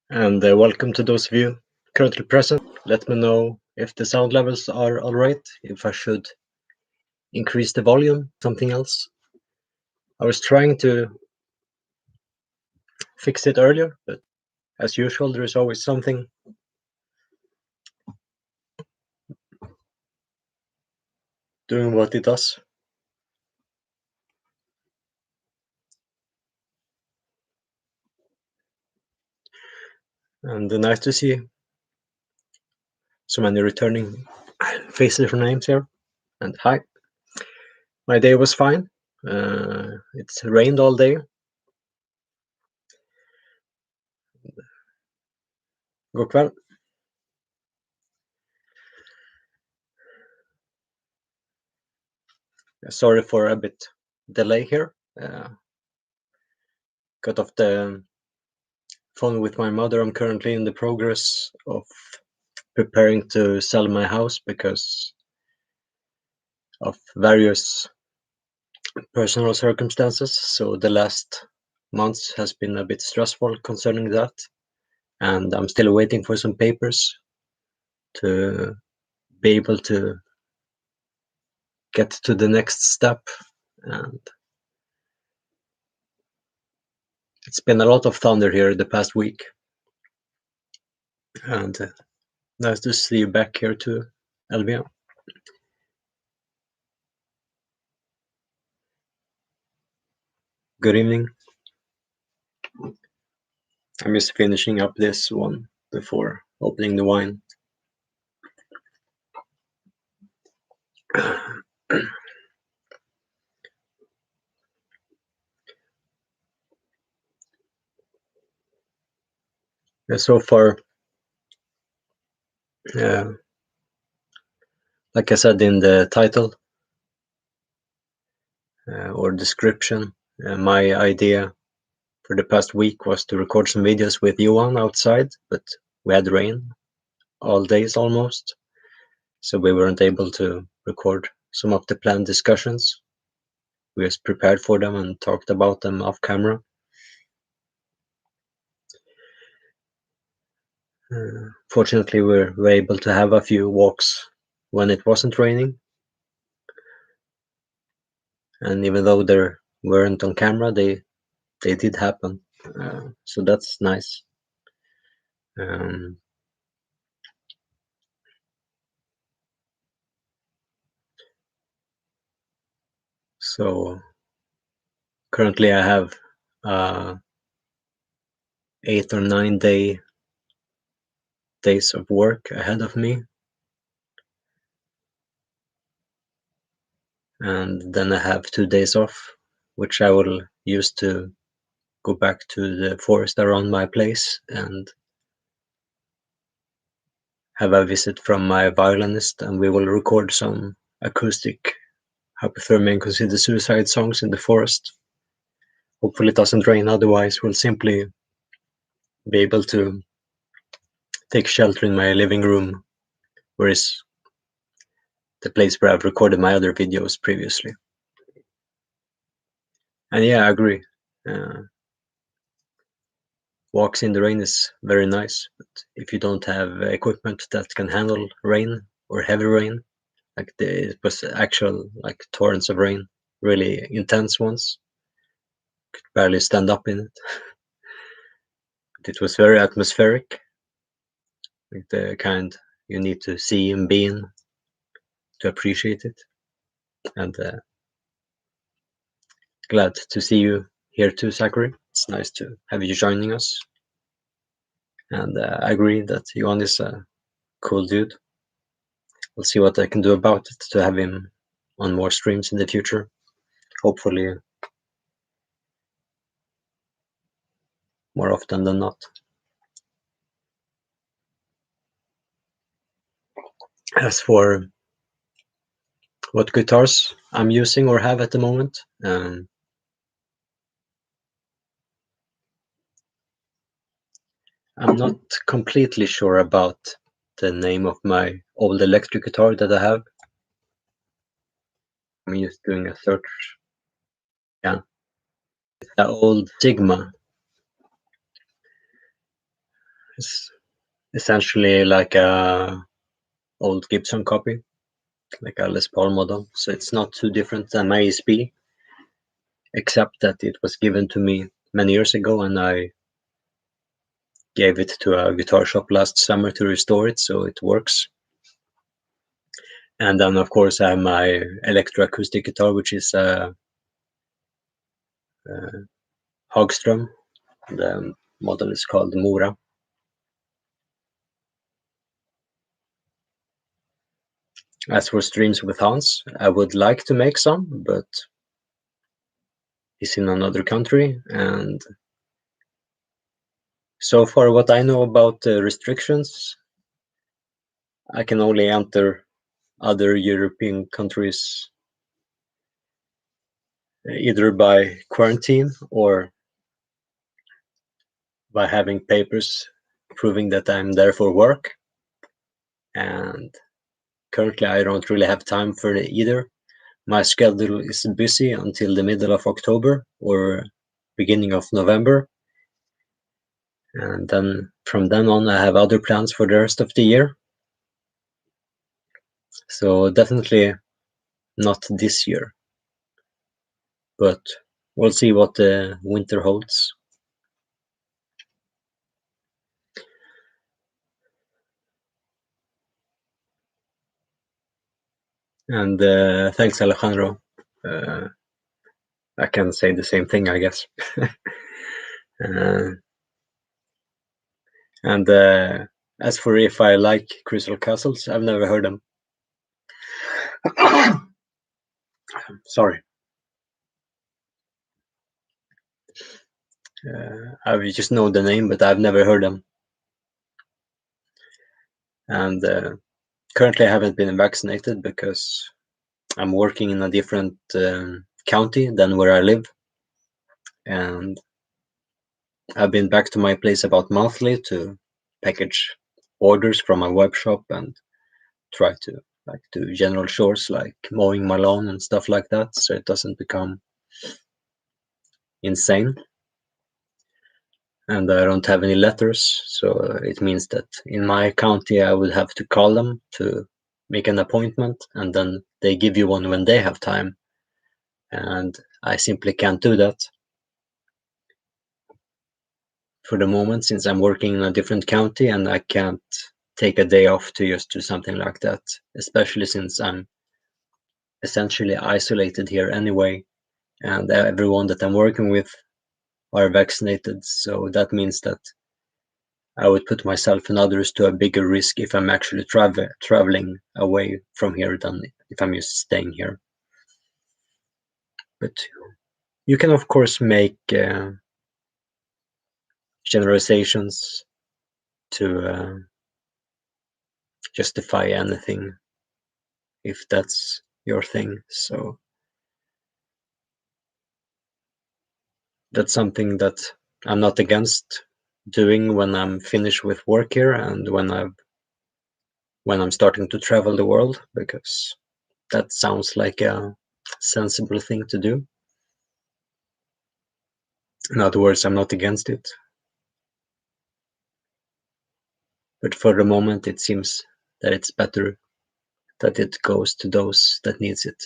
And welcome to those of you currently present. Let me know if the sound levels are alright, if I should increase the volume, something else. I was trying to fix it earlier, but as usual, there is always something doing what it does. And nice to see so many returning faces or names here. And hi, my day was fine. It's rained all day. God kväll. Sorry for a bit delay here. Got off the phone with my mother. I'm currently in the progress of preparing to sell my house because of various personal circumstances. So the last months has been a bit stressful concerning that, and I'm still waiting for some papers to be able to get to the next step. And it's been a lot of thunder here the past week, and nice to see you back here too, Elvia. Good evening. I'm just finishing up this one before opening the wine. So far, like I said in the title or description, my idea for the past week was to record some videos with Johan outside, but we had rain all days almost, so we weren't able to record some of the planned discussions. We just prepared for them and talked about them off camera. Fortunately, we were able to have a few walks when it wasn't raining, and even though they weren't on camera, they did happen. So that's nice. So currently I have 8 or 9 days of work ahead of me, and then I have 2 days off, which I will use to go back to the forest around my place and have a visit from my violinist, and we will record some acoustic hypothermia and consider suicide songs in the forest. Hopefully it doesn't rain, otherwise we'll simply be able to take shelter in my living room, where is the place where I've recorded my other videos previously. And yeah, I agree. Walks in the rain is very nice, but if you don't have equipment that can handle rain or heavy rain, like it was actual like torrents of rain, really intense ones, could barely stand up in it. But it was very atmospheric, like the kind you need to see and be in to appreciate it. And glad to see you here too, Zachary. It's nice to have you joining us. And I agree that Johan is a cool dude. We'll see what I can do about it to have him on more streams in the future. Hopefully more often than not. As for what guitars I'm using or have at the moment, I'm not completely sure about the name of my old electric guitar that I have. I'm just doing a search. Yeah, it's an old Sigma. It's essentially like a old Gibson copy, like a Les Paul model. So it's not too different than my ESP, except that it was given to me many years ago, and I gave it to a guitar shop last summer to restore it, so it works. And then, of course, I have my electroacoustic guitar, which is a Hagström. The model is called Mora. As for streams with Hans, I would like to make some, but he's in another country, and so far what I know about the restrictions, I can only enter other European countries either by quarantine or by having papers proving that I'm there for work. And currently I don't really have time for either. My schedule is busy until the middle of October or beginning of November. And then from then on, I have other plans for the rest of the year. So definitely not this year. But we'll see what the winter holds. And thanks, Alejandro. I can say the same thing, I guess. And as for if I like Crystal Castles, I've never heard them. Sorry. I just know the name, but I've never heard them. And currently I haven't been vaccinated because I'm working in a different county than where I live. And I've been back to my place about monthly to package orders from my web shop and try to do general chores like mowing my lawn and stuff like that, so it doesn't become insane. And I don't have any letters, so it means that in my county I would have to call them to make an appointment, and then they give you one when they have time, and I simply can't do that for the moment since I'm working in a different county, and I can't take a day off to just do something like that, especially since I'm essentially isolated here anyway, and everyone that I'm working with are vaccinated, so that means that I would put myself and others to a bigger risk if I'm actually traveling away from here than if I'm just staying here. But you can, of course, make generalizations to justify anything if that's your thing. So that's something that I'm not against doing when I'm finished with work here and when I'm starting to travel the world, because that sounds like a sensible thing to do. In other words, I'm not against it. But for the moment, it seems that it's better that it goes to those that needs it.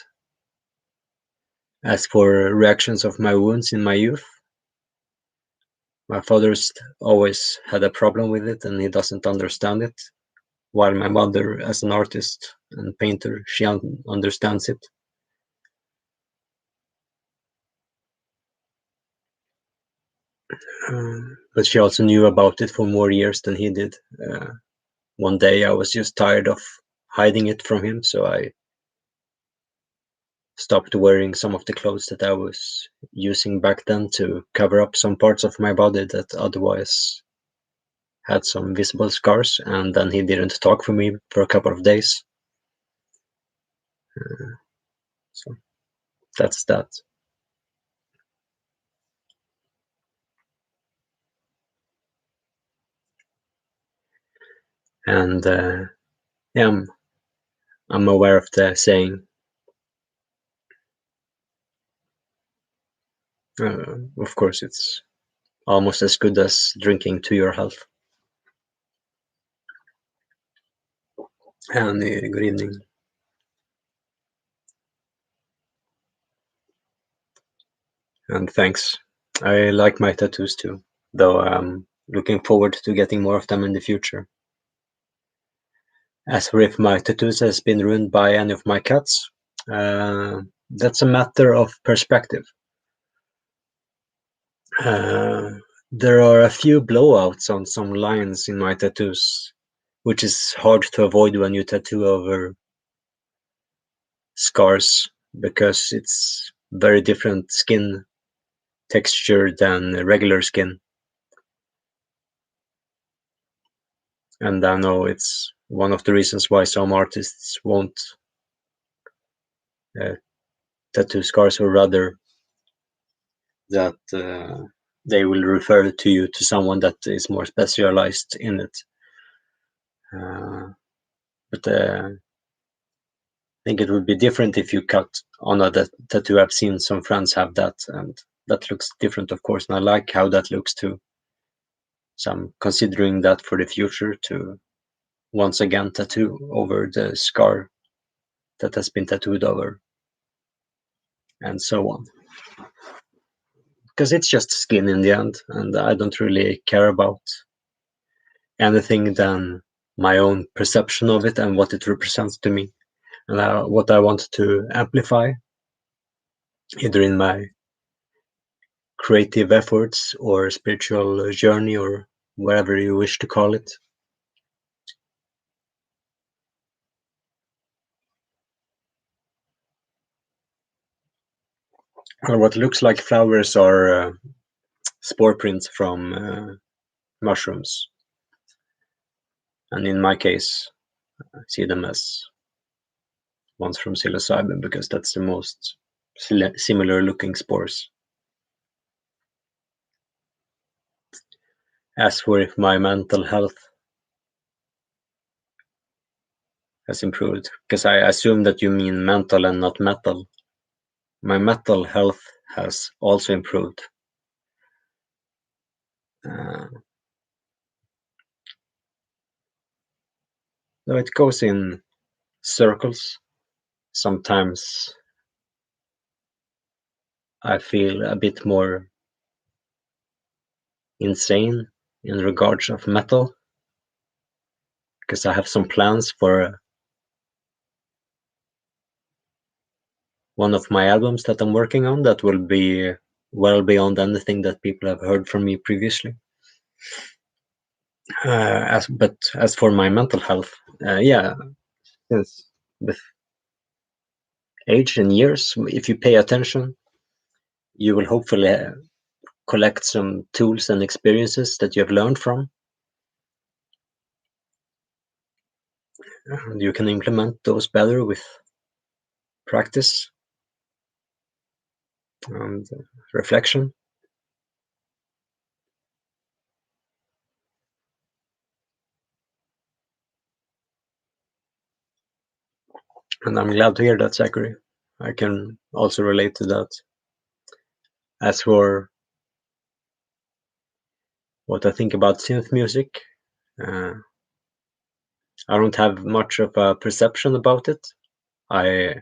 As for reactions of my wounds in my youth, my father's always had a problem with it and he doesn't understand it, while my mother, as an artist and painter, she understands it. But she also knew about it for more years than he did. One day I was just tired of hiding it from him, so I stopped wearing some of the clothes that I was using back then to cover up some parts of my body that otherwise had some visible scars, and then he didn't talk for me for a couple of days. So that's that. And yeah, I'm aware of the saying, of course, it's almost as good as drinking to your health. And good evening. And thanks. I like my tattoos too, though I'm looking forward to getting more of them in the future. As for if my tattoos has been ruined by any of my cats, that's a matter of perspective. There are a few blowouts on some lines in my tattoos, which is hard to avoid when you tattoo over scars because it's very different skin texture than regular skin. And I know it's one of the reasons why some artists won't uh, tattoo scars, or rather that they will refer to you to someone that is more specialized in it. But I think it would be different if you cut on a tattoo. I've seen some friends have that, and that looks different, of course, and I like how that looks too. So I'm considering that for the future to once again tattoo over the scar that has been tattooed over, and so on. Because it's just skin in the end, and I don't really care about anything than my own perception of it and what it represents to me, and what I want to amplify, either in my creative efforts or spiritual journey or whatever you wish to call it. What looks like flowers are spore prints from mushrooms, and in my case, I see them as ones from psilocybin because that's the most similar looking spores. As for if my mental health has improved, because I assume that you mean mental and not metal. My mental health has also improved. So it goes in circles. Sometimes I feel a bit more insane in regards of metal, because I have some plans for one of my albums that I'm working on that will be well beyond anything that people have heard from me previously. But as for my mental health, yeah, since with age and years, if you pay attention, you will hopefully collect some tools and experiences that you have learned from, and you can implement those better with practice and reflection. And I'm glad to hear that, Zachary. I can also relate to that. As for what I think about synth music, uh, I don't have much of a perception about it. I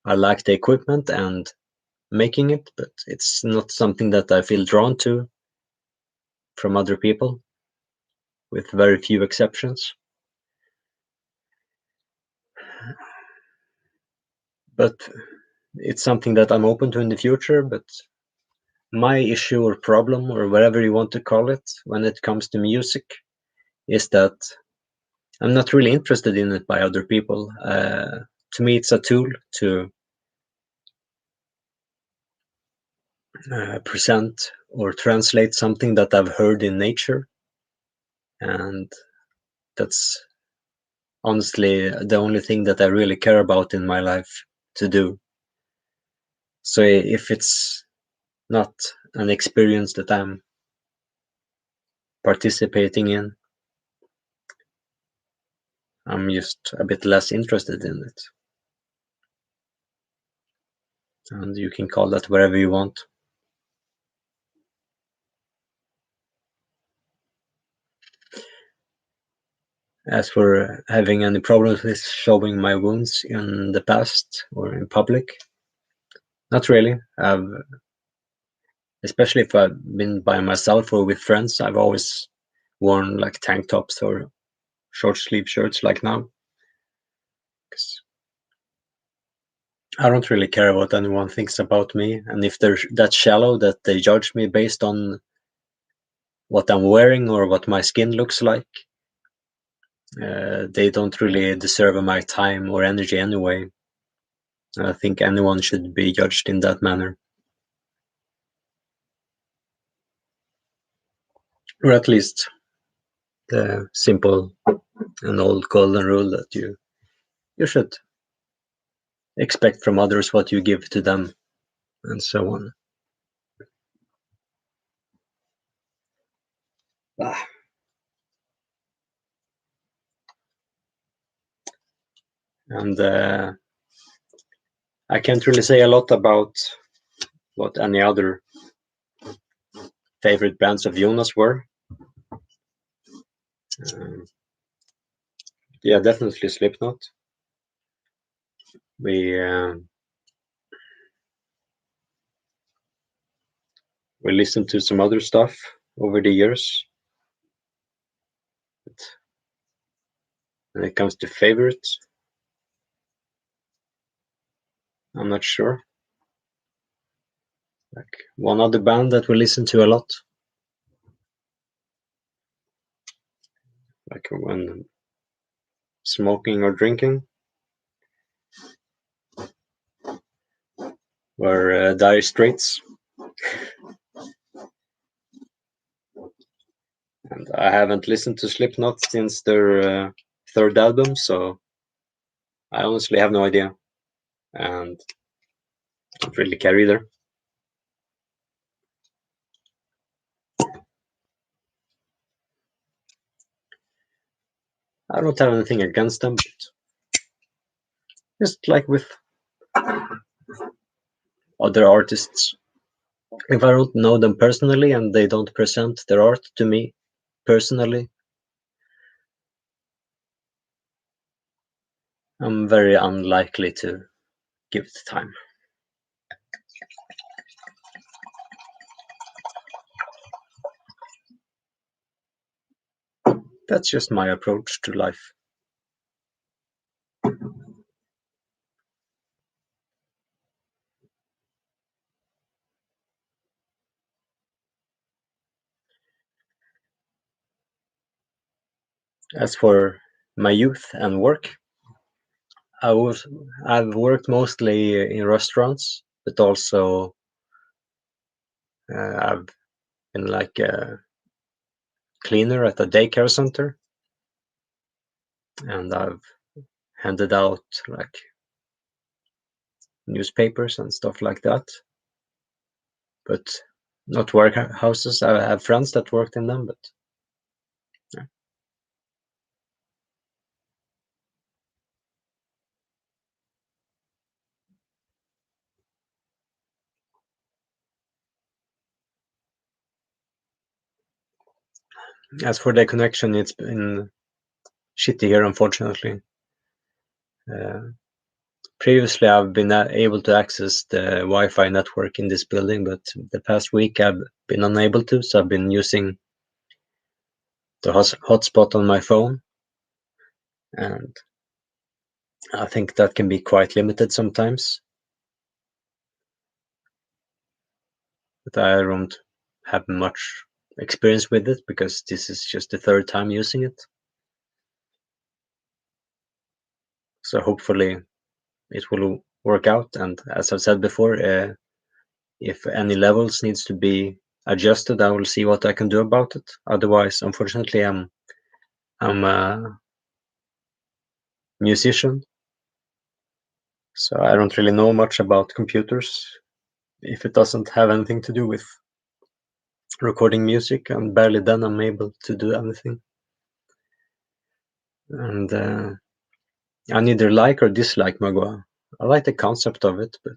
I like the equipment and making it, but it's not something that I feel drawn to from other people, with very few exceptions. But it's something that I'm open to in the future. But my issue or problem, or whatever you want to call it, when it comes to music, is that I'm not really interested in it by other people. To me, it's a tool to present or translate something that I've heard in nature, and that's honestly the only thing that I really care about in my life to do. So if it's not an experience that I'm participating in, I'm just a bit less interested in it. And you can call that whatever you want. As for having any problems with showing my wounds in the past or in public, not really. Especially if I've been by myself or with friends, I've always worn like tank tops or short sleeve shirts like now. 'Cause I don't really care what anyone thinks about me, and if they're that shallow that they judge me based on what I'm wearing or what my skin looks like, they don't really deserve my time or energy anyway. I think anyone should be judged in that manner. Or at least the simple and old golden rule that you should expect from others what you give to them, and so on. Ah. And I can't really say a lot about what any other favorite bands of Jonas were. Yeah, definitely Slipknot. We listened to some other stuff over the years. But when it comes to favorites, I'm not sure. Like one other band that we listen to a lot, like when smoking or drinking, were Dire Straits. And I haven't listened to Slipknot since their third album, so I honestly have no idea, and don't really care either. I don't have anything against them, but just like with other artists, if I don't know them personally and they don't present their art to me personally, I'm very unlikely to give it time. That's just my approach to life. As for my youth and work, I've worked mostly in restaurants, but also I've been like a cleaner at a daycare center, and I've handed out like newspapers and stuff like that, but not warehouses. I have friends that worked in them, but yeah. As for the connection, it's been shitty here, unfortunately. Previously, I've been able to access the Wi-Fi network in this building, but the past week I've been unable to, so I've been using the hotspot on my phone, and I think that can be quite limited sometimes. But I don't have much experience with it because this is just the third time using it. So hopefully it will work out. And as I've said before, if any levels needs to be adjusted, I will see what I can do about it. Otherwise, unfortunately, I'm a musician, so I don't really know much about computers if it doesn't have anything to do with recording music, and barely then I'm able to do anything. And I neither like or dislike Magua. I like the concept of it, but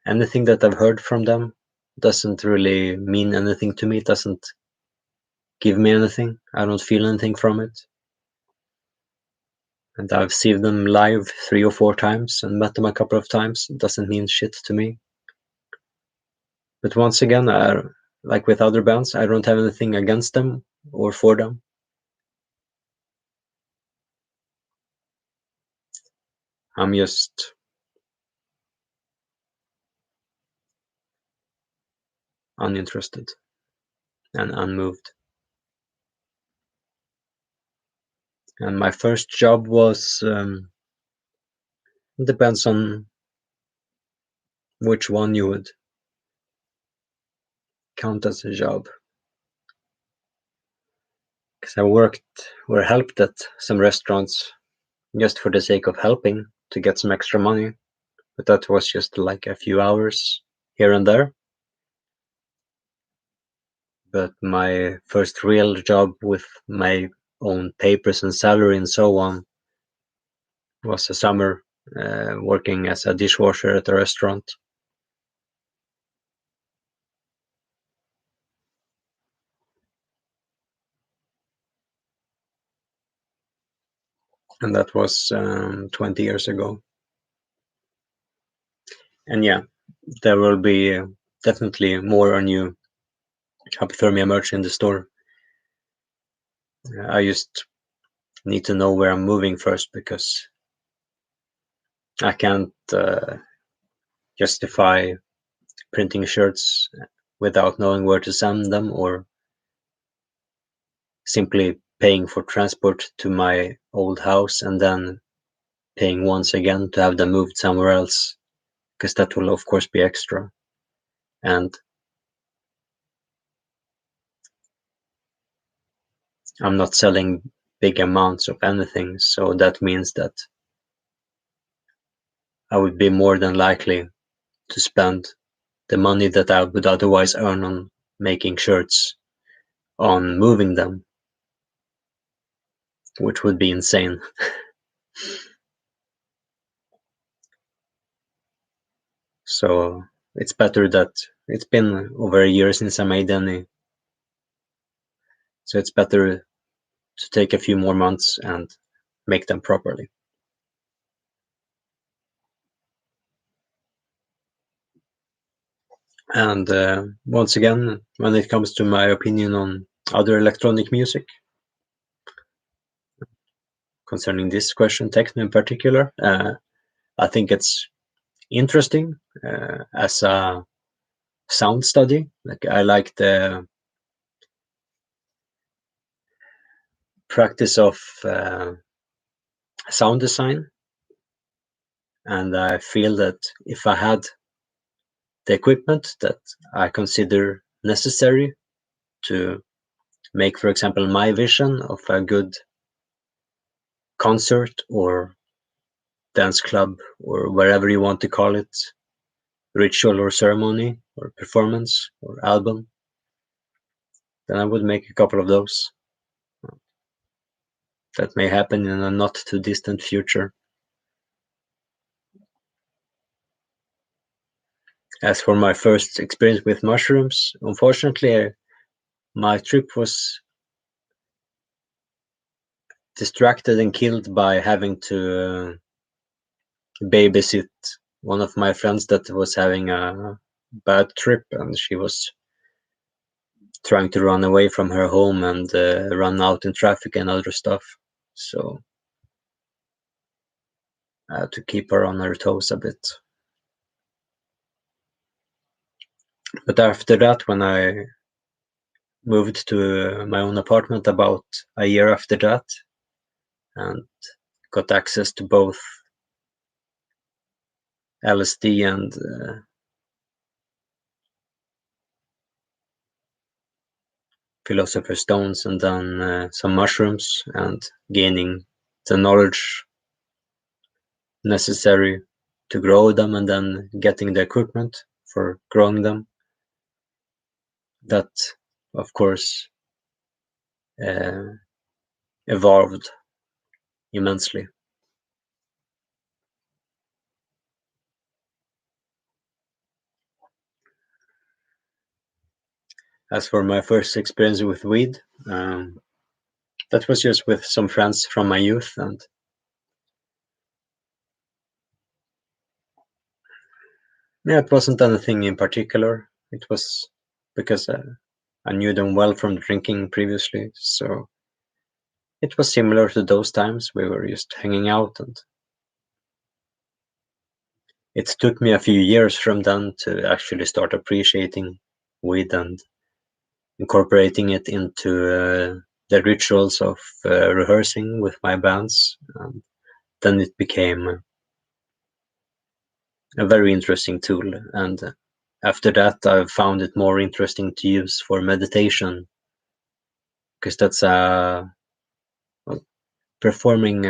anything that I've heard from them doesn't really mean anything to me. It doesn't give me anything. I don't feel anything from it. And I've seen them live 3 or 4 times and met them a couple of times. It doesn't mean shit to me. But once again, like with other bands, I don't have anything against them or for them. I'm just uninterested and unmoved. And my first job was, depends on which one you would count as a job. Because I worked or helped at some restaurants just for the sake of helping to get some extra money. But that was just like a few hours here and there. But my first real job with my own papers and salary and so on was a summer working as a dishwasher at a restaurant. And that was 20 years ago. And yeah, there will be definitely more new hypothermia merch in the store. I just need to know where I'm moving first, because I can't justify printing shirts without knowing where to send them, or simply paying for transport to my old house and then paying once again to have them moved somewhere else, because that will of course be extra. And I'm not selling big amounts of anything, so that means that I would be more than likely to spend the money that I would otherwise earn on making shirts on moving them, which would be insane. So it's better that it's been over a year since I made any, so it's better to take a few more months and make them properly. And once again, when it comes to my opinion on other electronic music, concerning this question, techno in particular, I think it's interesting as a sound study. Like, I like the practice of sound design, and I feel that if I had the equipment that I consider necessary to make, for example, my vision of a good concert or dance club, or wherever you want to call it, ritual or ceremony or performance or album, then I would make a couple of those. That may happen in a not too distant future. As for my first experience with mushrooms, unfortunately, my trip was distracted and killed by having to babysit one of my friends that was having a bad trip, and she was trying to run away from her home and run out in traffic and other stuff. So I had to keep her on her toes a bit. But after that, when I moved to my own apartment about a year after that, and got access to both LSD and philosopher's stones, and then some mushrooms, and gaining the knowledge necessary to grow them, and then getting the equipment for growing them, that of course uh, evolved immensely. As for my first experience with weed, that was just with some friends from my youth, and yeah, it wasn't anything in particular. It was because I knew them well from drinking previously, so it was similar to those times. We were just hanging out, and it took me a few years from then to actually start appreciating weed and incorporating it into the rituals of rehearsing with my bands. And then it became a very interesting tool. And after that, I found it more interesting to use for meditation, because that's well, performing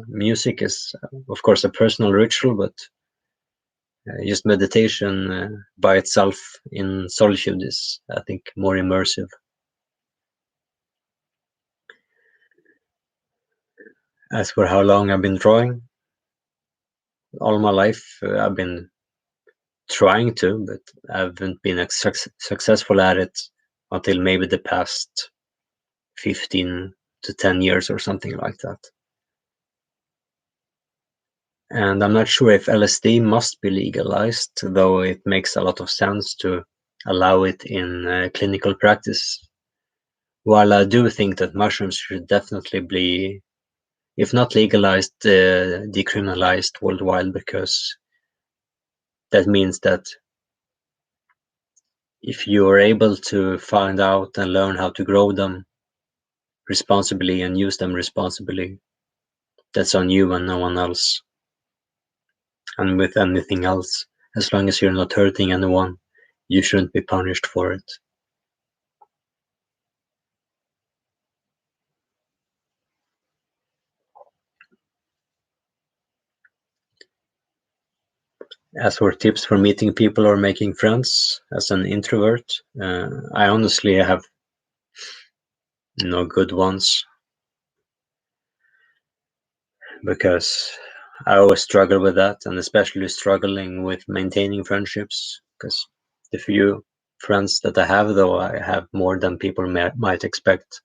music is, of course, a personal ritual, but just meditation by itself in solitude is, I think, more immersive. As for how long I've been drawing, all my life I've been trying to, but I haven't been successful at it until maybe the past 15 to 10 years or something like that. And I'm not sure if LSD must be legalized, though it makes a lot of sense to allow it in clinical practice. While I do think that mushrooms should definitely be, if not legalized, decriminalized worldwide, because that means that if you are able to find out and learn how to grow them responsibly and use them responsibly, that's on you and no one else. And with anything else, as long as you're not hurting anyone, you shouldn't be punished for it. As for tips for meeting people or making friends as an introvert, I honestly have no good ones, because I always struggle with that, and especially struggling with maintaining friendships, because the few friends that I have, though I have more than people might expect,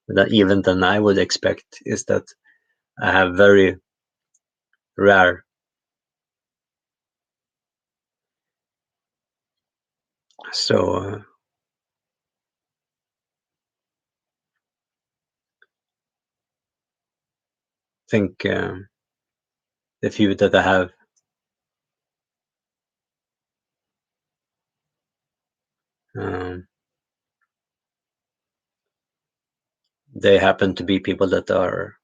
that even than I would expect, is that I have very rare. So I think the few that I have, um, they happen to be people that are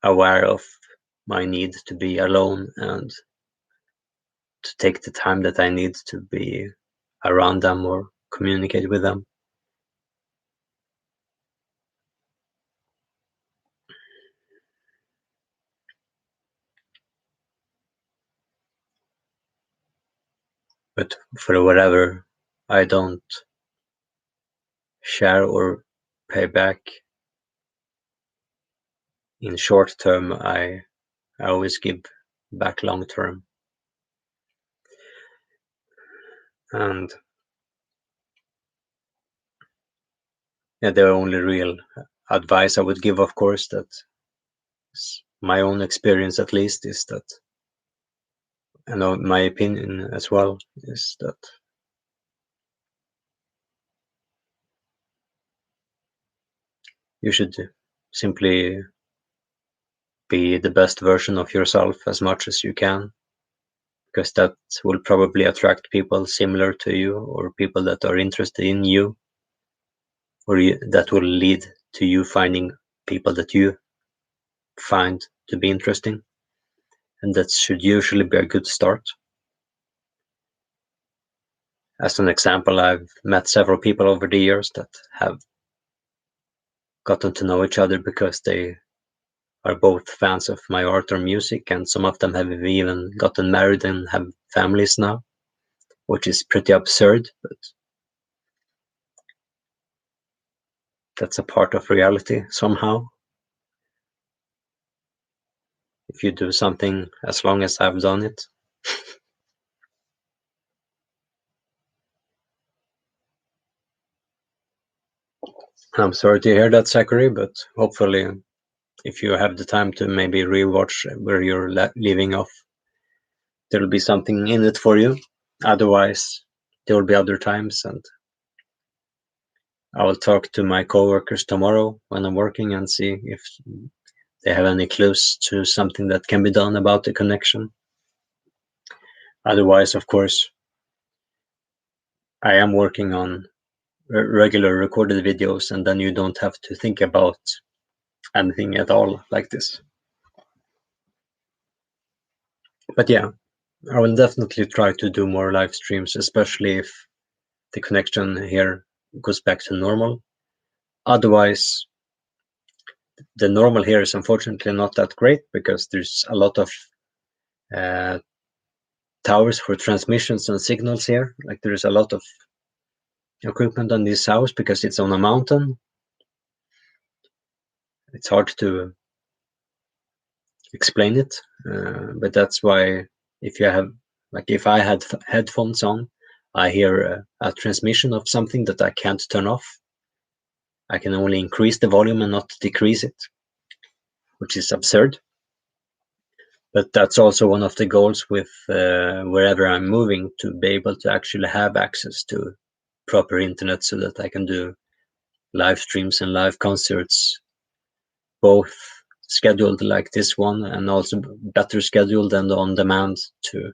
aware of my need to be alone and to take the time that I need to be around them or communicate with them. But for whatever I don't share or pay back in short term, I always give back long term. And yeah, the only real advice I would give, of course, that is my own experience at least, is that, I know my opinion as well, is that you should simply be the best version of yourself as much as you can, because that will probably attract people similar to you, or people that are interested in you, or that will lead to you finding people that you find to be interesting, and that should usually be a good start. As an example, I've met several people over the years that have gotten to know each other because they are both fans of my art or music, and some of them have even gotten married and have families now, which is pretty absurd, but that's a part of reality somehow. If you do something as long as I've done it. I'm sorry to hear that, Zachary, but hopefully, if you have the time to maybe rewatch where you're leaving off, there'll be something in it for you. Otherwise, there will be other times, and I will talk to my coworkers tomorrow when I'm working and see if they have any clues to something that can be done about the connection. Otherwise, of course, I am working on regular recorded videos, and then you don't have to think about anything at all like this. But yeah, I will definitely try to do more live streams, especially if the connection here goes back to normal. Otherwise, the normal here is unfortunately not that great because there's a lot of towers for transmissions and signals here. Like there's a lot of equipment on this house because it's on a mountain. It's hard to explain it, but that's why if you have, like if I had headphones on, I hear a transmission of something that I can't turn off. I can only increase the volume and not decrease it, which is absurd. But that's also one of the goals with wherever I'm moving, to be able to actually have access to proper internet so that I can do live streams and live concerts, both scheduled like this one and also better scheduled and on demand, to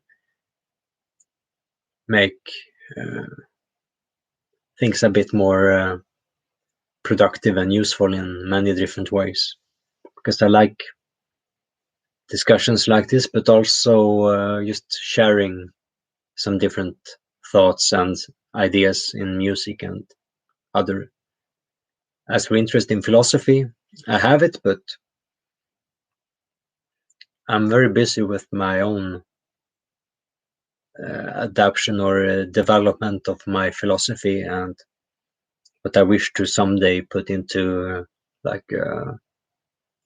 make things a bit more productive and useful in many different ways. Because I like discussions like this, but also just sharing some different thoughts and ideas in music and other. As for interest in philosophy, I have it, but I'm very busy with my own adaptation or development of my philosophy, and what I wish to someday put into like a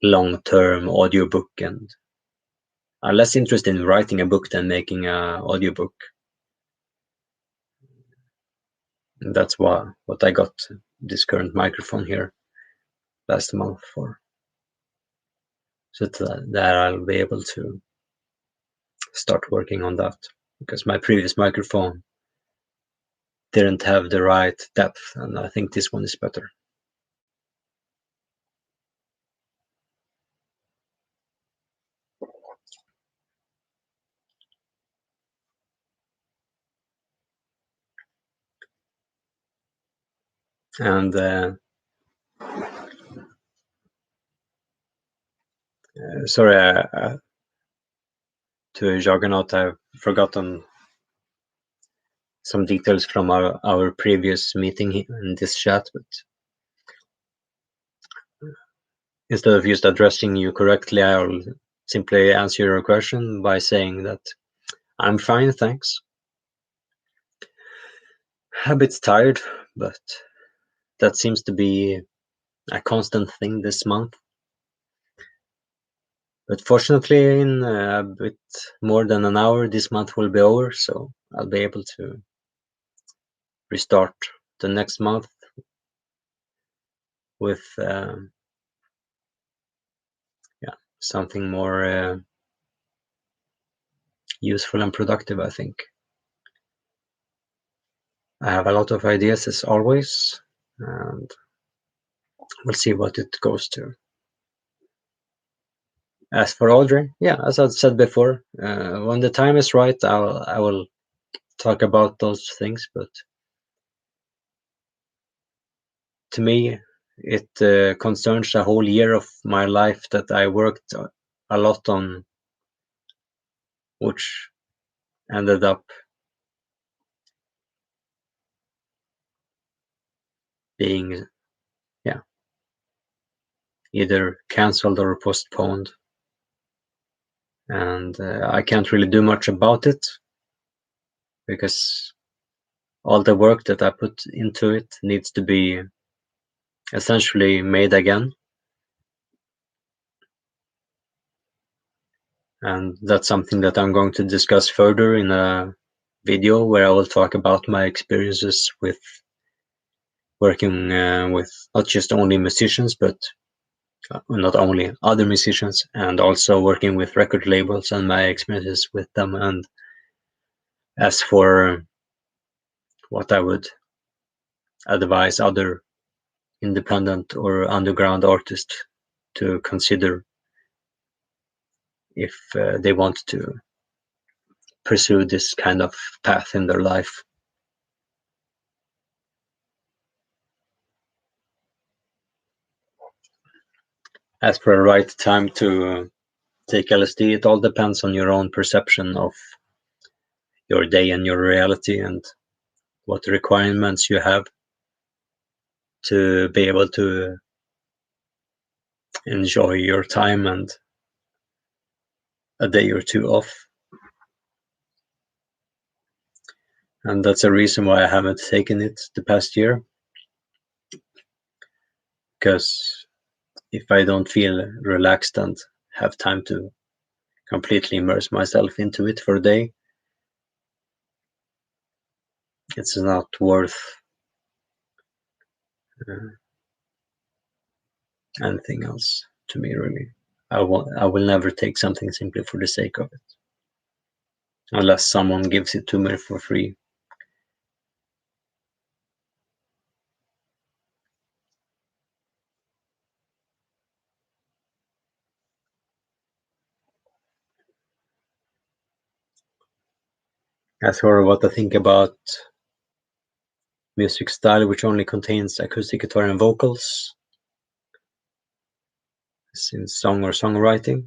long-term audiobook. And I'm less interested in writing a book than making an audiobook. And that's what I got this current microphone here last month for, so that I'll be able to start working on that, because my previous microphone didn't have the right depth, and I think this one is better. And sorry, to Juggernaut, I've forgotten some details from our previous meeting in this chat, but instead of just addressing you correctly, I'll simply answer your question by saying that I'm fine, thanks. A bit tired, but that seems to be a constant thing this month. But fortunately, in a bit more than an hour, this month will be over, so I'll be able to restart the next month with something more useful and productive, I think. I have a lot of ideas as always, and we'll see what it goes to. As for Audrey, yeah, as I said before, when the time is right, I will talk about those things. But to me, it concerns a whole year of my life that I worked a lot on, which ended up being, either cancelled or postponed. And I can't really do much about it, because all the work that I put into it needs to be essentially made again. And that's something that I'm going to discuss further in a video where I will talk about my experiences with working with not just only musicians, but not only other musicians, and also working with record labels and my experiences with them. And as for what I would advise other independent or underground artists to consider if they want to pursue this kind of path in their life. As for the right time to take LSD, it all depends on your own perception of your day and your reality, and what requirements you have to be able to enjoy your time and a day or two off. And that's a reason why I haven't taken it the past year, because if I don't feel relaxed and have time to completely immerse myself into it for a day, it's not worth anything else to me, really. I will never take something simply for the sake of it, unless someone gives it to me for free. As for what I think about music style which only contains acoustic guitar and vocals, in song or songwriting,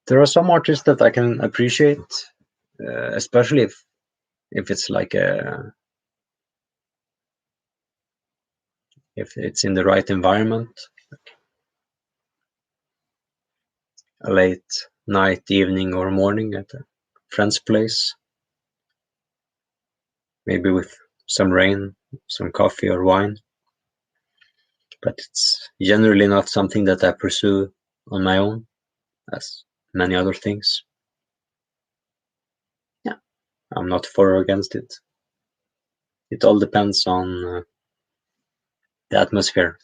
there are some artists that I can appreciate, especially if it's like if it's in the right environment, a late night, evening, or morning at a friend's place, maybe with some rain, some coffee or wine. But it's generally not something that I pursue on my own, as many other things. Yeah, I'm not for or against it. It all depends on the atmosphere.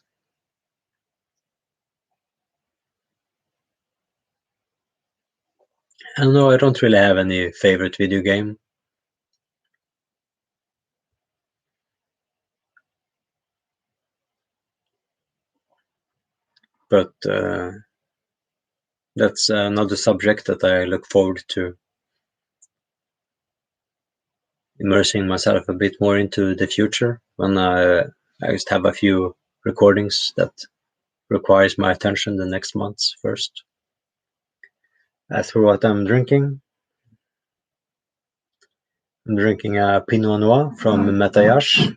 I don't know, I don't really have any favorite video game. But that's another subject that I look forward to immersing myself a bit more into the future, when I just have a few recordings that requires my attention the next months first. As for what I'm drinking a Pinot Noir from Metayash.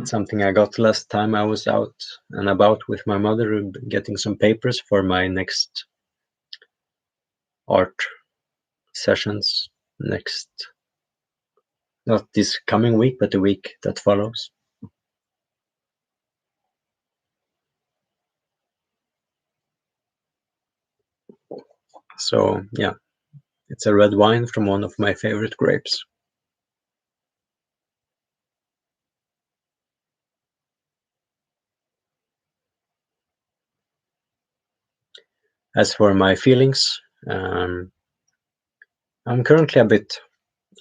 Something I got last time I was out and about with my mother, getting some papers for my next art sessions, next, not this coming week, but the week that follows. So yeah, it's a red wine from one of my favorite grapes. As for my feelings, I'm currently a bit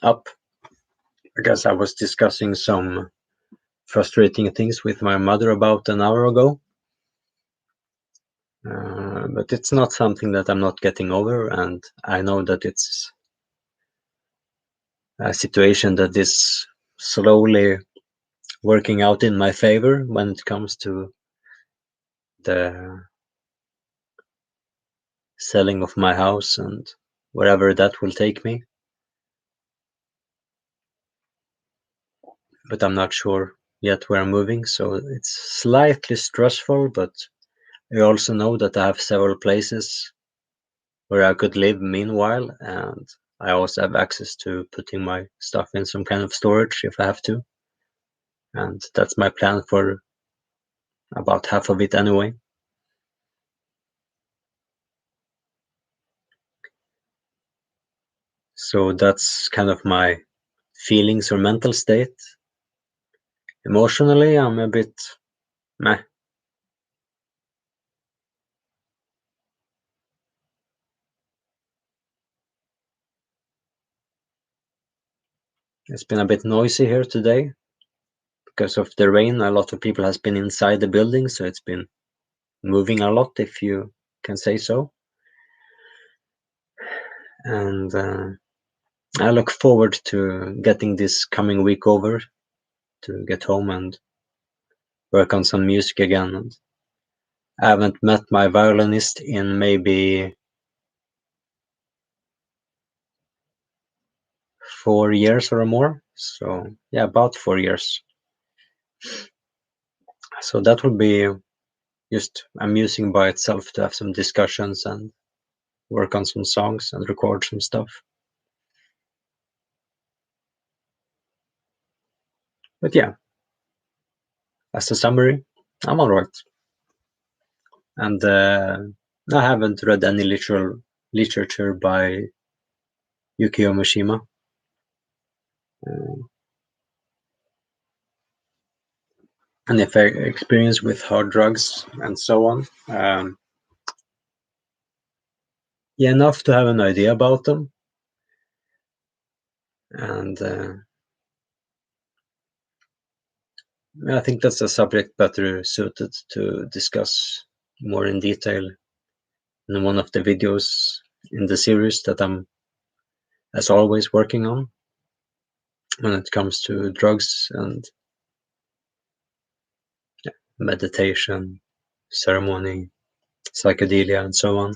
up, because I was discussing some frustrating things with my mother about an hour ago. But it's not something that I'm not getting over, and I know that it's a situation that is slowly working out in my favor when it comes to the selling of my house and wherever that will take me. But I'm not sure yet where I'm moving, so it's slightly stressful, but I also know that I have several places where I could live meanwhile, and I also have access to putting my stuff in some kind of storage if I have to. And that's my plan for about half of it anyway. So that's kind of my feelings or mental state. Emotionally, I'm a bit meh. It's been a bit noisy here today because of the rain. A lot of people has been inside the building, so it's been moving a lot, if you can say so. And I look forward to getting this coming week over to get home and work on some music again. And I haven't met my violinist in maybe 4 years or more. So yeah, about 4 years. So that would be just amusing by itself to have some discussions and work on some songs and record some stuff. But yeah, as a summary, I'm alright. And I haven't read any literature by Yukio Mishima. And if I experience with hard drugs and so on. Yeah, enough to have an idea about them. And I think that's a subject better suited to discuss more in detail in one of the videos in the series that I'm, as always, working on when it comes to drugs and meditation, ceremony, psychedelia, and so on.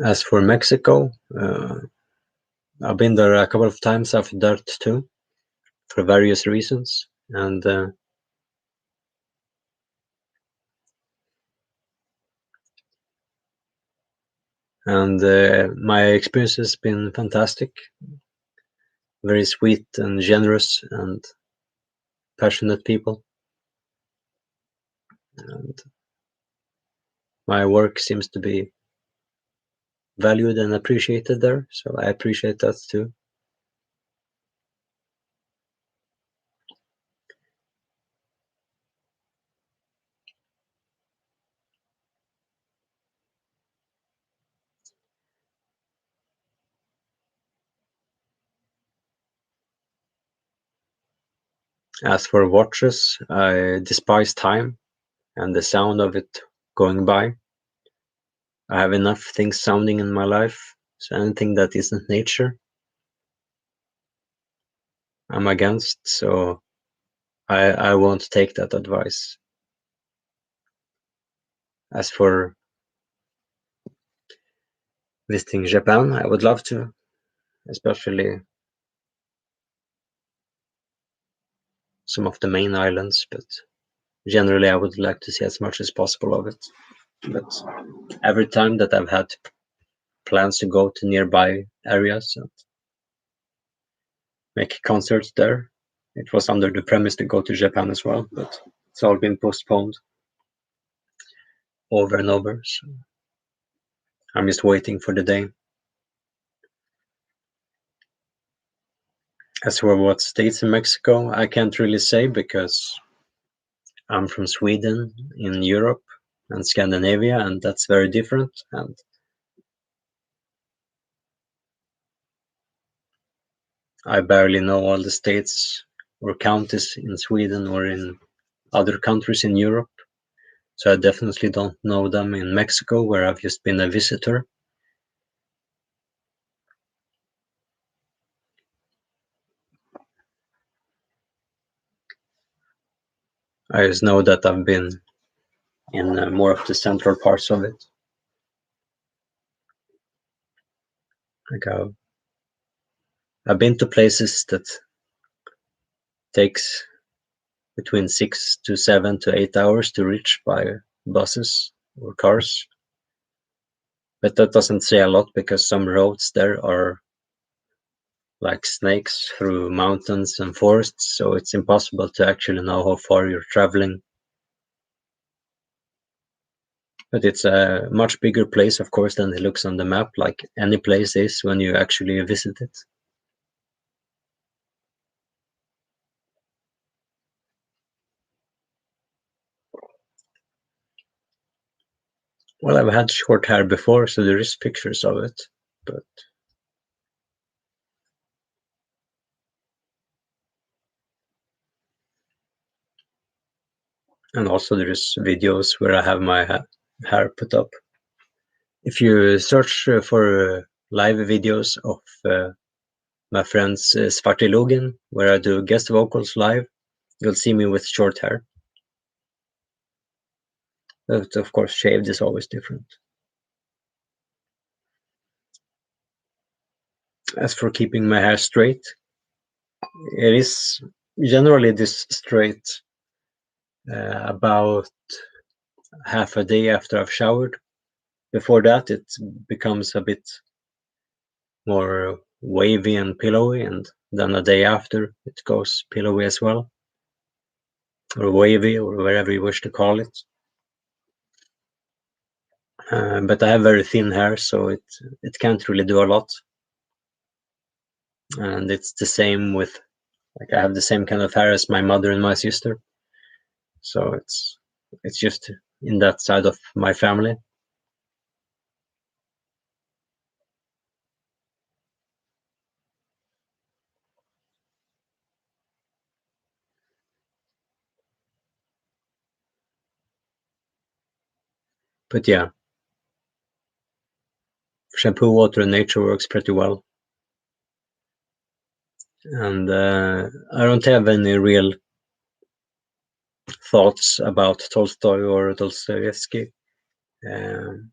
As for Mexico, I've been there a couple of times after that too, for various reasons, and my experience has been fantastic. Very sweet and generous and passionate people, and my work seems to be valued and appreciated there, so I appreciate that too. As for watches, I despise time and the sound of it going by. I have enough things sounding in my life, so anything that isn't nature, I'm against, so I won't take that advice. As for visiting Japan, I would love to, especially some of the main islands, but generally I would like to see as much as possible of it. But every time that I've had plans to go to nearby areas and make concerts there, it was under the premise to go to Japan as well, but it's all been postponed over and over. So I'm just waiting for the day. As for what states in Mexico, I can't really say because I'm from Sweden in Europe and Scandinavia, and that's very different. And I barely know all the states or counties in Sweden or in other countries in Europe. So I definitely don't know them in Mexico, where I've just been a visitor. I just know that I've been in more of the central parts of it. Like I've been to places that takes between 6 to 7 to 8 hours to reach by buses or cars. But that doesn't say a lot because some roads there are like snakes through mountains and forests, so it's impossible to actually know how far you're traveling. But it's a much bigger place, of course, than it looks on the map, like any place is when you actually visit it. Well, I've had short hair before, so there is pictures of it, but and also there's videos where I have my hair put up. If you search for live videos of my friend's Svartilogen, where I do guest vocals live, you'll see me with short hair. But of course, shaved is always different. As for keeping my hair straight, it is generally this straight about half a day after I've showered. Before that, it becomes a bit more wavy and pillowy, and then a day after, it goes pillowy as well, or wavy, or whatever you wish to call it. But I have very thin hair, so it can't really do a lot. And it's the same with, like, I have the same kind of hair as my mother and my sister, so it's just in that side of my family. But yeah, shampoo, water, and nature works pretty well. And I don't have any real thoughts about Tolstoy or Dostoevsky. Um,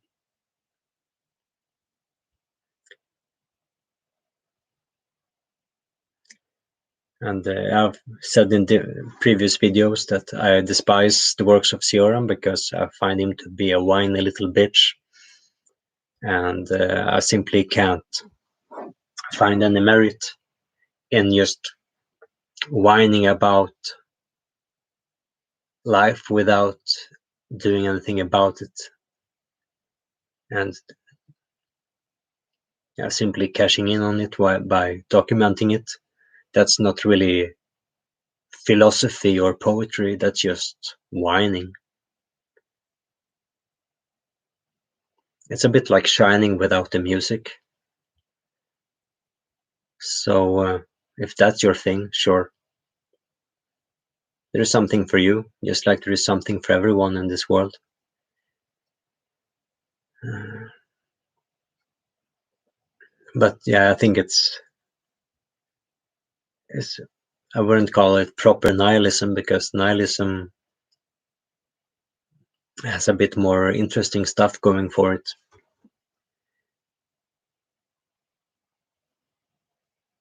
and I've said in the previous videos that I despise the works of Sioran because I find him to be a whiny little bitch, and I simply can't find any merit in just whining about life without doing anything about it, and simply cashing in on it by documenting it. That's not really philosophy or poetry, that's just whining. It's a bit like Shining without the music. So if that's your thing, sure. There is something for you, just like there is something for everyone in this world. Uh, but yeah, I think it's I wouldn't call it proper nihilism, because nihilism has a bit more interesting stuff going for it.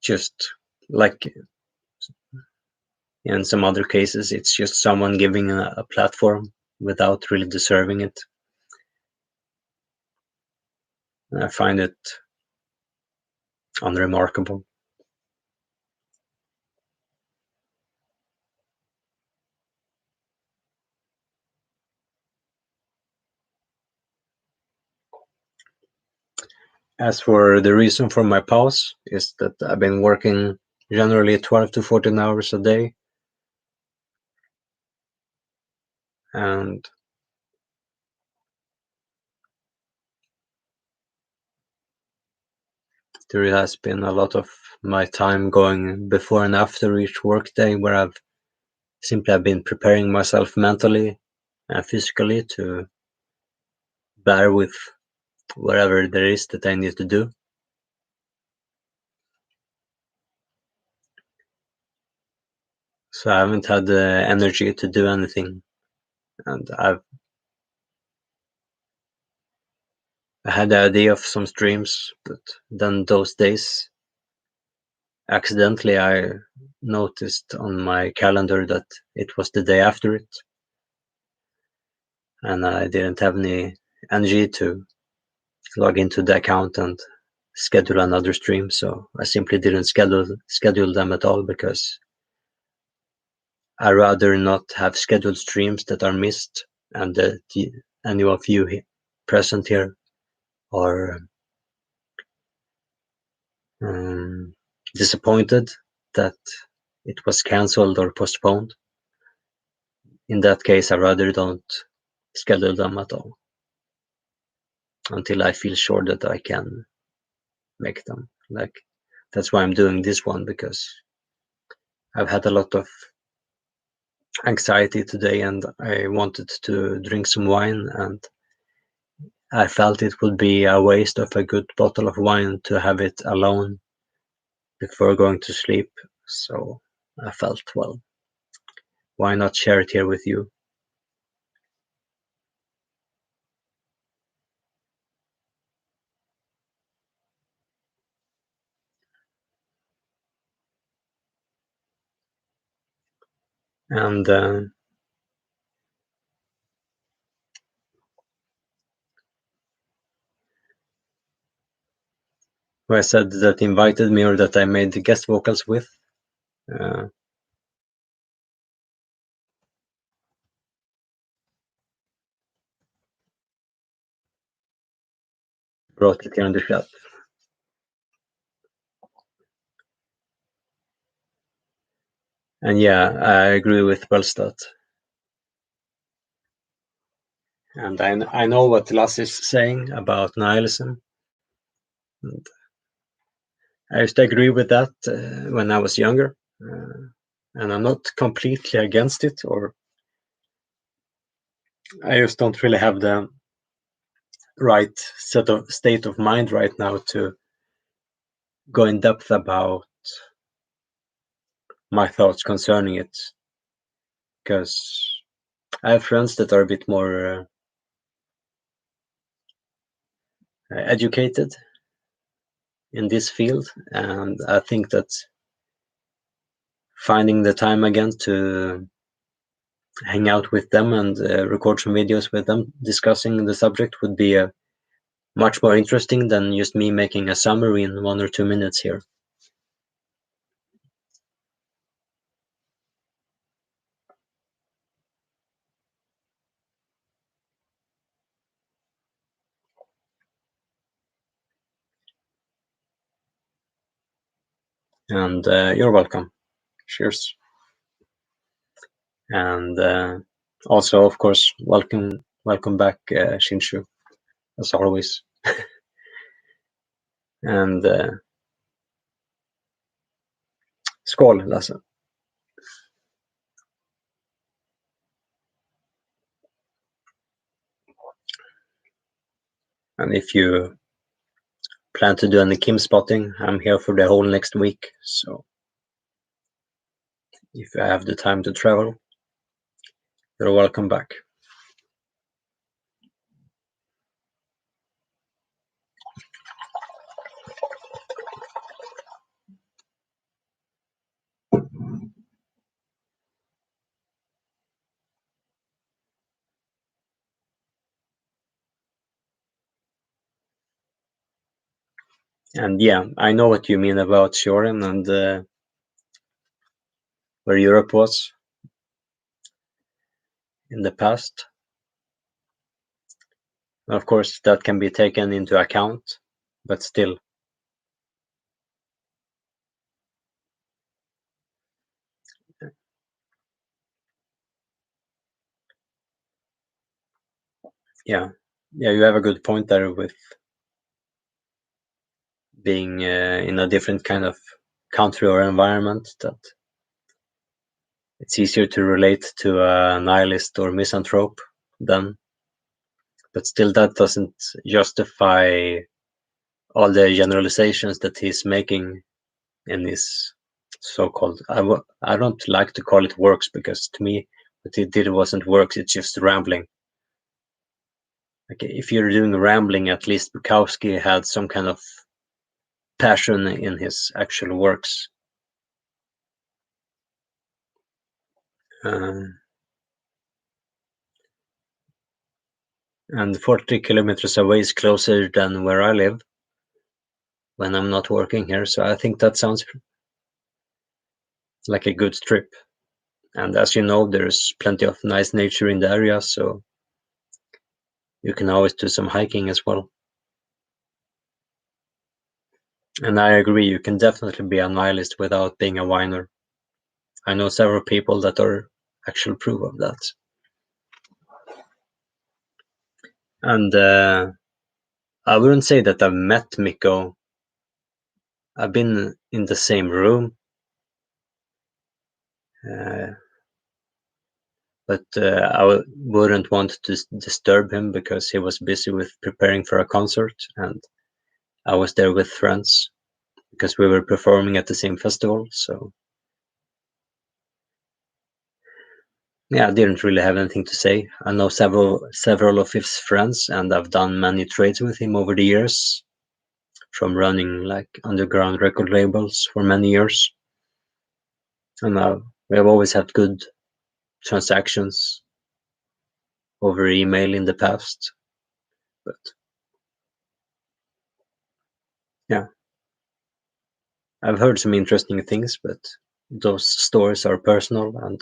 Just like in some other cases, it's just someone giving a platform without really deserving it. And I find it unremarkable. As for the reason for my pause, is that I've been working generally 12 to 14 hours a day, and there has been a lot of my time going before and after each workday, where I've simply been preparing myself mentally and physically to bear with whatever there is that I need to do. So I haven't had the energy to do anything, and I had the idea of some streams, but then those days, accidentally, I noticed on my calendar that it was the day after it, and I didn't have any energy to log into the account and schedule another stream, so I simply didn't schedule them at all, because I rather not have scheduled streams that are missed, and that any of you present here are disappointed that it was cancelled or postponed. In that case, I rather don't schedule them at all until I feel sure that I can make them. Like, that's why I'm doing this one, because I've had a lot of anxiety today and I wanted to drink some wine, and I felt it would be a waste of a good bottle of wine to have it alone before going to sleep. So I felt, well, why not share it here with you? And who I said that invited me, or that I made the guest vocals with, wrote it here in the chat. And yeah, I agree with Wellstat. And I know what Lass is saying about nihilism. And I used to agree with that when I was younger. And I'm not completely against it, or I just don't really have the right state of mind right now to go in depth about my thoughts concerning it, because I have friends that are a bit more educated in this field, and I think that finding the time again to hang out with them and record some videos with them discussing the subject would be much more interesting than just me making a summary in 1 or 2 minutes here. And you're welcome. Cheers. And also, of course, welcome back, Shinshu, as always. And skål, Lasse. And if you plan to do any Kim spotting, I'm here for the whole next week. So if you have the time to travel, you're welcome back. And yeah, I know what you mean about Shorin and where Europe was in the past. Of course, that can be taken into account, but still. Yeah, you have a good point there with being in a different kind of country or environment, that it's easier to relate to a nihilist or misanthrope than, but still that doesn't justify all the generalizations that he's making in his so-called, I don't like to call it works, because to me what he did wasn't works, it's just rambling. Like, if you're doing rambling, at least Bukowski had some kind of passion in his actual works. And 40 kilometers away is closer than where I live. when I'm not working here. So I think that sounds like a good trip. And as you know, there's plenty of nice nature in the area, so you can always do some hiking as well. And I agree, you can definitely be a nihilist without being a whiner. I know several people that are actual proof of that. And I wouldn't say that I've met Mikko. I've been in the same room, but I wouldn't want to disturb him because he was busy with preparing for a concert, and I was there with friends because we were performing at the same festival. So yeah, I didn't really have anything to say. I know several of his friends, and I've done many trades with him over the years, from running like underground record labels for many years. And we have always had good transactions over email in the past. But yeah, I've heard some interesting things, but those stories are personal, and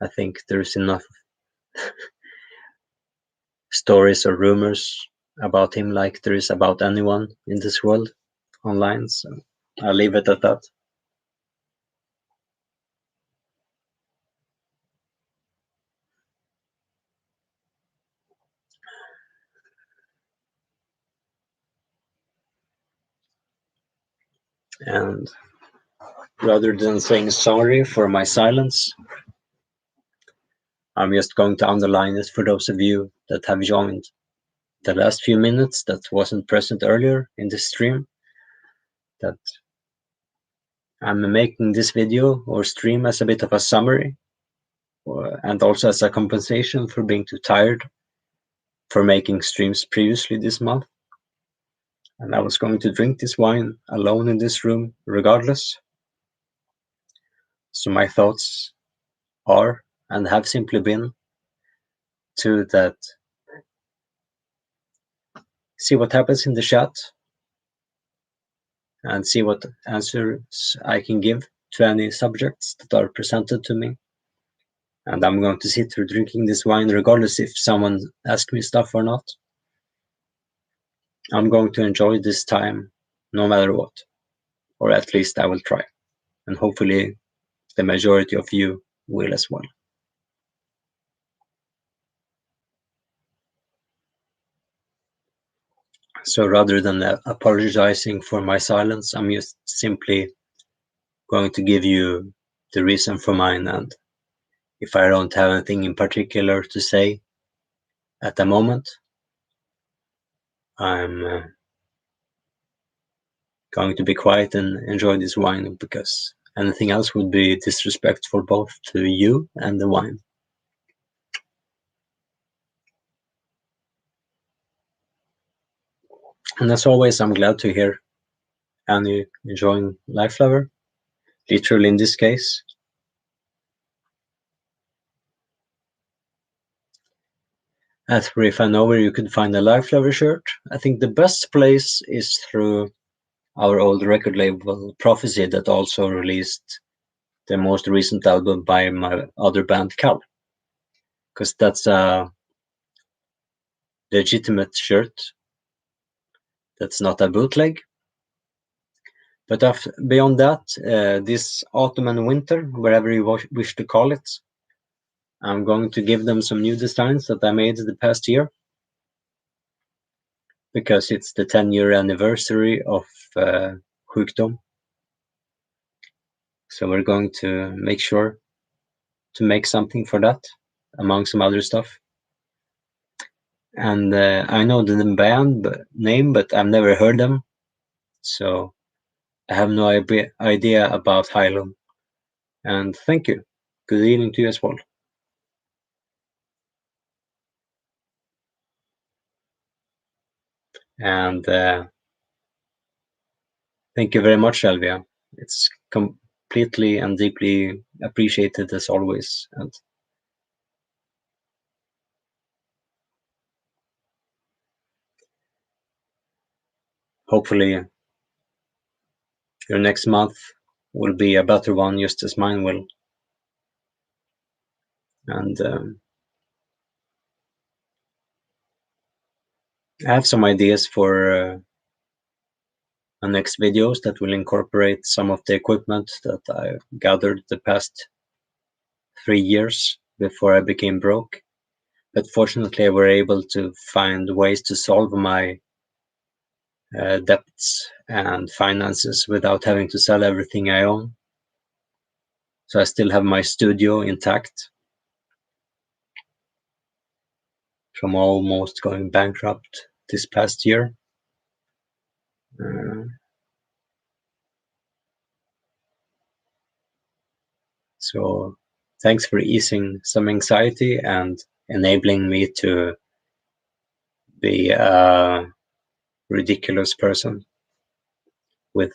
I think there's enough stories or rumors about him like there is about anyone in this world online. So I'll leave it at that. And rather than saying sorry for my silence, I'm just going to underline it for those of you that have joined the last few minutes that wasn't present earlier in the stream, that I'm making this video or stream as a bit of a summary, and also as a compensation for being too tired for making streams previously this month. And I was going to drink this wine alone in this room regardless. So my thoughts are, and have simply been, to that see what happens in the chat and see what answers I can give to any subjects that are presented to me. And I'm going to sit here drinking this wine regardless if someone asks me stuff or not. I'm going to enjoy this time no matter what, or at least I will try. And hopefully the majority of you will as well. So rather than apologizing for my silence, I'm just simply going to give you the reason for mine. And if I don't have anything in particular to say at the moment, I'm going to be quiet and enjoy this wine, because anything else would be disrespectful both to you and the wine. And as always, I'm glad to hear Annie enjoying Life Flower, literally in this case. As for if I know where you could find a Life Flower shirt, I think the best place is through our old record label Prophecy, that also released the most recent album by my other band Cal, because that's a legitimate shirt. That's not a bootleg. But beyond that, this autumn and winter, wherever you wish to call it, I'm going to give them some new designs that I made the past year, because it's the 10-year anniversary of Sjukdom. So we're going to make sure to make something for that, among some other stuff. And I know the band name, but I've never heard them. So I have no idea about Hylum. And thank you. Good evening to you as well. And thank you very much, Elvia. It's completely and deeply appreciated as always. And hopefully your next month will be a better one, just as mine will. And I have some ideas for my next videos that will incorporate some of the equipment that I gathered the past 3 years before I became broke. But fortunately, I were able to find ways to solve my debts and finances without having to sell everything I own. So I still have my studio intact from almost going bankrupt this past year. So thanks for easing some anxiety and enabling me to be a ridiculous person with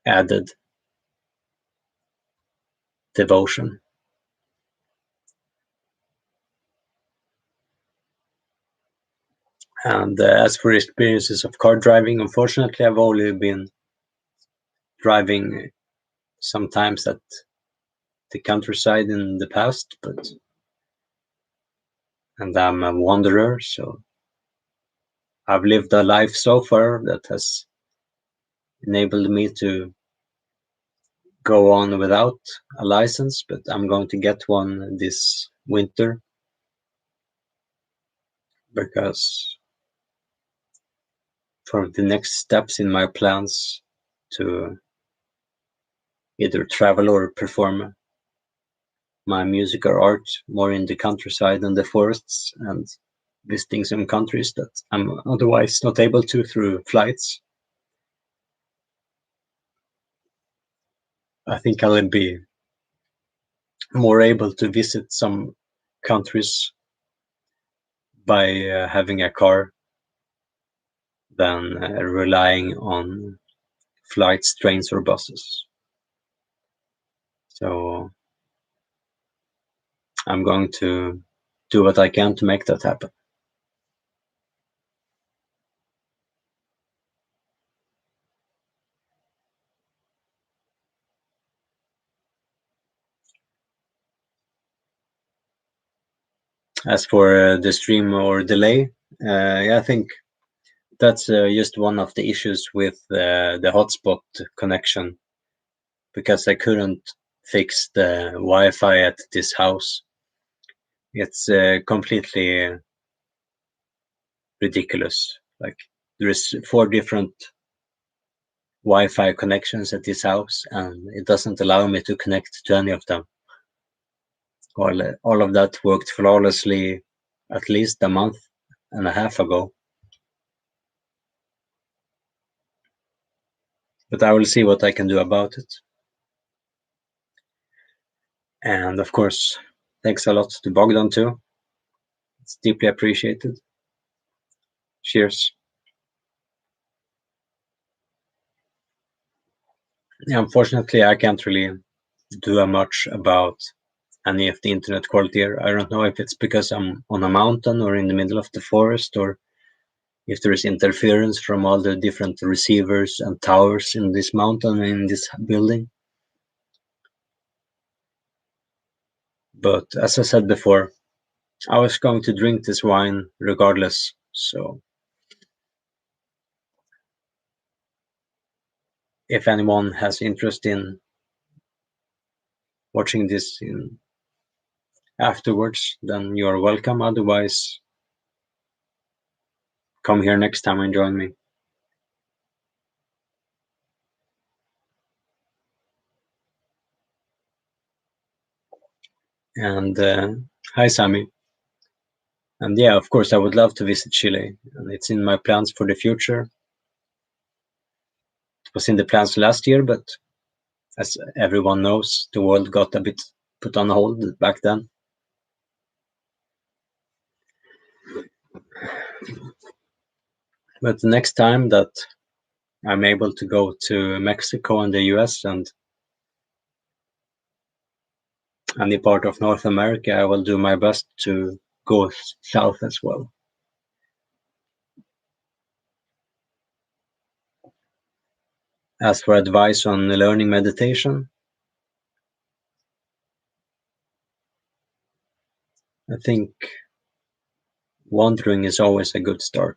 added devotion. And as for experiences of car driving, unfortunately, I've only been driving sometimes at the countryside in the past, and I'm a wanderer, so I've lived a life so far that has enabled me to go on without a license, but I'm going to get one this winter because for the next steps in my plans to either travel or perform my music or art more in the countryside and the forests and visiting some countries that I'm otherwise not able to through flights. I think I'll be more able to visit some countries by having a car than relying on flights, trains, or buses. So I'm going to do what I can to make that happen. As for the stream or delay, yeah, I think that's just one of the issues with the hotspot connection, because I couldn't fix the Wi-Fi at this house. It's completely ridiculous. Like, there's 4 different Wi-Fi connections at this house, and it doesn't allow me to connect to any of them. All of that worked flawlessly at least a month and a half ago. But I will see what I can do about it. And of course, thanks a lot to Bogdan too. It's deeply appreciated. Cheers. Yeah, unfortunately, I can't really do much about any of the internet quality here. I don't know if it's because I'm on a mountain or in the middle of the forest, or if there is interference from all the different receivers and towers in this mountain and in this building. But as I said before, I was going to drink this wine regardless. So if anyone has interest in watching this afterwards, then you're welcome. Otherwise, come here next time and join me. And hi, Sami. And yeah, of course, I would love to visit Chile, and it's in my plans for the future. It was in the plans last year, but as everyone knows, the world got a bit put on hold back then. But the next time that I'm able to go to Mexico and the US and any part of North America, I will do my best to go south as well. ask for advice on learning meditation, I think wandering is always a good start,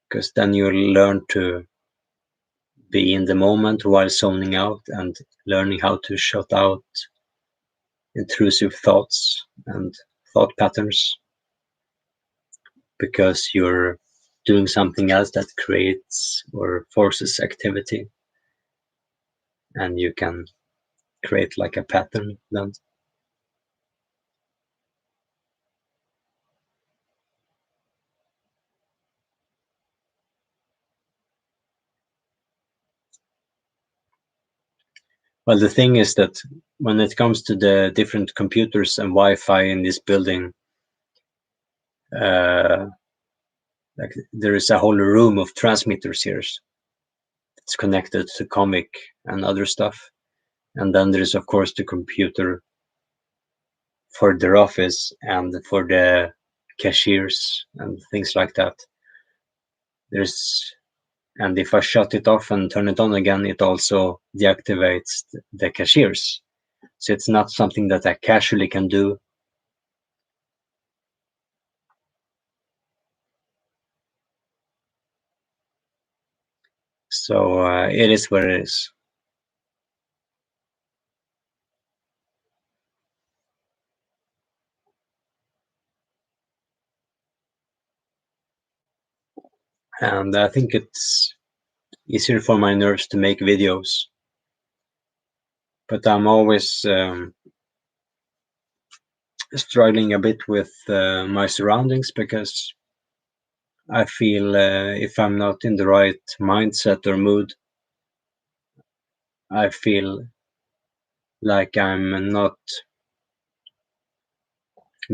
because then you'll learn to be in the moment while zoning out and learning how to shut out intrusive thoughts and thought patterns, because you're doing something else that creates or forces activity, and you can create like a pattern then. Well, the thing is that when it comes to the different computers and Wi-Fi in this building, like there is a whole room of transmitters here. It's connected to comic and other stuff. And then there is, of course, the computer for their office and for the cashiers and things like that. And if I shut it off and turn it on again, it also deactivates the cashiers. So it's not something that I casually can do. So it is what it is. And I think it's easier for my nerves to make videos. But I'm always struggling a bit with my surroundings, because I feel if I'm not in the right mindset or mood, I feel like I'm not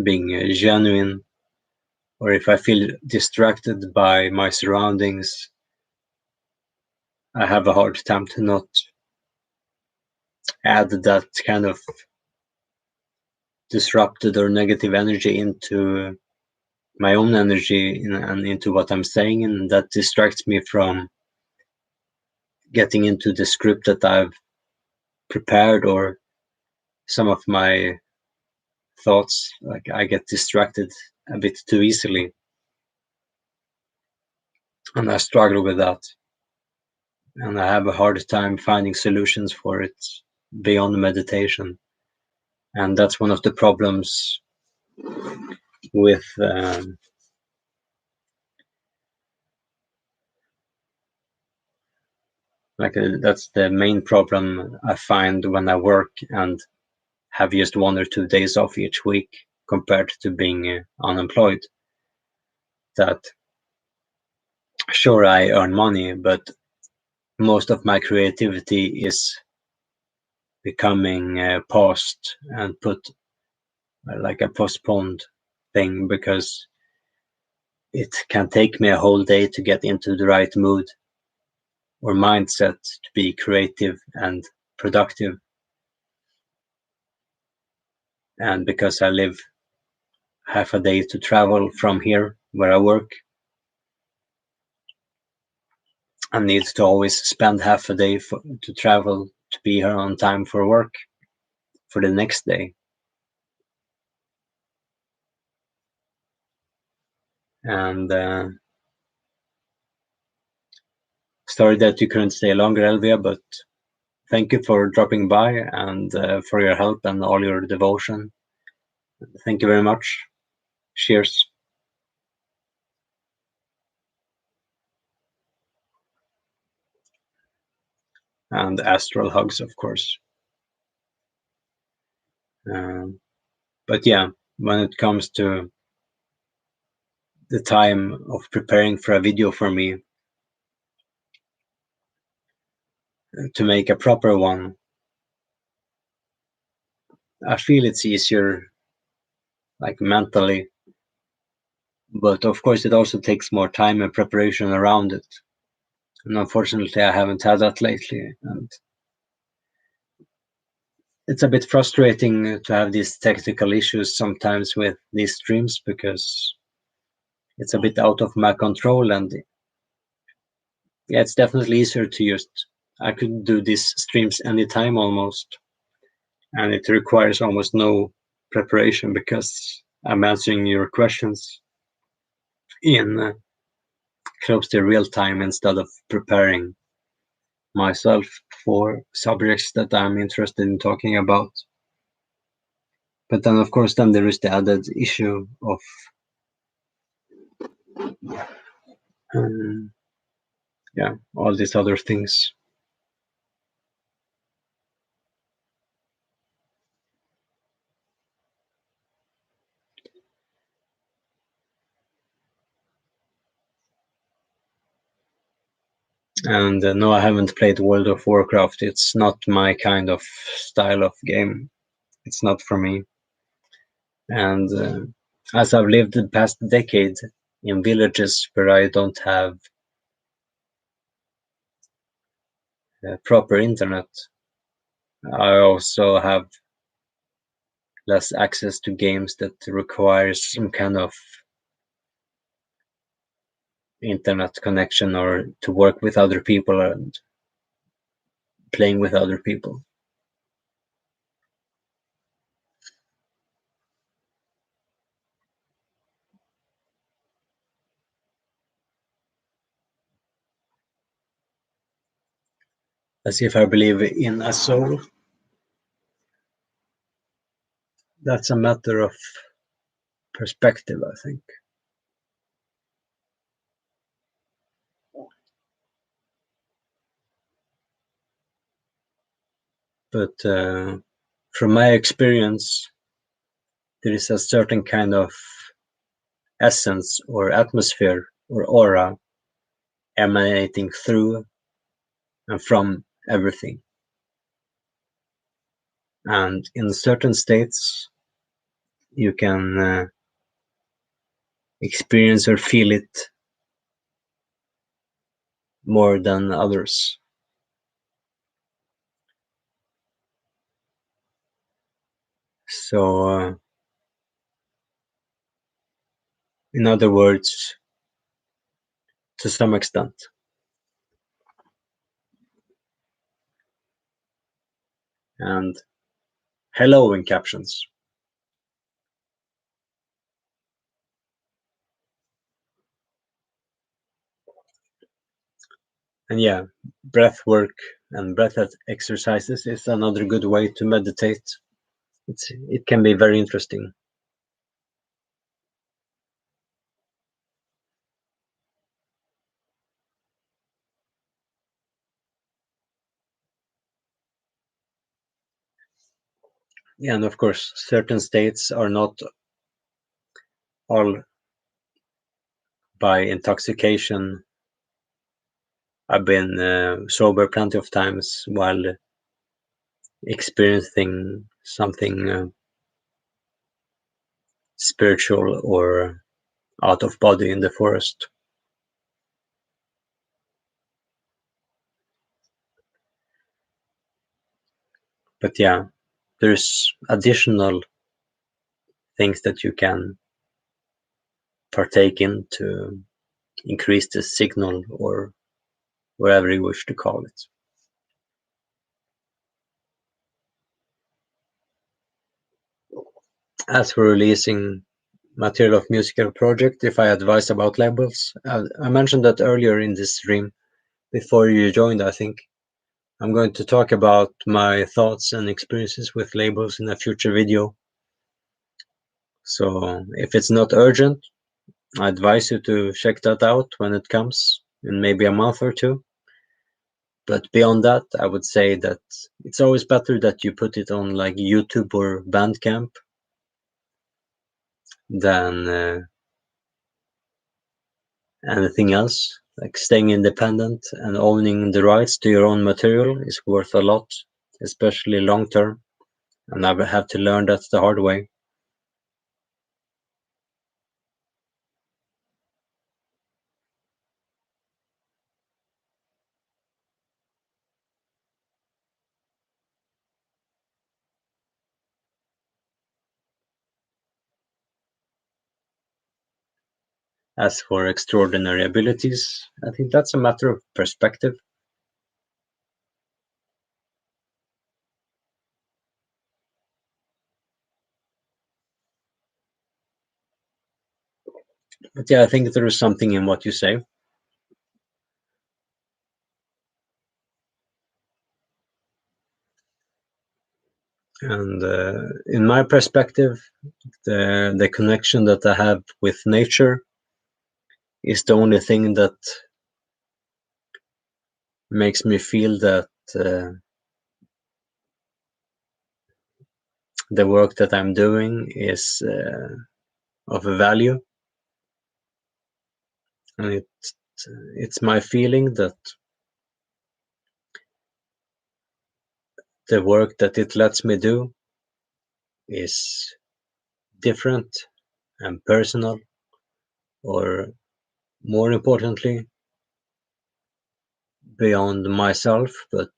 being genuine, or if I feel distracted by my surroundings, I have a hard time to not add that kind of disrupted or negative energy into my own energy and into what I'm saying, and that distracts me from getting into the script that I've prepared, or some of my thoughts. Like I get distracted a bit too easily, and I struggle with that, and I have a hard time finding solutions for it beyond meditation. And that's one of the problems with that's the main problem I find when I work and have just 1 or 2 days off each week, compared to being unemployed. That sure, I earn money, but most of my creativity is becoming paused and put like a postponed thing, because it can take me a whole day to get into the right mood or mindset to be creative and productive. And because I live half a day to travel from here where I work, I need to always spend half a day to travel to be here on time for work for the next day. And sorry that you couldn't stay longer, Elvia, but thank you for dropping by and for your help and all your devotion. Thank you very much. Cheers. And astral hugs, of course. But yeah, when it comes to the time of preparing for a video for me, to make a proper one, I feel it's easier, like mentally, but of course it also takes more time and preparation around it. And unfortunately, I haven't had that lately. And it's a bit frustrating to have these technical issues sometimes with these streams, because it's a bit out of my control. And yeah, it's definitely easier to just I could do these streams anytime almost, and it requires almost no preparation because I'm answering your questions in close to real time instead of preparing myself for subjects that I'm interested in talking about. But then, of course, then there is the added issue of um, yeah, all these other things. And no, I haven't played World of Warcraft. It's not my kind of style of game. It's not for me. And as I've lived the past decade in villages where I don't have proper internet, I also have less access to games that requires some kind of internet connection or to work with other people and playing with other people. As if I believe in a soul, that's a matter of perspective, I think. But from my experience, there is a certain kind of essence or atmosphere or aura emanating through and from everything. And in certain states, you can experience or feel it more than others. So, in other words, to some extent. And hello in captions. And yeah, breath work and breath exercises is another good way to meditate. It can be very interesting. Yeah, and of course, certain states are not all by intoxication. I've been sober plenty of times while experiencing something spiritual or out of body in the forest. But yeah, there's additional things that you can partake in to increase the signal or whatever you wish to call it. As for releasing material of musical project, if I advise about labels, I mentioned that earlier in this stream before you joined, I think. I'm going to talk about my thoughts and experiences with labels in a future video. So if it's not urgent, I advise you to check that out when it comes in maybe a month or two. But beyond that, I would say that it's always better that you put it on like YouTube or Bandcamp than anything else. Like staying independent and owning the rights to your own material is worth a lot, especially long term. And I have to learn that the hard way. As for extraordinary abilities, I think that's a matter of perspective. But yeah, I think there is something in what you say. And in my perspective, the connection that I have with nature is the only thing that makes me feel that the work that I'm doing is of a value. And it's my feeling that the work that it lets me do is different and personal, or more importantly, beyond myself, but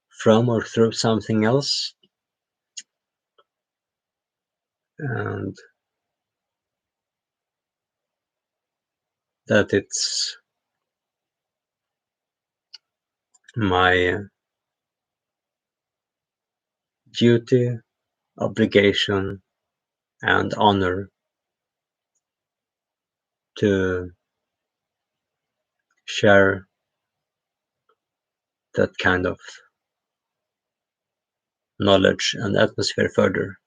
from or through something else. And that it's my duty, obligation, and honor to share that kind of knowledge and atmosphere further.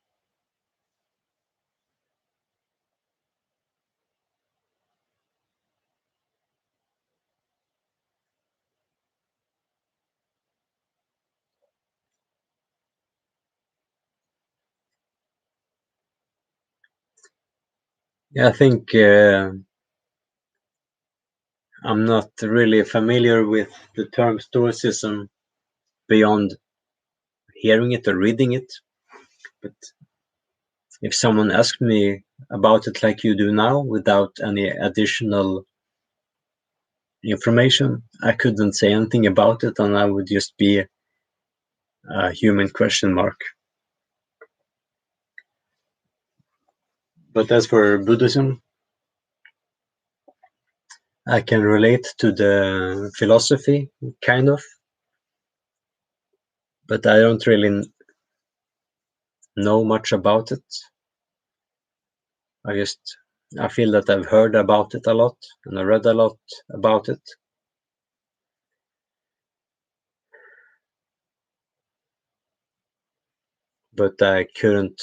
Yeah, I think I'm not really familiar with the term Stoicism beyond hearing it or reading it. But if someone asked me about it like you do now, without any additional information, I couldn't say anything about it, and I would just be a human question mark. But as for Buddhism, I can relate to the philosophy, kind of, but I don't really know much about it. I feel that I've heard about it a lot, and I read a lot about it. But I couldn't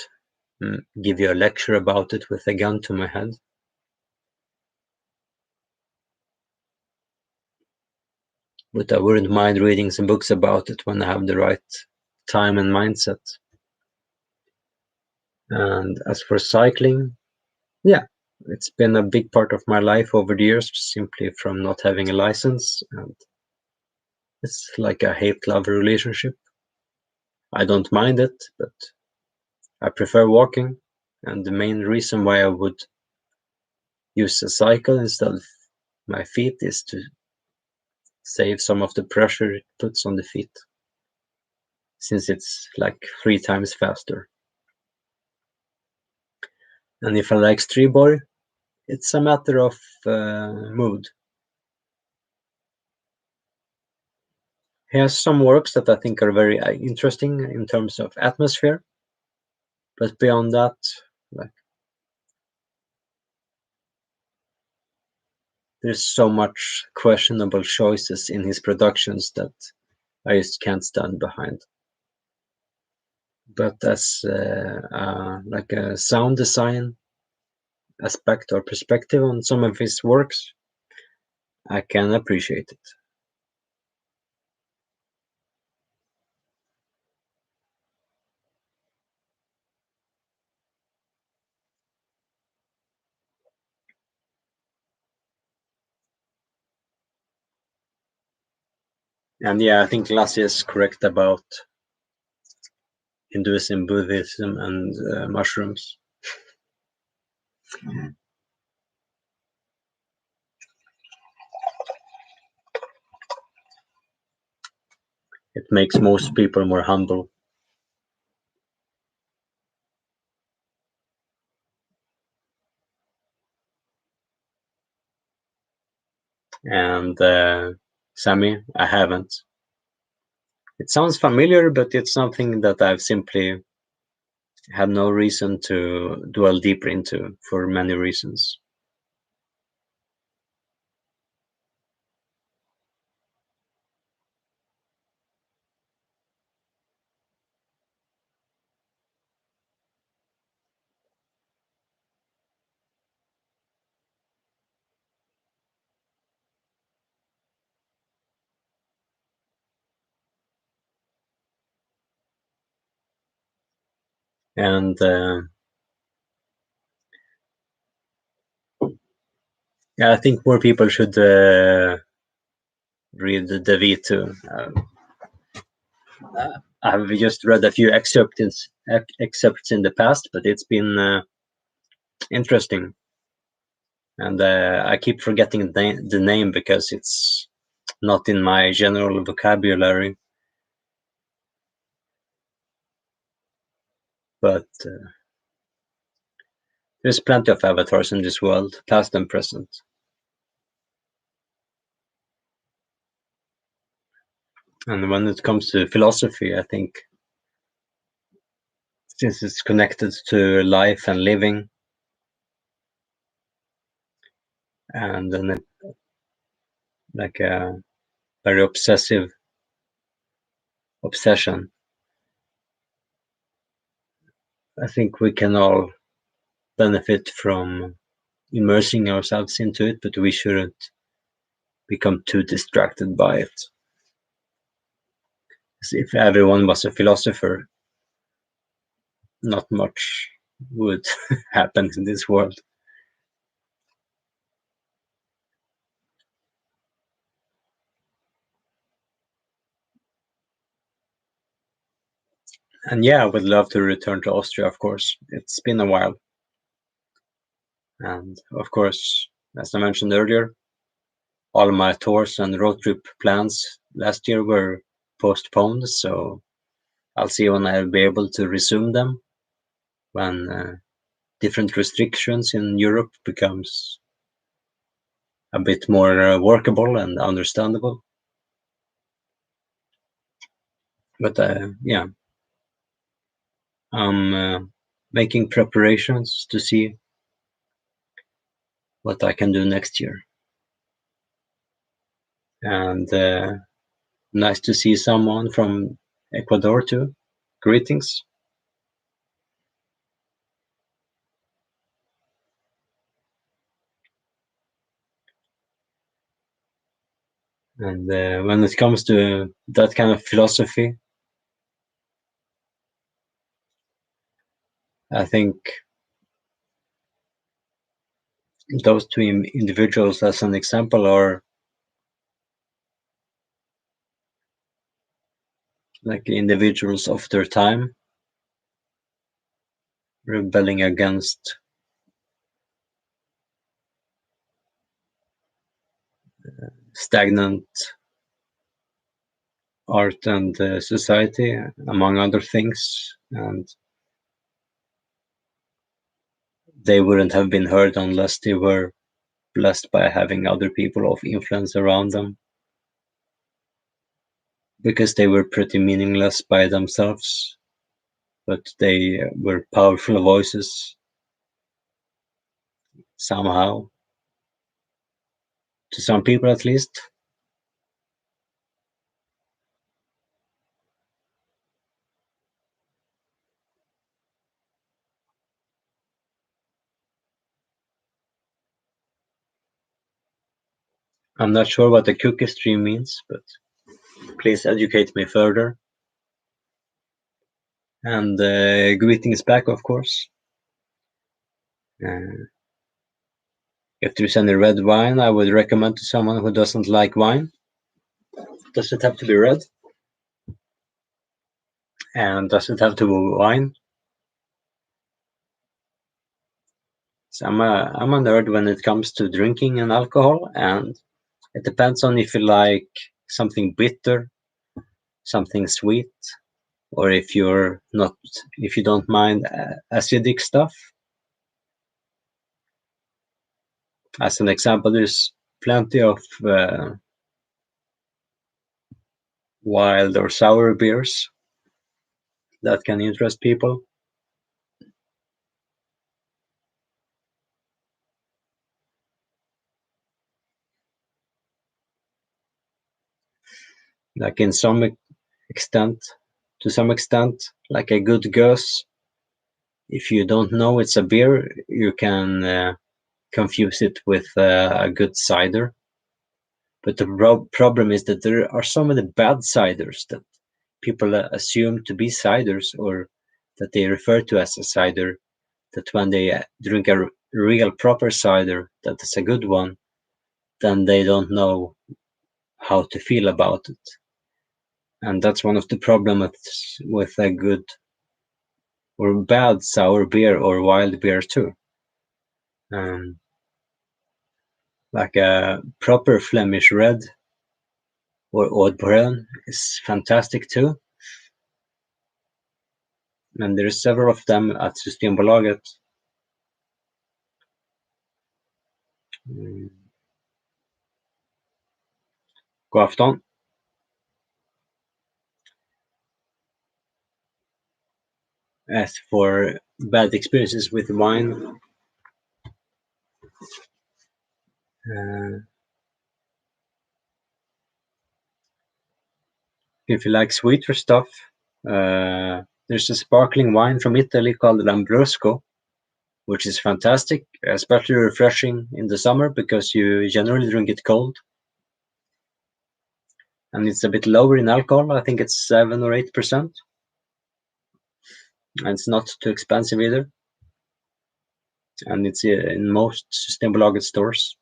give you a lecture about it with a gun to my head. But I wouldn't mind reading some books about it when I have the right time and mindset. And as for cycling, yeah, it's been a big part of my life over the years, simply from not having a license. And it's like a hate-love relationship. I don't mind it, but I prefer walking. And the main reason why I would use a cycle instead of my feet is to save some of the pressure it puts on the feet, since it's like 3 times faster. And if I like Stribor, it's a matter of mood. He has some works that I think are very interesting in terms of atmosphere, but beyond that, like, there's so much questionable choices in his productions that I just can't stand behind. But as like a sound design aspect or perspective on some of his works, I can appreciate it. And yeah, I think Lassie is correct about Hinduism, Buddhism, and mushrooms. It makes most people more humble. And Sami, I haven't. It sounds familiar, but it's something that I've simply had no reason to dwell deeper into for many reasons. And yeah, I think more people should read the V2. I've just read a few excerpts in the past, but it's been interesting. And I keep forgetting the name because it's not in my general vocabulary. But there's plenty of avatars in this world, past and present. And when it comes to philosophy, I think since it's connected to life and living, and then like a very obsession, I think we can all benefit from immersing ourselves into it, but we shouldn't become too distracted by it. If everyone was a philosopher, not much would happen in this world. And yeah, I would love to return to Austria, of course. It's been a while. And of course, as I mentioned earlier, all my tours and road trip plans last year were postponed, so I'll see when I'll be able to resume them when different restrictions in Europe becomes a bit more workable and understandable. But yeah, I'm making preparations to see what I can do next year. And nice to see someone from Ecuador too. Greetings. And when it comes to that kind of philosophy, I think those two individuals, as an example, are like individuals of their time, rebelling against stagnant art and society, among other things. And they wouldn't have been heard unless they were blessed by having other people of influence around them, because they were pretty meaningless by themselves, but they were powerful voices somehow, to some people at least. I'm not sure what the cookie stream means, but please educate me further. And greetings back, of course. If there's any red wine, I would recommend to someone who doesn't like wine. Does it have to be red? And does it have to be wine? So I'm a nerd when it comes to drinking and alcohol, and it depends on if you like something bitter, something sweet, or if you don't mind acidic stuff. As an example, there's plenty of wild or sour beers that can interest people. Like in some extent, to some extent, like a good goose. If you don't know it's a beer, you can confuse it with a good cider. But the problem is that there are so many bad ciders that people assume to be ciders, or that they refer to as a cider, that when they drink a real proper cider that is a good one, then they don't know how to feel about it. And that's one of the problems with a good or bad sour beer or wild beer too. Um, like a proper Flemish red or Oud Bruin is fantastic too. And there are several of them at Systembolaget. Mm, God afton. As for bad experiences with wine, uh, if you like sweeter stuff, there's a sparkling wine from Italy called Lambrusco, which is fantastic, especially refreshing in the summer because you generally drink it cold. And it's a bit lower in alcohol. I think it's 7 or 8%. And it's not too expensive either. And it's in most Systembolaget stores.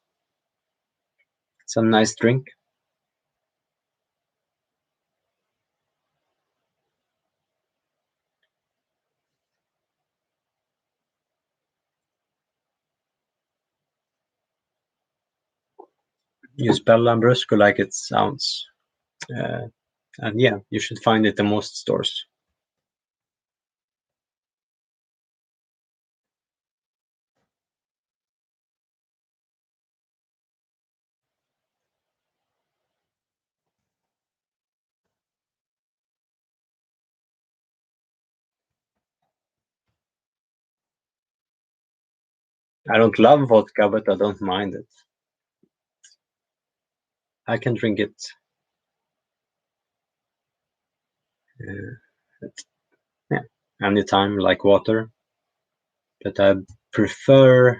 It's a nice drink. You spell Lambrusco like it sounds. Uh, and yeah, you should find it in most stores. I don't love vodka, but I don't mind it. I can drink it at, yeah, anytime, like water. But I prefer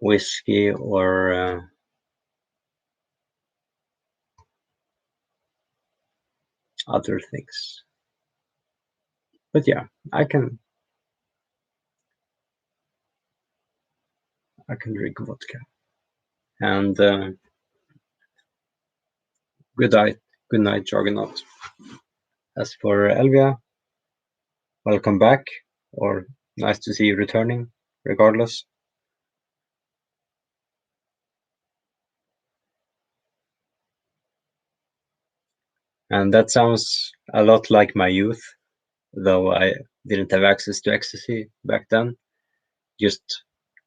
whiskey or other things. But yeah, I can drink vodka. And good night, Juggernaut. As for Elvia, welcome back, or nice to see you returning, regardless. And that sounds a lot like my youth, though I didn't have access to ecstasy back then, just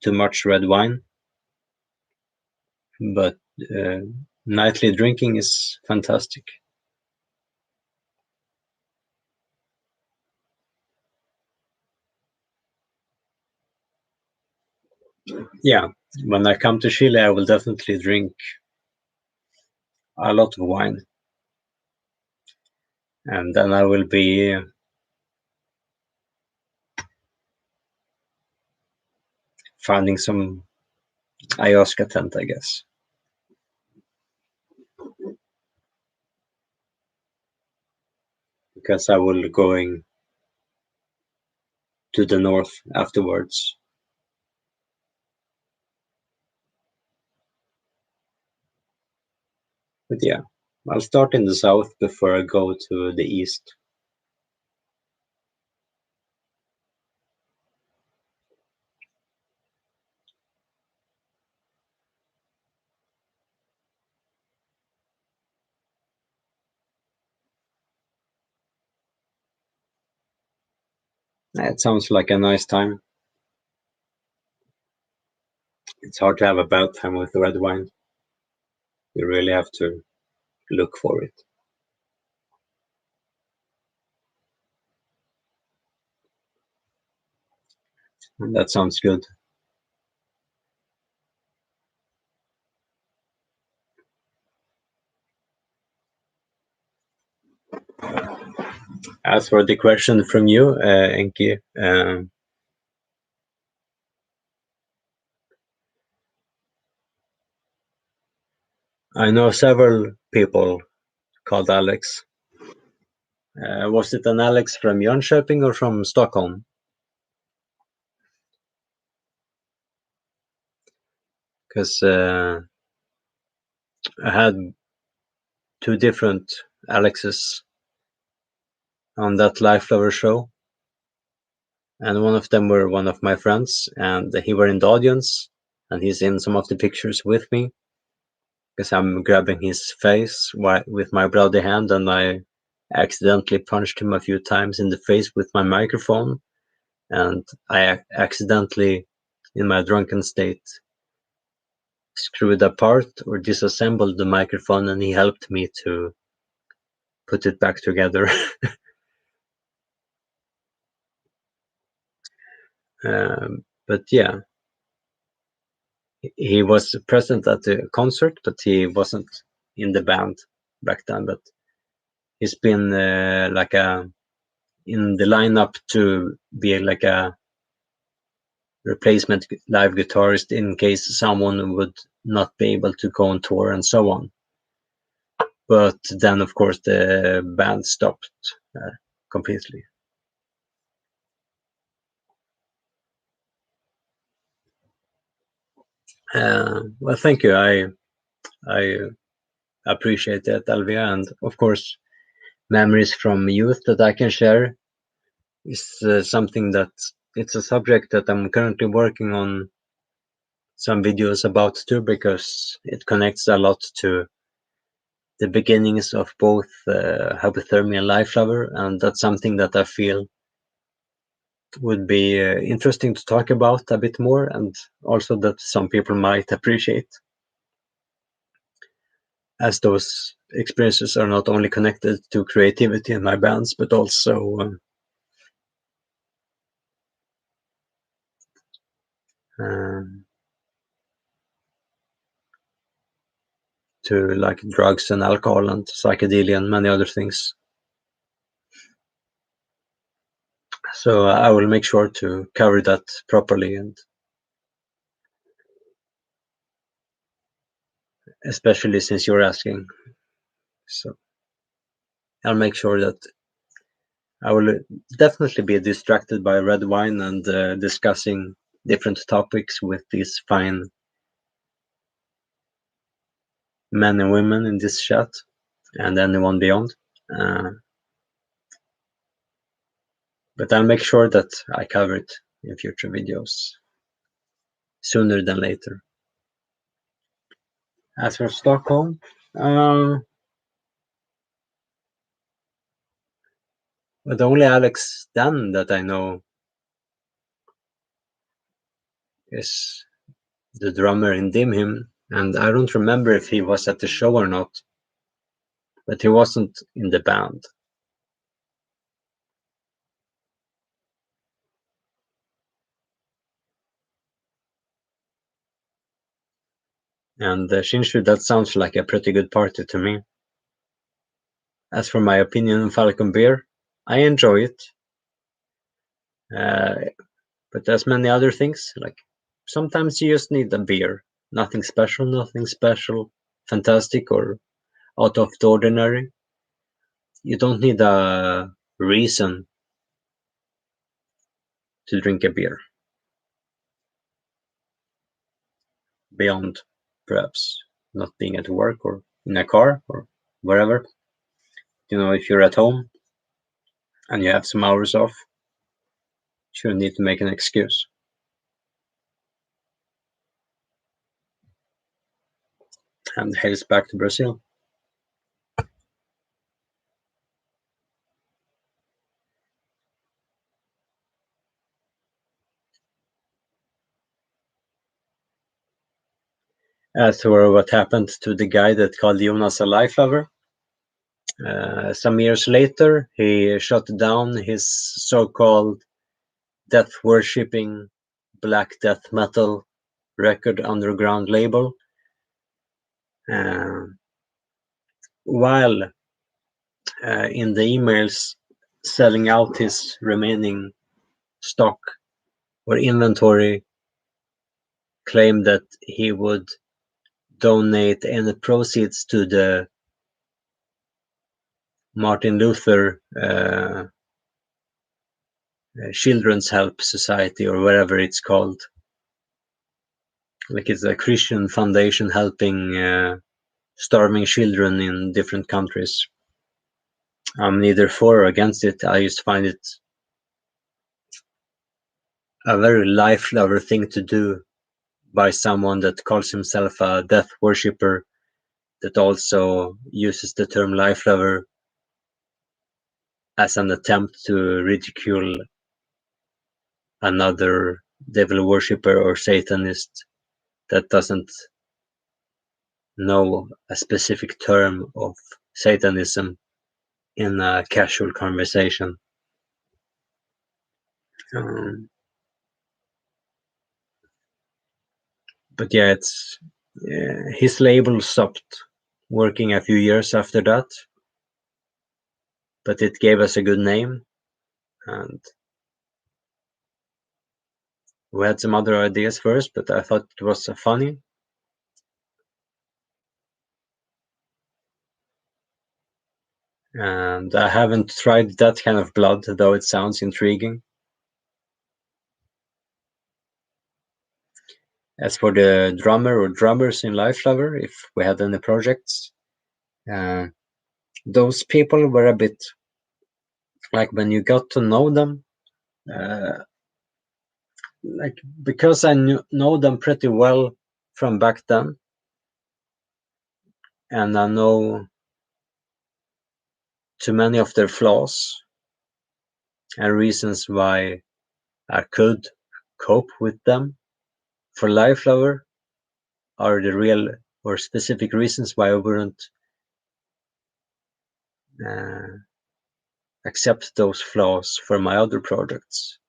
too much red wine. But uh, nightly drinking is fantastic. Yeah, when I come to Chile, I will definitely drink a lot of wine, and then I will be finding some ayahuasca tent, I guess, because I will going to the north afterwards. But yeah, I'll start in the south before I go to the east. It sounds like a nice time. It's hard to have a bad time with the red wine. You really have to look for it. And that sounds good. As for the question from you, Enki, I know several people called Alex, Was it an Alex from Jönköping or from Stockholm? Because I had two different Alexes on that Life Lover show, and one of them were one of my friends, and he were in the audience, and he's in some of the pictures with me, because I'm grabbing his face with my bloody hand, and I accidentally punched him a few times in the face with my microphone, and I accidentally, in my drunken state, screwed apart or disassembled the microphone, and he helped me to put it back together. But yeah, he was present at the concert, but he wasn't in the band back then. But he's been like in the lineup to be like a replacement live guitarist in case someone would not be able to go on tour and so on. But then, of course, the band stopped completely. Well, thank you. I appreciate that, Alvia, and of course, memories from youth that I can share is something that it's a subject that I'm currently working on some videos about too, because it connects a lot to the beginnings of both hypothermia and Life Lover, and that's something that I feel would be interesting to talk about a bit more, and also that some people might appreciate, as those experiences are not only connected to creativity in my bands, but also um, to like drugs and alcohol and psychedelia and many other things. So I will make sure to cover that properly, and especially since you're asking. So I'll make sure that I will definitely be distracted by red wine and discussing different topics with these fine men and women in this chat and anyone beyond. Uh, but I'll make sure that I cover it in future videos sooner than later. As for Stockholm, the only Alex Dan that I know is the drummer in Dim Him, and I don't remember if he was at the show or not, but he wasn't in the band. And Shinshu, that sounds like a pretty good party to me. As for my opinion on Falcon Beer, I enjoy it. But as many other things, like sometimes you just need a beer. Nothing special, fantastic, or out of the ordinary. You don't need a reason to drink a beer beyond perhaps not being at work or in a car or wherever. If you're at home and you have some hours off, you shouldn't need to make an excuse. And heads back to Brazil. As for what happened to the guy that called Jonas a life lover, some years later, he shut down his so-called death-worshipping black death metal record underground label, uh, while in the emails selling out his remaining stock or inventory, claimed that he would donate any proceeds to the Martin Luther Children's Help Society, or whatever it's called. Like, it's a Christian foundation helping starving children in different countries. I'm neither for or against it. I just find it a very life lover thing to do by someone that calls himself a death worshipper, that also uses the term life lover as an attempt to ridicule another devil worshipper or Satanist that doesn't know a specific term of Satanism in a casual conversation. Um, but yeah, his label stopped working a few years after that, but it gave us a good name, and we had some other ideas first, but I thought it was funny. And I haven't tried that kind of blood, though it sounds intriguing. As for the drummer or drummers in Life Lover, if we had any projects, those people were a bit like, when you got to know them, like, because I know them pretty well from back then, and I know too many of their flaws and reasons why I could cope with them. For Life Lover are the real or specific reasons why I wouldn't accept those flaws for my other projects.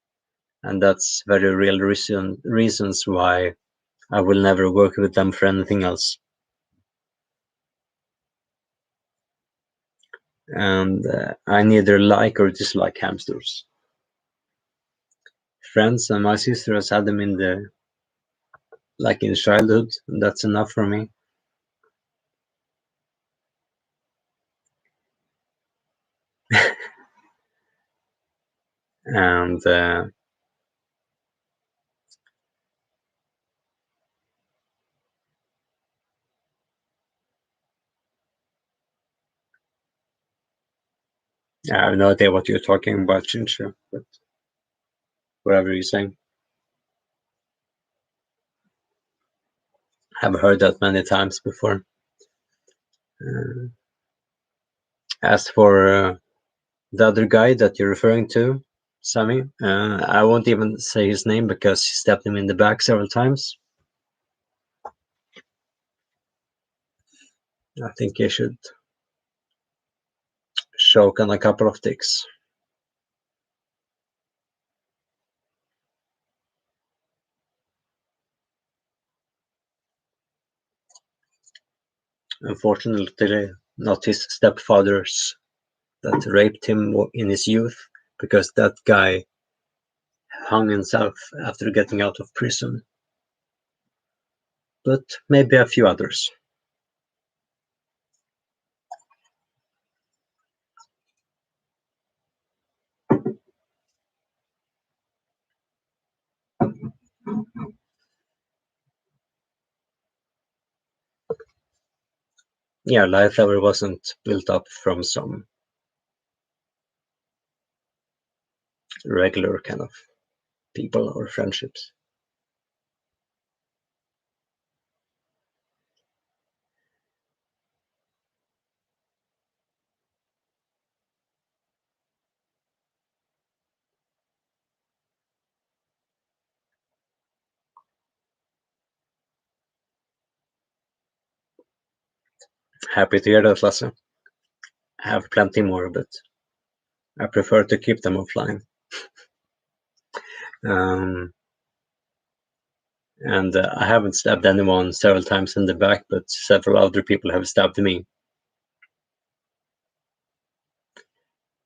And that's very real reasons why I will never work with them for anything else. And I neither like or dislike hamsters. Friends and my sister has had them in childhood, and that's enough for me. And I have no idea what you're talking about, Chincha, but whatever you're saying. I've heard that many times before. As for the other guy that you're referring to, Sammy, I won't even say his name because he stabbed him in the back several times. I think he should choke on a couple of dicks. Unfortunately, not his stepfathers that raped him in his youth, because that guy hung himself after getting out of prison. But maybe a few others. Yeah, Life Level wasn't built up from some regular kind of people or friendships. Happy to hear that, Lasse. I have plenty more, but I prefer to keep them offline. And I haven't stabbed anyone several times in the back, but several other people have stabbed me.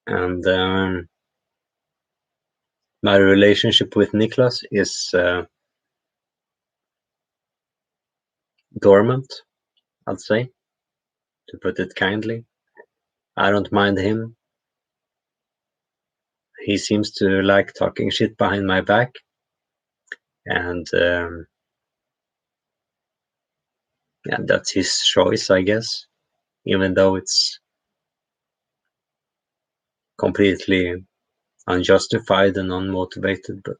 And my relationship with Niklas is dormant, I'd say, to put it kindly. I don't mind him. He seems to like talking shit behind my back, and yeah, that's his choice, I guess, even though it's completely unjustified and unmotivated, but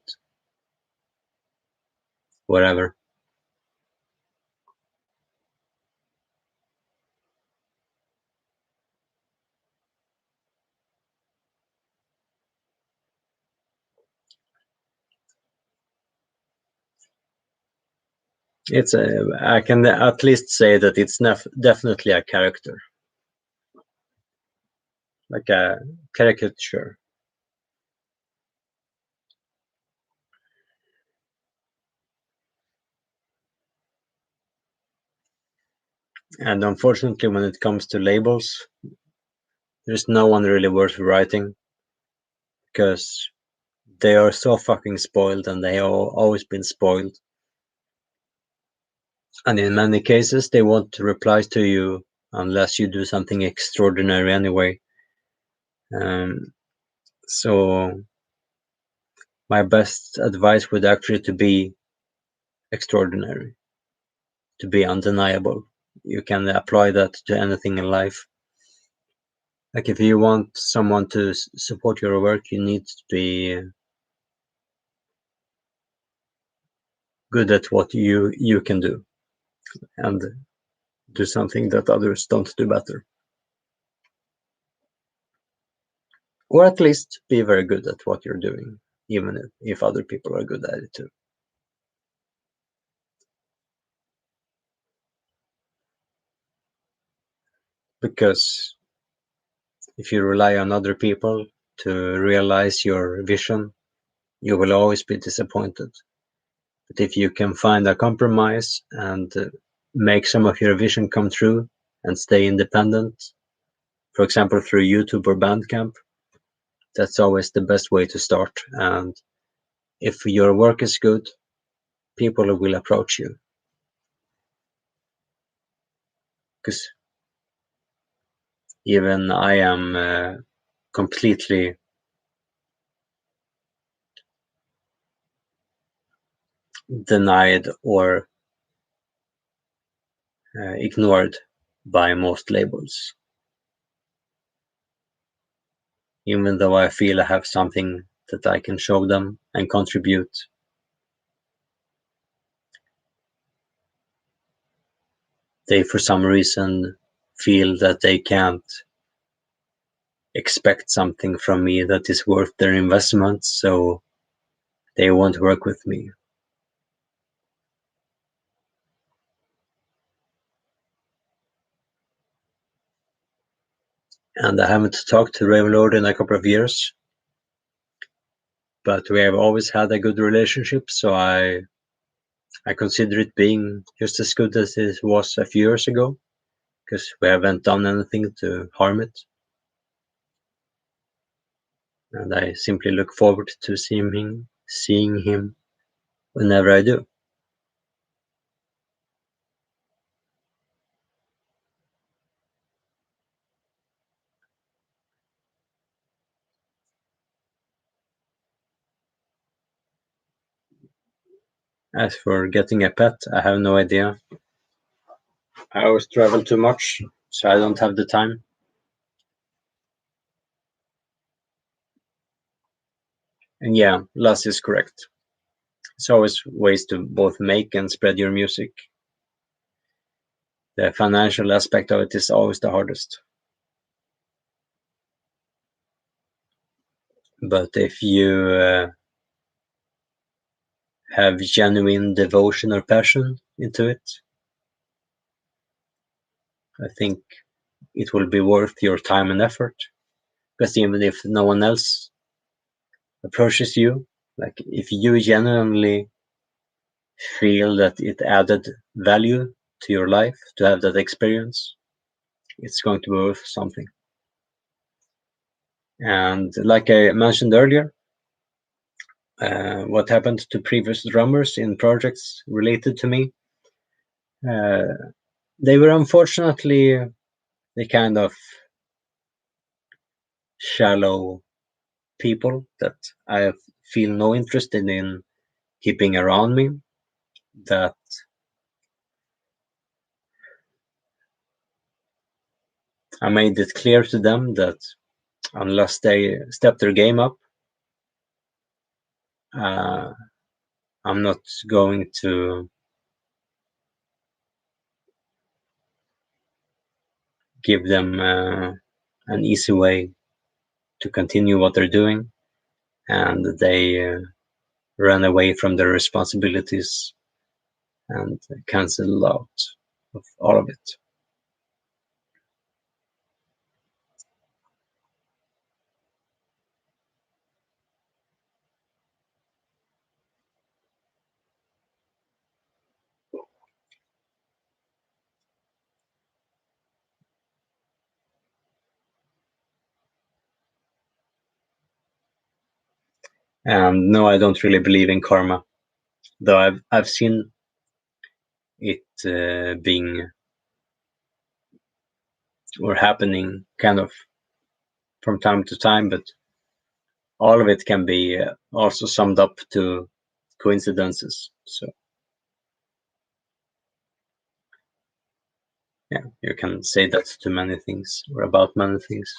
whatever. I can at least say that it's definitely a character, like a caricature. And unfortunately, when it comes to labels, there's no one really worth writing, because they are so fucking spoiled, and they have always been spoiled. And in many cases, they won't reply to you unless you do something extraordinary anyway. So my best advice would actually to be extraordinary, to be undeniable. You can apply that to anything in life. Like if you want someone to support your work, you need to be good at what you can do, and do something that others don't do better. Or at least be very good at what you're doing, even if other people are good at it too. Because if you rely on other people to realize your vision, you will always be disappointed. But if you can find a compromise and make some of your vision come true and stay independent, for example, through YouTube or Bandcamp, that's always the best way to start. And if your work is good, people will approach you. Because even I am completely denied or ignored by most labels. Even though I feel I have something that I can show them and contribute, they for some reason feel that they can't expect something from me that is worth their investment, so they won't work with me. And I haven't talked to Ravenlord in a couple of years, but we have always had a good relationship, so I consider it being just as good as it was a few years ago, because we haven't done anything to harm it. And I simply look forward to seeing him whenever I do. As for getting a pet, I have no idea. I always travel too much, so I don't have the time. And yeah, Lass is correct. It's always ways to both make and spread your music. The financial aspect of it is always the hardest. But if you have genuine devotion or passion into it, I think it will be worth your time and effort. Because even if no one else approaches you, like if you genuinely feel that it added value to your life to have that experience, it's going to be worth something. And like I mentioned earlier, what happened to previous drummers in projects related to me, uh, they were unfortunately, they kind of shallow people that I feel no interest in keeping around me, that I made it clear to them that unless they step their game up, I'm not going to give them an easy way to continue what they're doing, and they run away from their responsibilities and cancel out of all of it. And no, I don't really believe in karma, though I've seen it being or happening kind of from time to time, but all of it can be also summed up to coincidences. So yeah, you can say that to many things or about many things.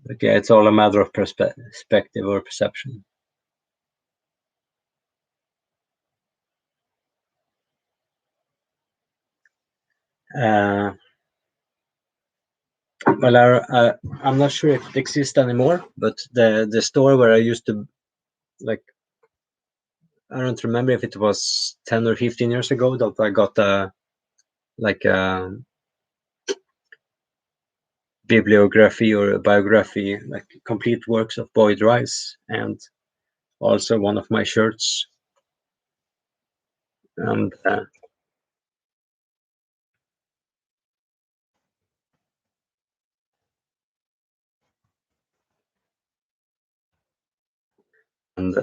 But yeah, it's all a matter of perspective or perception. Well, I'm not sure if it exists anymore, but the store where I used to, like, I don't remember if it was 10 or 15 years ago that I got a bibliography or a biography, like complete works of Boyd Rice, and also one of my shirts. And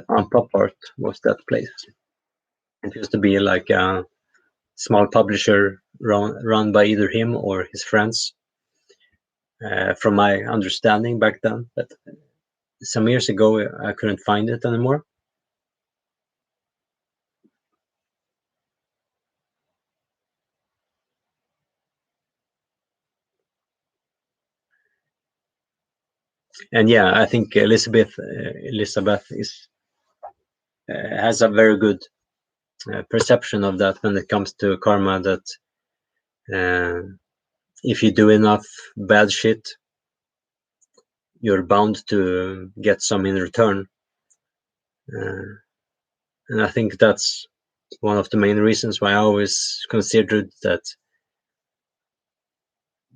on Pop Art was that place. It used to be like a small publisher run by either him or his friends, from my understanding back then. But some years ago, I couldn't find it anymore. And yeah, I think Elizabeth is has a very good perception of that when it comes to karma. That if you do enough bad shit, you're bound to get some in return. And I think that's one of the main reasons why I always considered that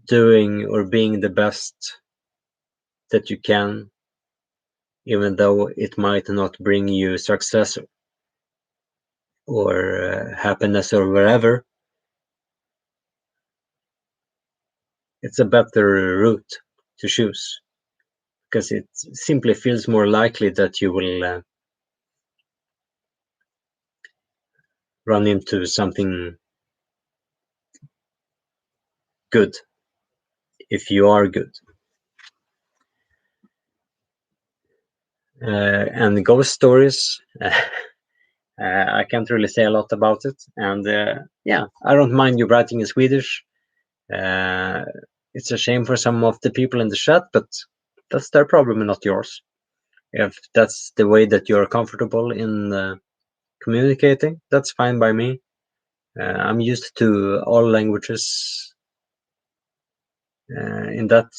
doing or being the best that you can, even though it might not bring you success or happiness or wherever, it's a better route to choose, because it simply feels more likely that you will run into something good if you are good. And ghost stories, I can't really say a lot about it. And yeah, I don't mind you writing in Swedish. It's a shame for some of the people in the chat, but that's their problem and not yours. If that's the way that you're comfortable in communicating, that's fine by me. I'm used to all languages in that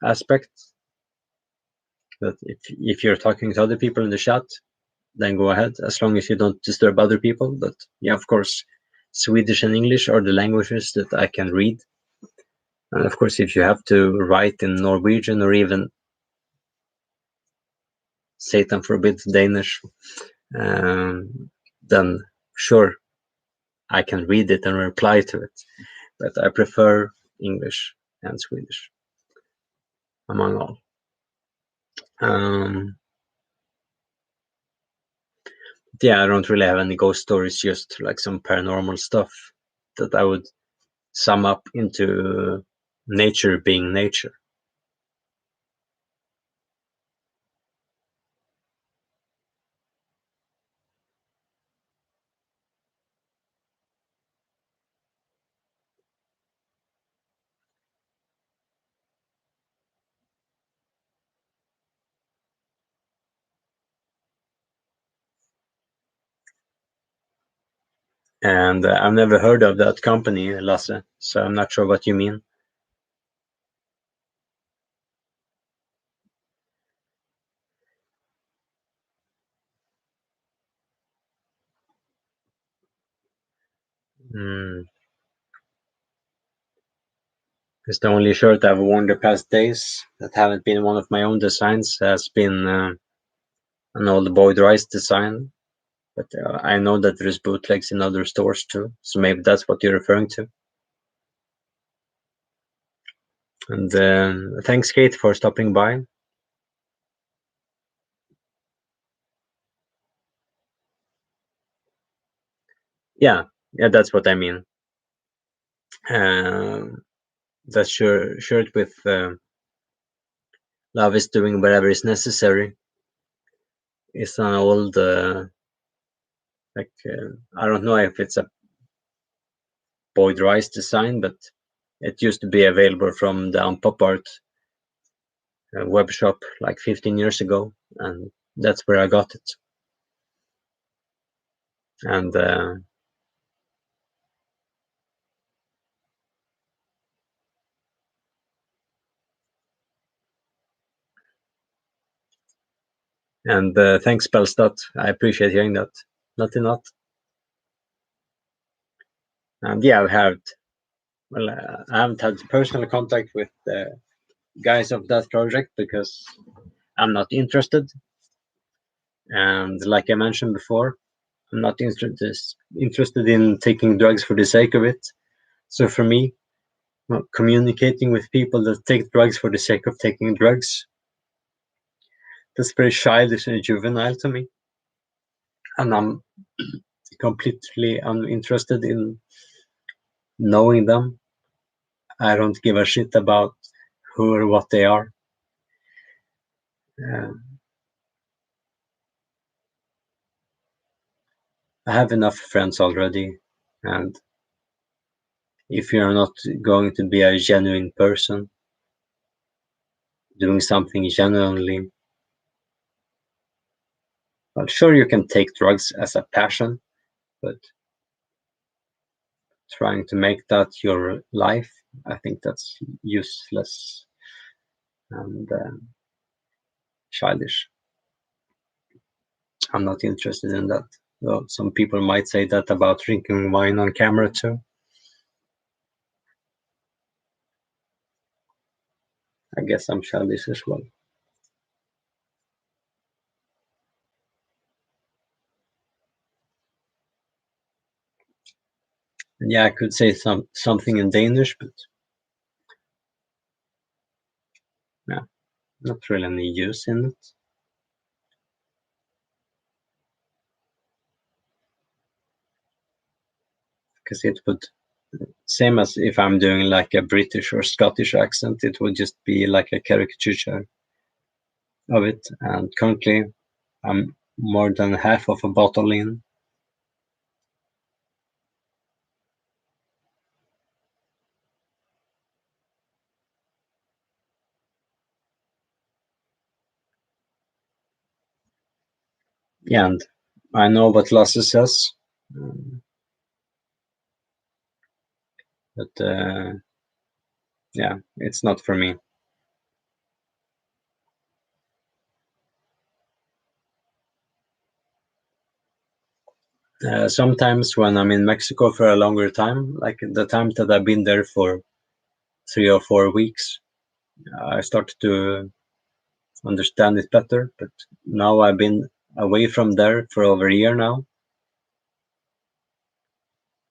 aspect. That if you're talking to other people in the chat, then go ahead, as long as you don't disturb other people. But yeah, of course, Swedish and English are the languages that I can read. And of course, if you have to write in Norwegian or even Satan forbid Danish, then sure, I can read it and reply to it. But I prefer English and Swedish among all. Yeah, I don't really have any ghost stories, just like some paranormal stuff that I would sum up into nature being nature. And I've never heard of that company, Lasse, so I'm not sure what you mean. Mm. Because the only shirt I've worn the past days that haven't been one of my own designs has been an old Boyd Rice design. But I know that there's bootlegs in other stores too, so maybe that's what you're referring to. And thanks, Kate, for stopping by. Yeah, that's what I mean. That shirt with "Love is doing whatever is necessary" is an old, I don't know if it's a Boyd Rice design, but it used to be available from the Unpop Art web shop like 15 years ago, and that's where I got it. And thanks, Bellstat. I appreciate hearing that. Not a lot. And yeah, I haven't had personal contact with the guys of that project because I'm not interested. And like I mentioned before, I'm not interested in taking drugs for the sake of it. So for me, communicating with people that take drugs for the sake of taking drugs, that's very childish and juvenile to me. And I'm completely uninterested in knowing them. I don't give a shit about who or what they are. Uh, I have enough friends already, and if you're not going to be a genuine person, doing something genuinely, well, sure, you can take drugs as a passion, but trying to make that your life, I think that's useless and childish. I'm not interested in that. Well, some people might say that about drinking wine on camera too. I guess I'm childish as well. And yeah, I could say something in Danish, but yeah, not really any use in it. Because it would, same as if I'm doing like a British or Scottish accent, it would just be like a caricature of it. And currently, I'm more than half of a bottle in. Yeah, and I know what Lasse says, um, but yeah, it's not for me. Sometimes when I'm in Mexico for a longer time, like the time that I've been there for 3 or 4 weeks, I started to understand it better. But now I've been away from there for over a year now,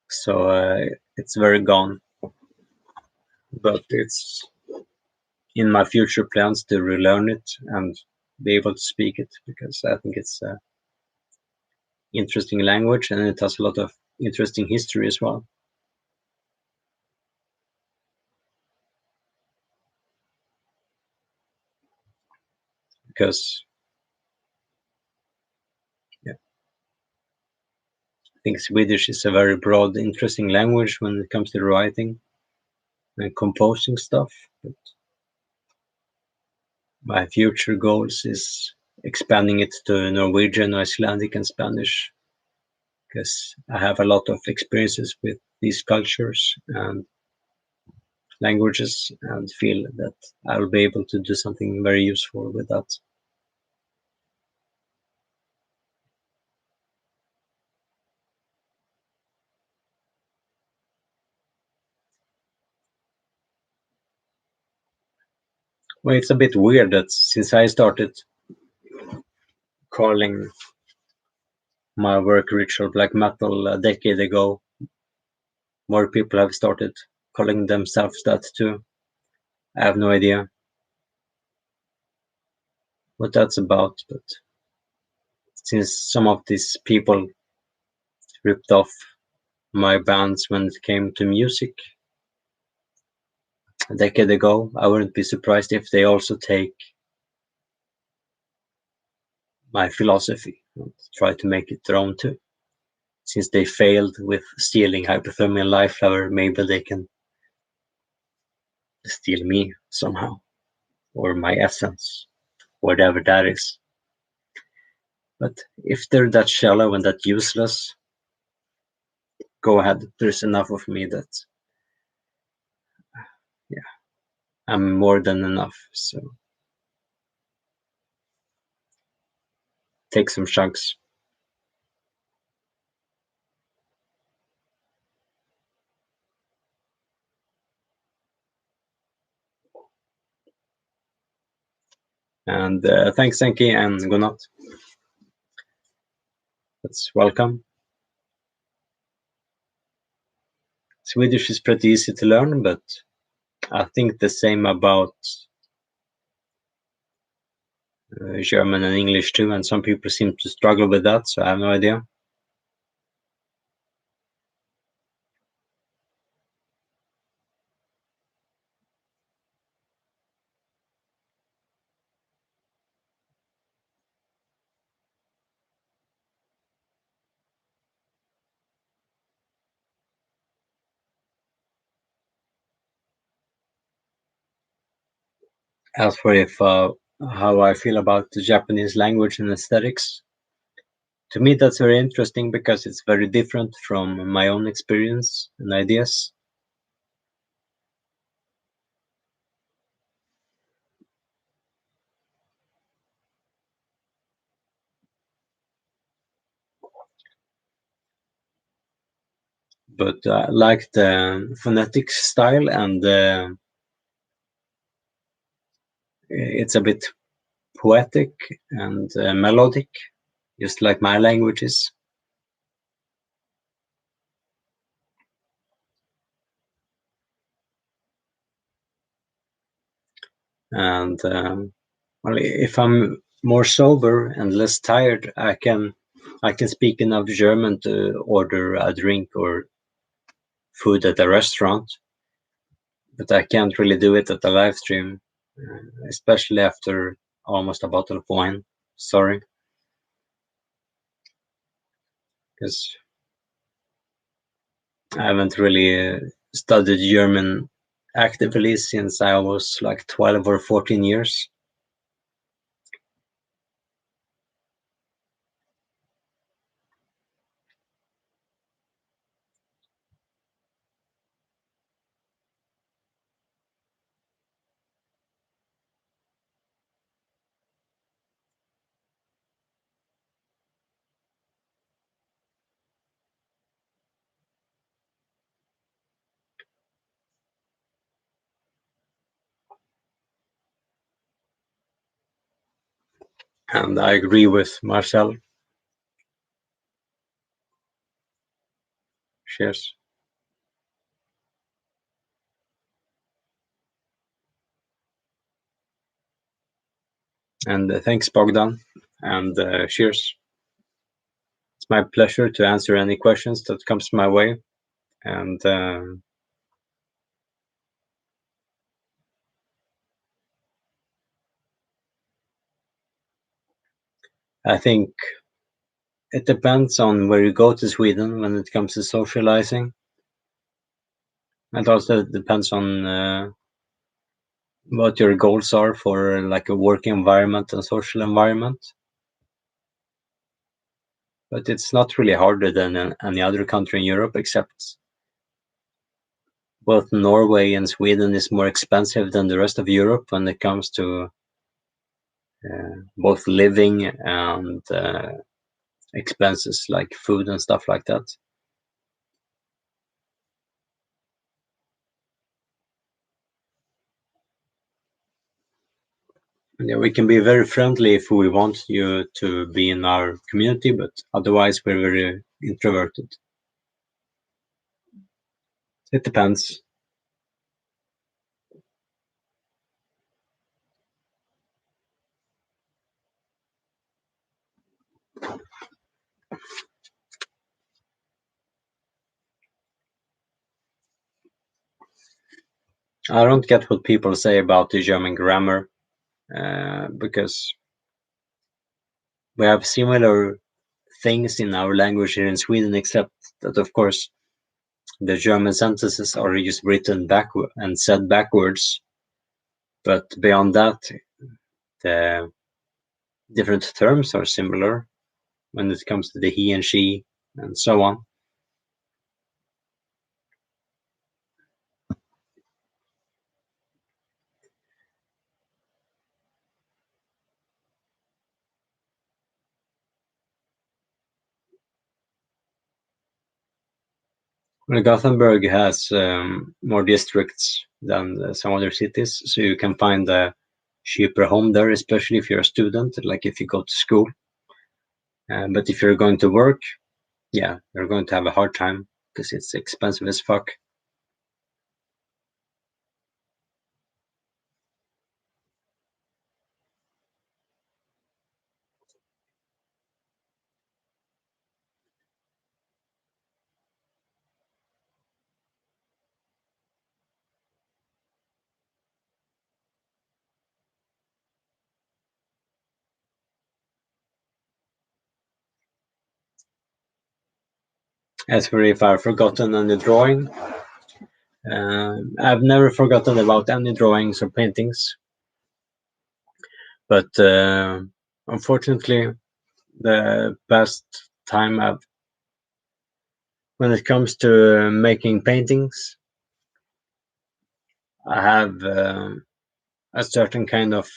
so it's very gone. But it's in my future plans to relearn it and be able to speak it because I think it's an interesting language and it has a lot of interesting history as well. Because yeah, I think Swedish is a very broad, interesting language when it comes to writing and composing stuff. But my future goals is expanding it to Norwegian, Icelandic, and Spanish because I have a lot of experiences with these cultures and languages and feel that I'll be able to do something very useful with that. Well, it's a bit weird that since I started calling my work ritual black metal a decade ago, more people have started calling themselves that too. I have no idea what that's about, but since some of these people ripped off my bands when it came to music a decade ago, I wouldn't be surprised if they also take my philosophy and try to make it their own too. Since they failed with stealing Hypothermian Life Flower, maybe they can steal me somehow, or my essence, whatever that is. But if they're that shallow and that useless, go ahead. There's enough of me that, yeah, I'm more than enough. So take some chunks. And thanks, Enki, and godnatt. That's welcome. Swedish is pretty easy to learn, but I think the same about German and English too, and some people seem to struggle with that, so I have no idea. As for if how I feel about the Japanese language and aesthetics, to me that's very interesting because it's very different from my own experience and ideas. But I like the phonetic style, and it's a bit poetic and melodic, just like my language is. And well, if I'm more sober and less tired, I can speak enough German to order a drink or food at a restaurant, but I can't really do it at a live stream, especially after almost a bottle of wine. Sorry, because I haven't really studied German actively since I was like 12 or 14 years. And I agree with Marcel. Cheers. And thanks, Bogdan. And cheers. It's my pleasure to answer any questions that comes my way. And I think it depends on where you go to Sweden when it comes to socializing. It also depends on what your goals are for like a work environment and social environment. but it's not really harder than any other country in Europe, except both Norway and Sweden is more expensive than the rest of Europe when it comes to both living and expenses like food and stuff like that. Yeah, we can be very friendly if we want you to be in our community, but otherwise we're very introverted. It depends. I don't get what people say about the German grammar because we have similar things in our language here in Sweden, except that, of course, the German sentences are just written backward and said backwards. But beyond that, the different terms are similar when it comes to the he and she and so on. Well, Gothenburg has more districts than some other cities, so you can find a cheaper home there, especially if you're a student, like if you go to school. But if you're going to work, yeah, you're going to have a hard time because it's expensive as fuck. As for if I've forgotten any drawing, I've never forgotten about any drawings or paintings, but unfortunately, the best time when it comes to making paintings, I have a certain kind of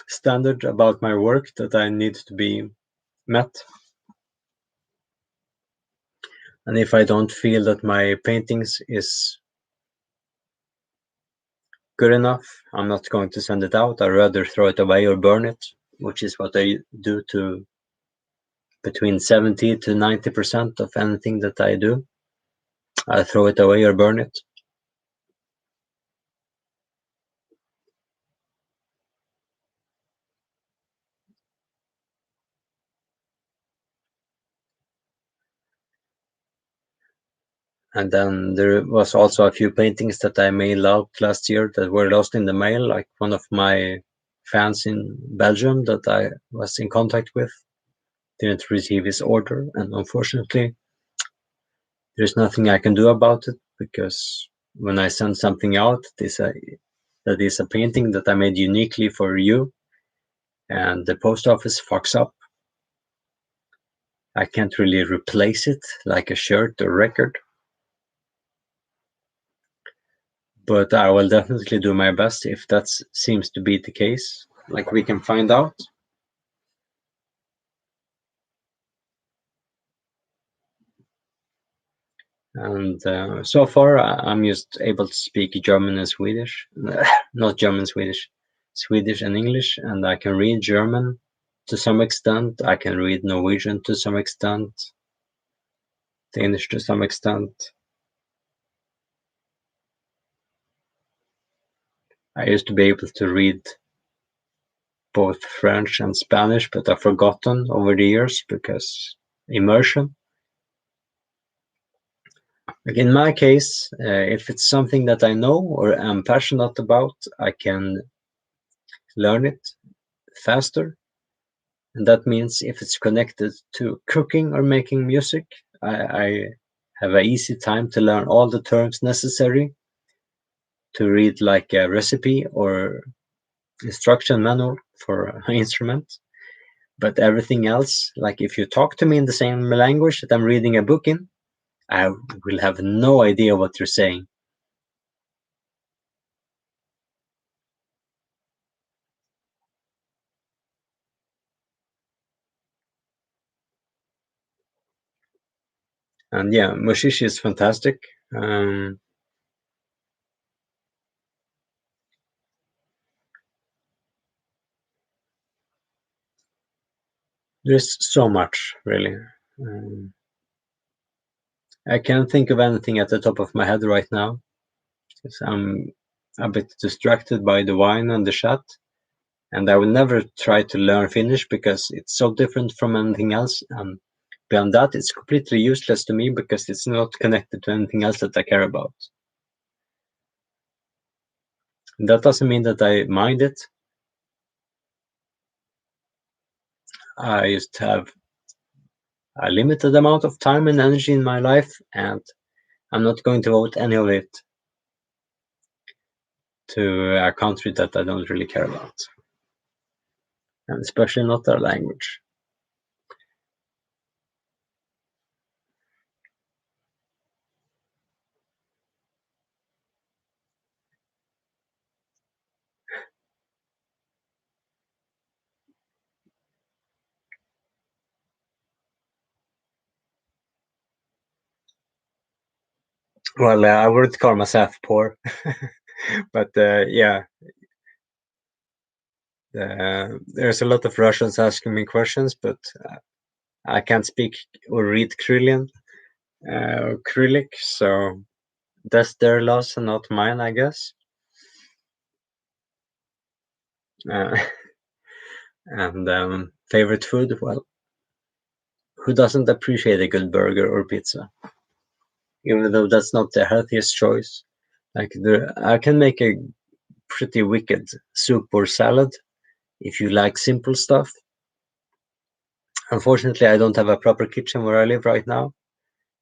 standard about my work that I need to be met. And if I don't feel that my paintings is good enough, I'm not going to send it out. I'd rather throw it away or burn it, which is what I do to between 70 to 90% of anything that I do. I throw it away or burn it. And then there was also a few paintings that I mailed out last year that were lost in the mail, like one of my fans in Belgium that I was in contact with didn't receive his order, and unfortunately there's nothing I can do about it, because when I send something out, that is a painting that I made uniquely for you, and the post office fucks up, I can't really replace it like a shirt or record. But I will definitely do my best if that seems to be the case. Like, we can find out. And so far, I'm just able to speak German and Swedish. Not German, Swedish. Swedish and English. And I can read German to some extent. I can read Norwegian to some extent. Danish to some extent. I used to be able to read both French and Spanish, but I've forgotten over the years because immersion. Like in my case, if it's something that I know or am passionate about, I can learn it faster. And that means if it's connected to cooking or making music, I have an easy time to learn all the terms necessary to read like a recipe or instruction manual for an instrument. But everything else, like if you talk to me in the same language that I'm reading a book in, I will have no idea what you're saying. And yeah, Mushishi is fantastic. There's so much, really. Um, I can't think of anything at the top of my head right now, because I'm a bit distracted by the wine and the chat. And I will never try to learn Finnish because it's so different from anything else. And beyond that, it's completely useless to me because it's not connected to anything else that I care about. That doesn't mean that I mind it. I just have a limited amount of time and energy in my life, and I'm not going to devote any of it to a country that I don't really care about, and especially not their language. Well, I would call myself poor, but yeah, there's a lot of Russians asking me questions, but I can't speak or read Cyrillic, so that's their loss and not mine, I guess. Uh, and favorite food? Well, who doesn't appreciate a good burger or pizza? Even though that's not the healthiest choice. Like I can make a pretty wicked soup or salad if you like simple stuff. Unfortunately, I don't have a proper kitchen where I live right now,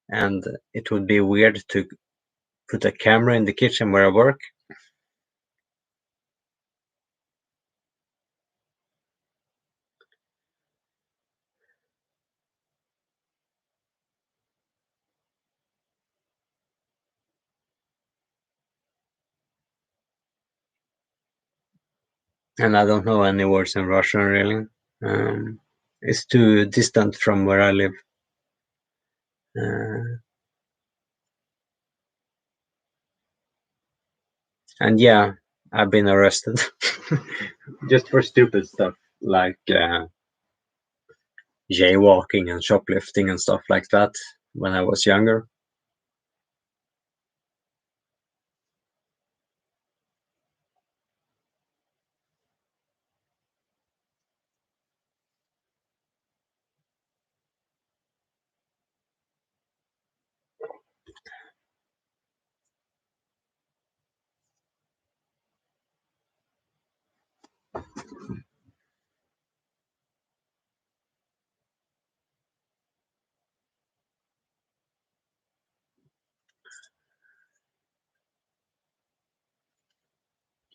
and it would be weird to put a camera in the kitchen where I work. And I don't know any words in Russian really. It's too distant from where I live. Uh, and yeah, I've been arrested just for stupid stuff like jaywalking and shoplifting and stuff like that when I was younger.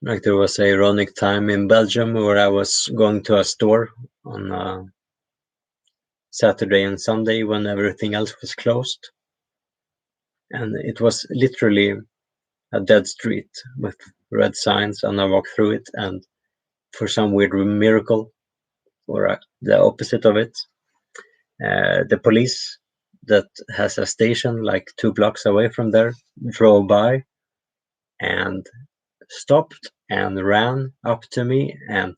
Like there was a ironic time in Belgium where I was going to a store on Saturday and Sunday when everything else was closed. And it was literally a dead street with red signs, and I walked through it, and for some weird miracle, or the opposite of it, the police that has a station like 2 blocks away from there drove by and stopped and ran up to me and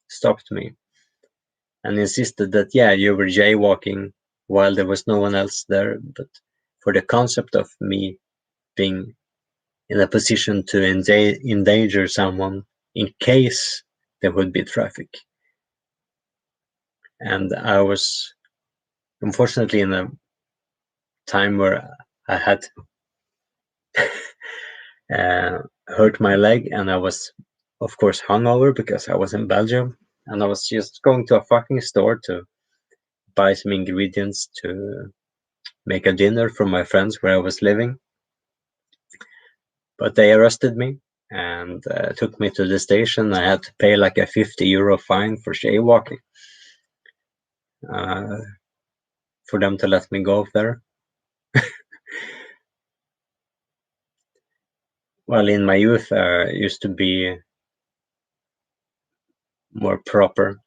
stopped me and insisted that, yeah, you were jaywalking while there was no one else there, but for the concept of me being in a position to endanger someone in case there would be traffic. And I was unfortunately in a time where I had hurt my leg, and I was, of course, hungover because I was in Belgium, and I was just going to a fucking store to buy some ingredients to make a dinner for my friends where I was living. But they arrested me and took me to the station. I had to pay like a €50 fine for jaywalking. uh, for them to let me go there. Well, in my youth, I used to be more proper.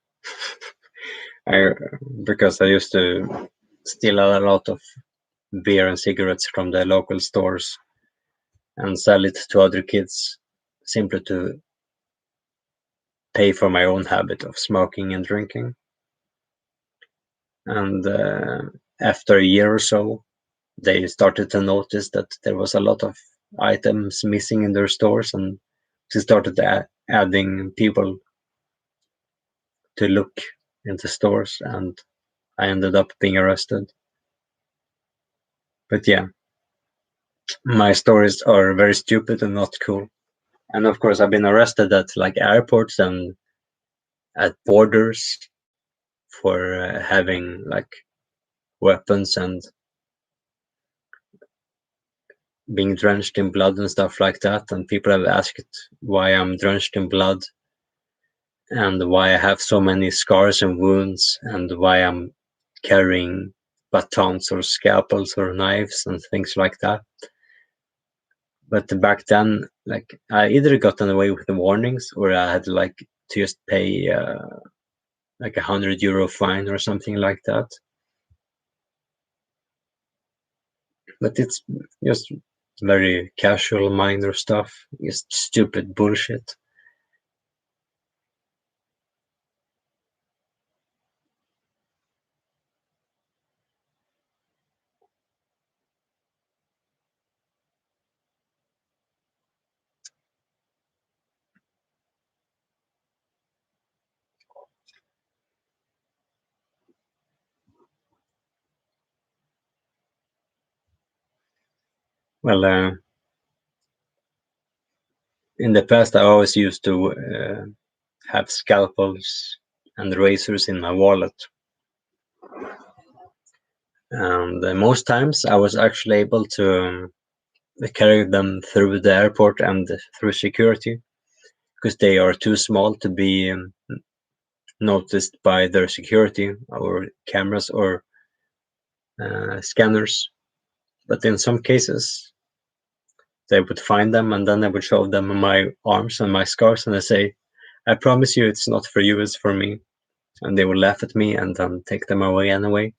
I, because I used to steal a lot of beer and cigarettes from the local stores and sell it to other kids simply to pay for my own habit of smoking and drinking. And after a year or so, they started to notice that there was a lot of items missing in their stores, and they started adding people to look into stores, and I ended up being arrested. But yeah, my stories are very stupid and not cool. And of course, I've been arrested at like airports and at borders for having like weapons and being drenched in blood and stuff like that. And people have asked why I'm drenched in blood and why I have so many scars and wounds and why I'm carrying batons or scalpels or knives and things like that. But back then, like I either gotten away with the warnings or I had like to just pay like €100 fine or something like that. But it's just very casual, minor stuff, just stupid bullshit. Well, in the past, I always used to have scalpels and razors in my wallet. And most times I was actually able to carry them through the airport and through security because they are too small to be noticed by their security or cameras or scanners. But in some cases, they would find them and then I would show them my arms and my scars and I say, I promise you it's not for you, it's for me. And they would laugh at me and then take them away anyway.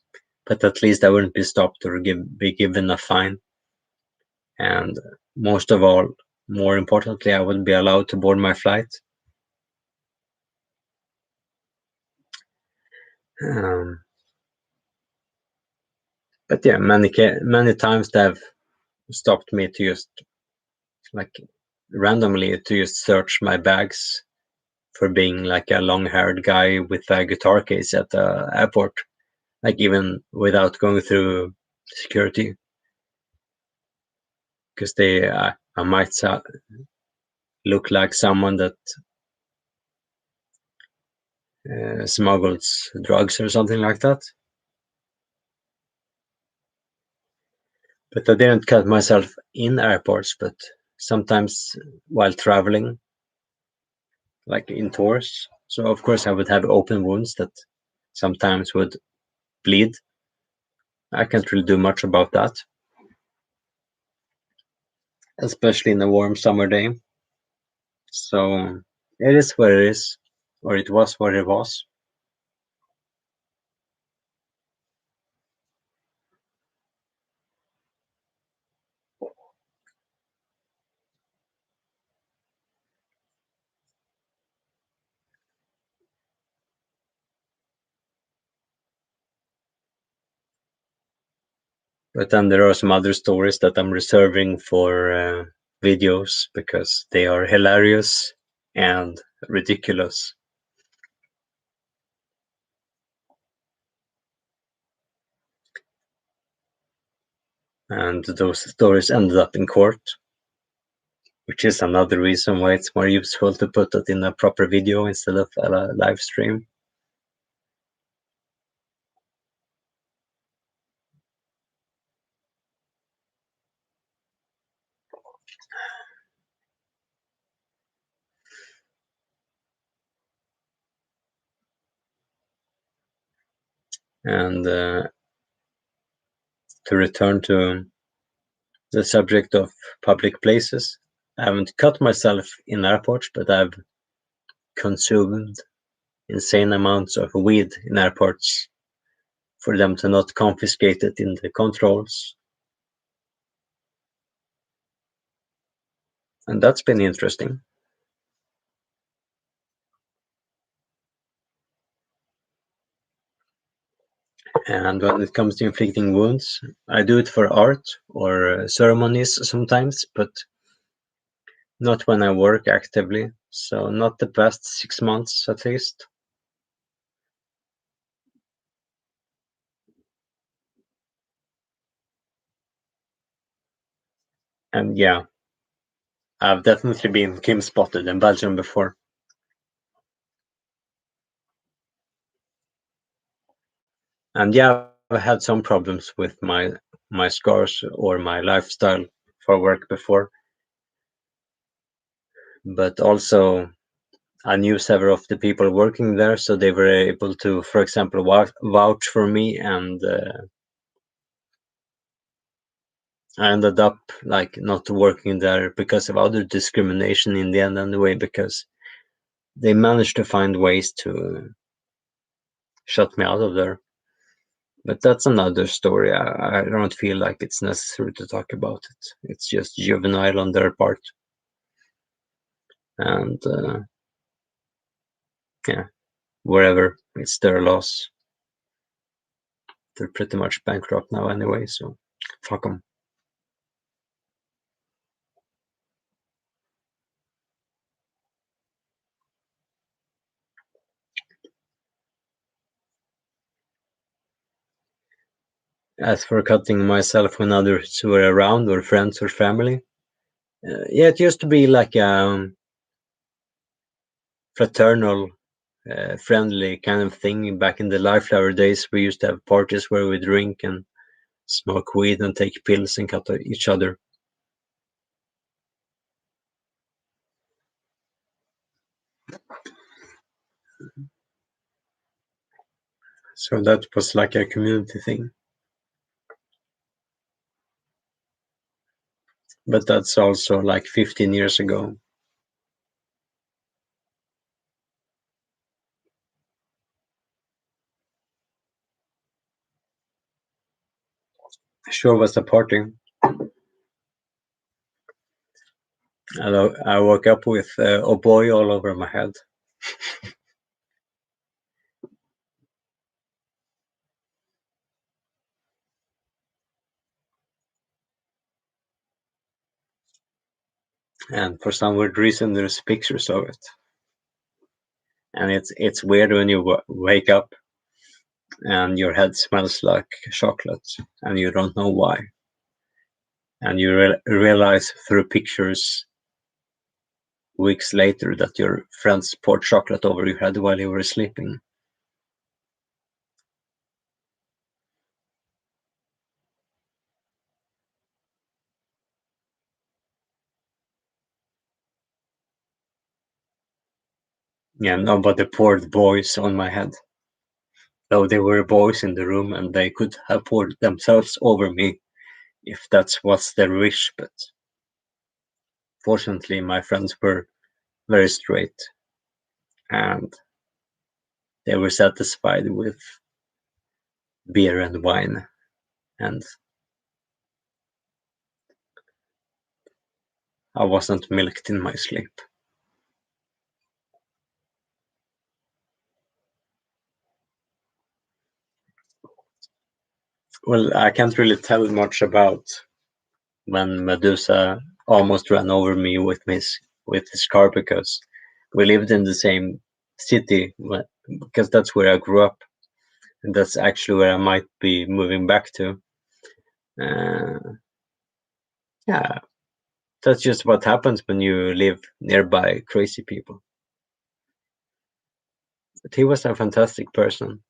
But at least I wouldn't be stopped or be given a fine. And most of all, more importantly, I would be allowed to board my flight. Um, but yeah, many times they have stopped me to just like randomly to just search my bags for being like a long-haired guy with a guitar case at the airport, like even without going through security, because they I might look like someone that smuggles drugs or something like that. But I didn't cut myself in airports, but sometimes while traveling, like in tours. So of course I would have open wounds that sometimes would bleed. I can't really do much about that, especially in a warm summer day. So it is what it is, or it was what it was. But then there are some other stories that I'm reserving for videos because they are hilarious and ridiculous. And those stories ended up in court, which is another reason why it's more useful to put it in a proper video instead of a live stream. And to return to the subject of public places, I haven't cut myself in airports, but I've consumed insane amounts of weed in airports for them to not confiscate it in the controls. And that's been interesting. And when it comes to inflicting wounds, I do it for art or ceremonies sometimes, but not when I work actively. So not the past 6 months at least. And yeah, I've definitely been Kim spotted in Belgium before. And yeah, I've had some problems with my scars or my lifestyle for work before. But also I knew several of the people working there, so they were able to, for example, vouch for me, and I ended up like not working there because of other discrimination in the end anyway, because they managed to find ways to shut me out of there. But that's another story. I don't feel like it's necessary to talk about it. It's just juvenile on their part. And yeah, wherever, it's their loss. They're pretty much bankrupt now anyway, so fuck them. As for cutting myself when others were around, or friends or family, yeah, it used to be like a fraternal, friendly kind of thing. Back in the Life Flower days, we used to have parties where we drink and smoke weed and take pills and cut each other. So that was like a community thing. But that's also like 15 years ago. Sure was a party. I woke up with a boy all over my head. And for some weird reason, there's pictures of it. And it's weird when you wake up and your head smells like chocolate and you don't know why. And you realize through pictures weeks later that your friends poured chocolate over your head while you were sleeping. Yeah, nobody poured boys on my head. Though there were boys in the room and they could have poured themselves over me if that's what's their wish, but fortunately my friends were very straight and they were satisfied with beer and wine, and I wasn't milked in my sleep. Well, I can't really tell much about when Medusa almost ran over me with his car, because we lived in the same city, because that's where I grew up, and that's actually where I might be moving back to. Uh, yeah, that's just what happens when you live nearby crazy people. But he was a fantastic person.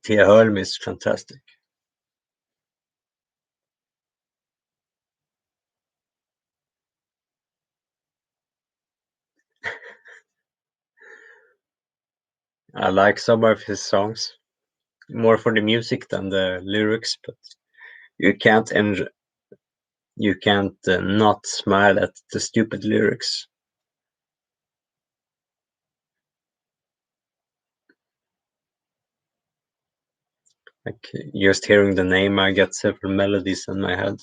Tia Holm is fantastic. I like some of his songs more for the music than the lyrics, but you can't not smile at the stupid lyrics. Like just hearing the name, I get several melodies in my head.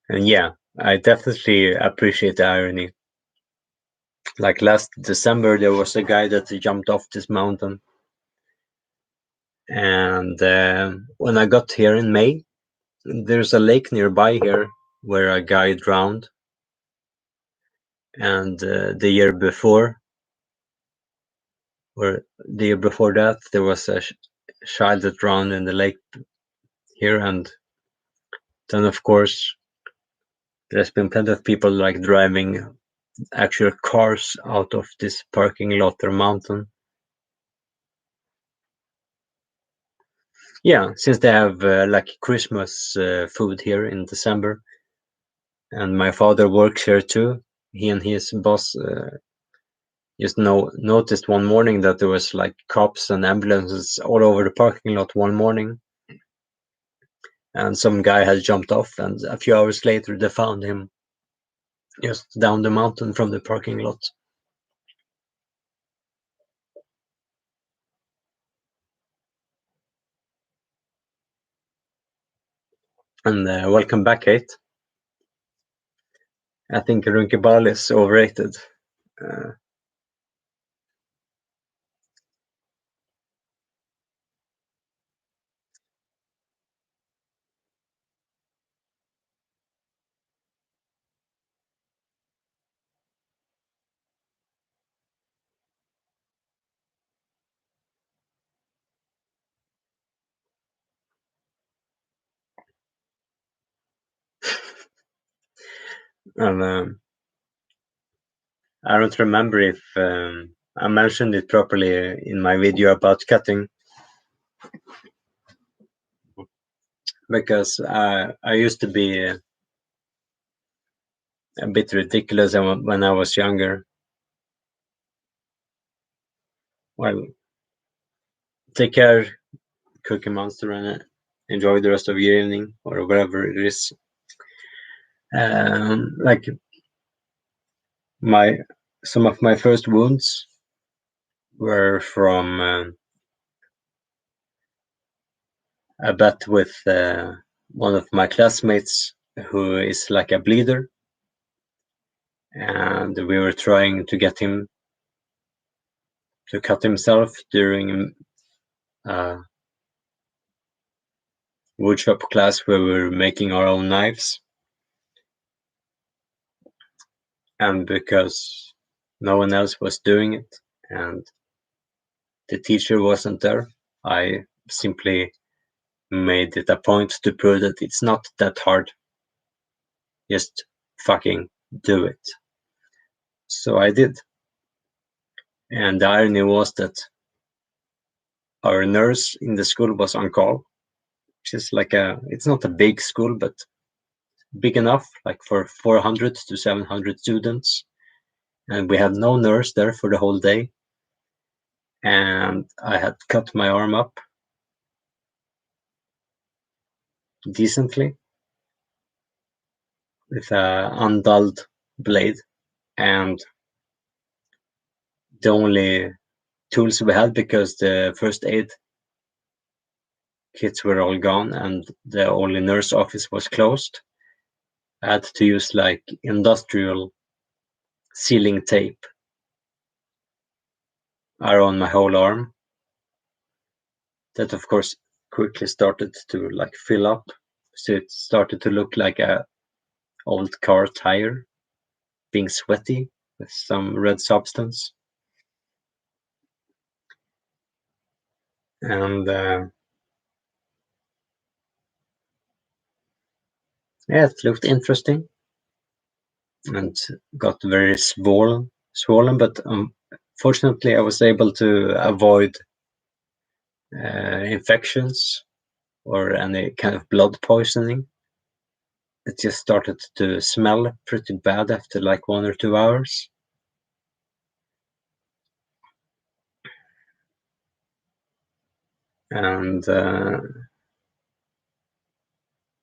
And yeah, I definitely appreciate the irony. Like last December, there was a guy that jumped off this mountain, and when I got here in May, there's a lake nearby here where a guy drowned, and the year before, or the year before that, there was a child that drowned in the lake here, and then of course there's been plenty of people like driving actual cars out of this parking lot or mountain. Yeah, since they have like Christmas food here in December, and my father works here too. He and his boss just noticed one morning that there was like cops and ambulances all over the parking lot one morning, and some guy had jumped off, and a few hours later they found him just down the mountain from the parking lot. And welcome back, Kate. I think Runkeball is overrated. Uh, and I don't remember if I mentioned it properly in my video about cutting, because I used to be a bit ridiculous when I was younger. Well, take care, Cookie Monster, and enjoy the rest of your evening or whatever it is. Like some of my first wounds were from a bet with one of my classmates who is like a bleeder, and we were trying to get him to cut himself during a woodshop class where we were making our own knives. And because no one else was doing it and the teacher wasn't there, I simply made it a point to prove that it's not that hard. Just fucking do it. So I did. And the irony was that our nurse in the school was on call. Which is like it's not a big school, but big enough, like for 400 to 700 students. And we had no nurse there for the whole day. And I had cut my arm up decently with a undulled blade. And the only tools we had, because the first aid kits were all gone and the only nurse office was closed, I had to use like industrial sealing tape around my whole arm. That of course quickly started to like fill up, so it started to look like a old car tire being sweaty with some red substance. And Yeah, it looked interesting and got very swollen, but fortunately I was able to avoid infections or any kind of blood poisoning. It just started to smell pretty bad after like 1 or 2 hours. And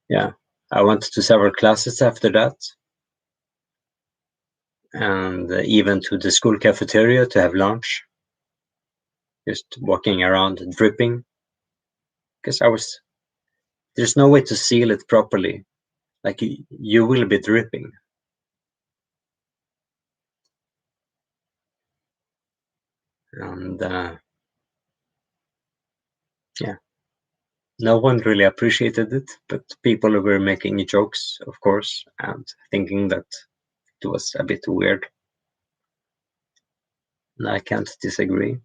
yeah, I went to several classes after that, and even to the school cafeteria to have lunch, just walking around dripping, because there's no way to seal it properly. Like you will be dripping. And yeah, no one really appreciated it, but people were making jokes, of course, and thinking that it was a bit weird. And I can't disagree,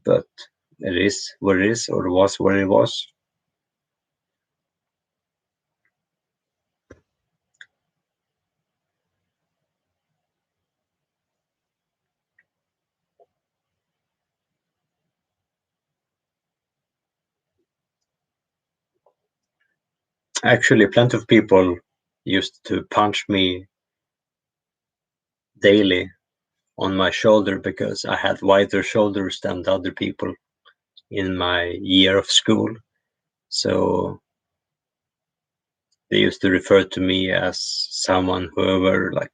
but it is what it is, or was what it was. Actually, plenty of people used to punch me daily on my shoulder because I had wider shoulders than the other people in my year of school. So they used to refer to me as someone who were like,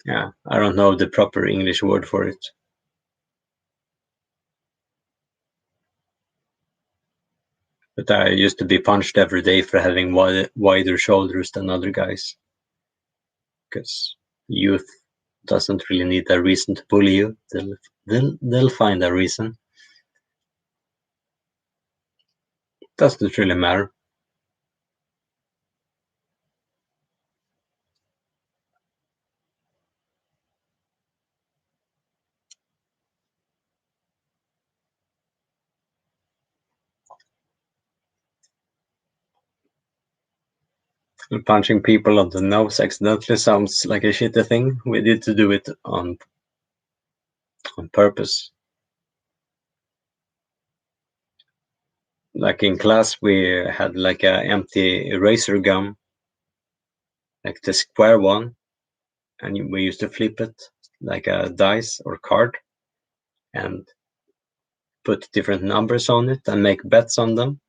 yeah, I don't know the proper English word for it. But I used to be punched every day for having wider shoulders than other guys. Because youth doesn't really need a reason to bully you. They'll find a reason. Doesn't really matter. Punching people on the nose accidentally sounds like a shitty thing. We did to do it on purpose. Like in class, we had like a empty eraser gum, like the square one, and we used to flip it like a dice or card and put different numbers on it and make bets on them.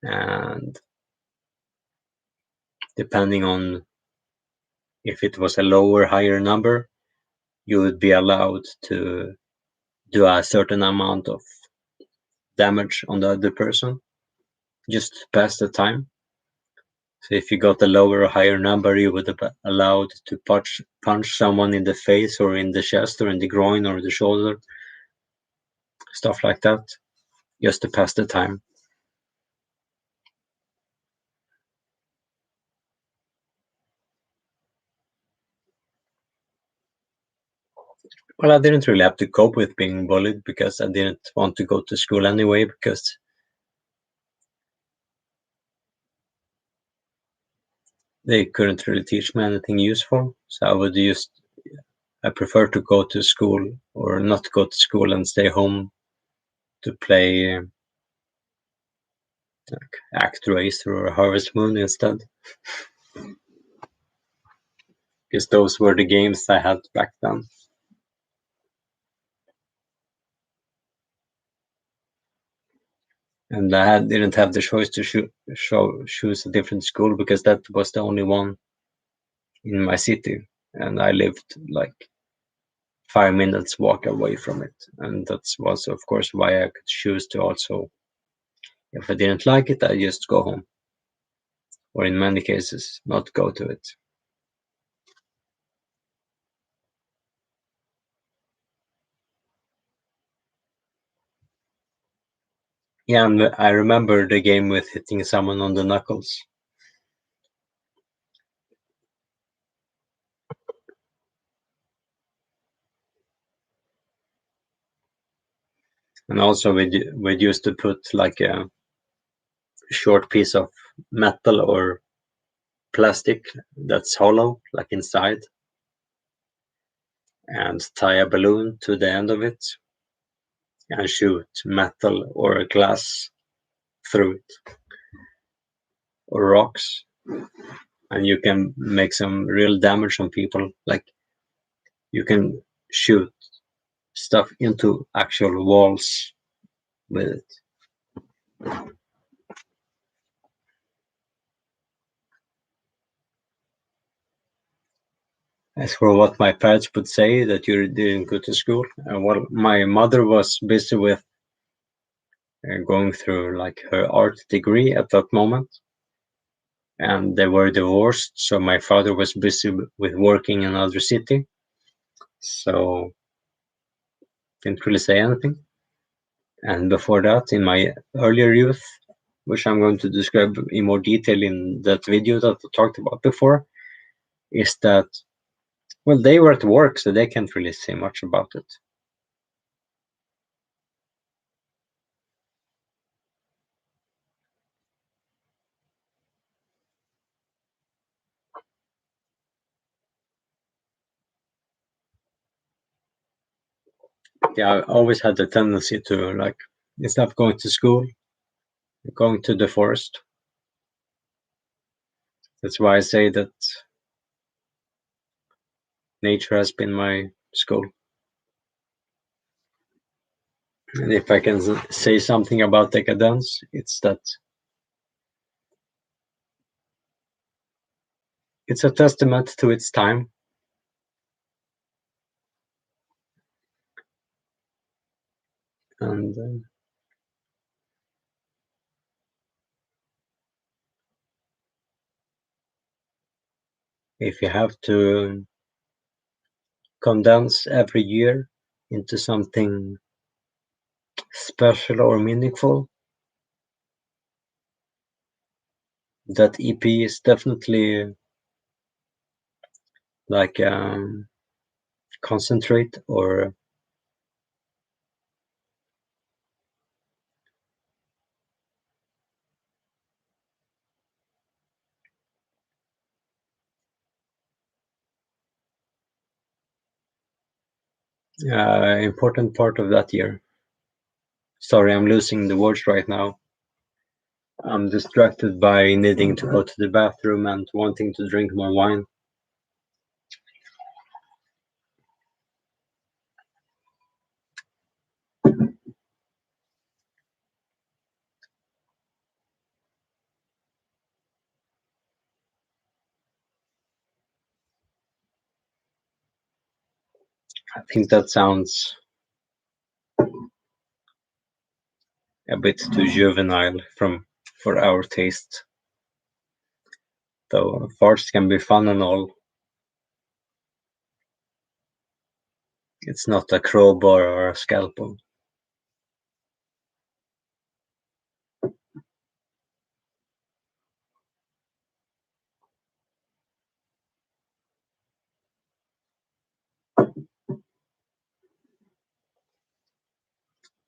And depending on if it was a lower, higher number, you would be allowed to do a certain amount of damage on the other person just to pass the time. So if you got a lower or higher number, you would have allowed to punch someone in the face or in the chest or in the groin or the shoulder, stuff like that, just to pass the time. Well, I didn't really have to cope with being bullied because I didn't want to go to school anyway because they couldn't really teach me anything useful. So I prefer to go to school or not go to school and stay home to play like Act Racer or Harvest Moon instead. Because those were the games I had back then. And didn't have the choice to choose a different school because that was the only one in my city, and I lived like 5 minutes walk away from it, and that was of course why I could choose to also, if I didn't like it, I just go home, or in many cases, not go to it. Yeah, and I remember the game with hitting someone on the knuckles. And also we'd used to put like a short piece of metal or plastic that's hollow, like inside, and tie a balloon to the end of it and shoot metal or glass through it or rocks, and you can make some real damage on people. Like you can shoot stuff into actual walls with it. As for what my parents would say, that you didn't go to school, well, my mother was busy with going through like her art degree at that moment, and they were divorced. So my father was busy with working in another city, so didn't really say anything. And before that, in my earlier youth, which I'm going to describe in more detail in that video that I talked about before, is that, well, they were at work, so they can't really say much about it. Yeah, I always had the tendency to, like, instead of going to school, going to the forest. That's why I say that nature has been my school. And if I can say something about decadence, it's that it's a testament to its time. And if you have to condense every year into something special or meaningful, that EP is definitely like concentrate or important part of that year. Sorry, I'm losing the words right now. I'm distracted by needing to go to the bathroom and wanting to drink more wine. I think that sounds a bit too juvenile for our taste. Though farts can be fun and all, it's not a crowbar or a scalpel.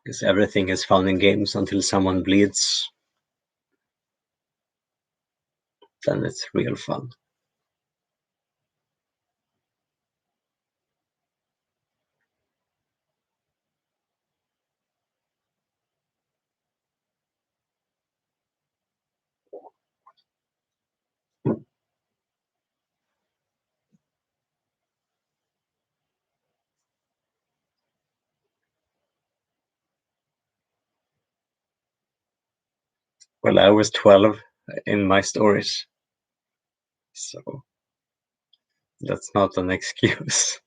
Because everything is fun in games until someone bleeds, then it's real fun. Well, I was 12 in my stories, so that's not an excuse.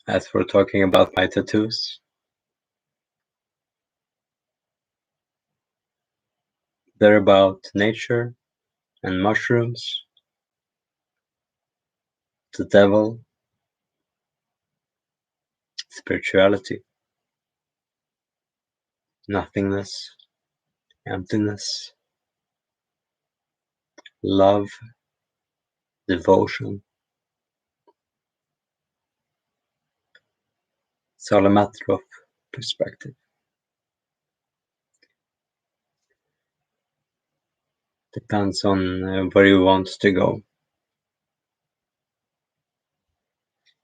As for talking about my tattoos, they're about nature and mushrooms, the devil, spirituality, nothingness, emptiness, love, devotion. It's all a matter of perspective. Depends on where you want to go.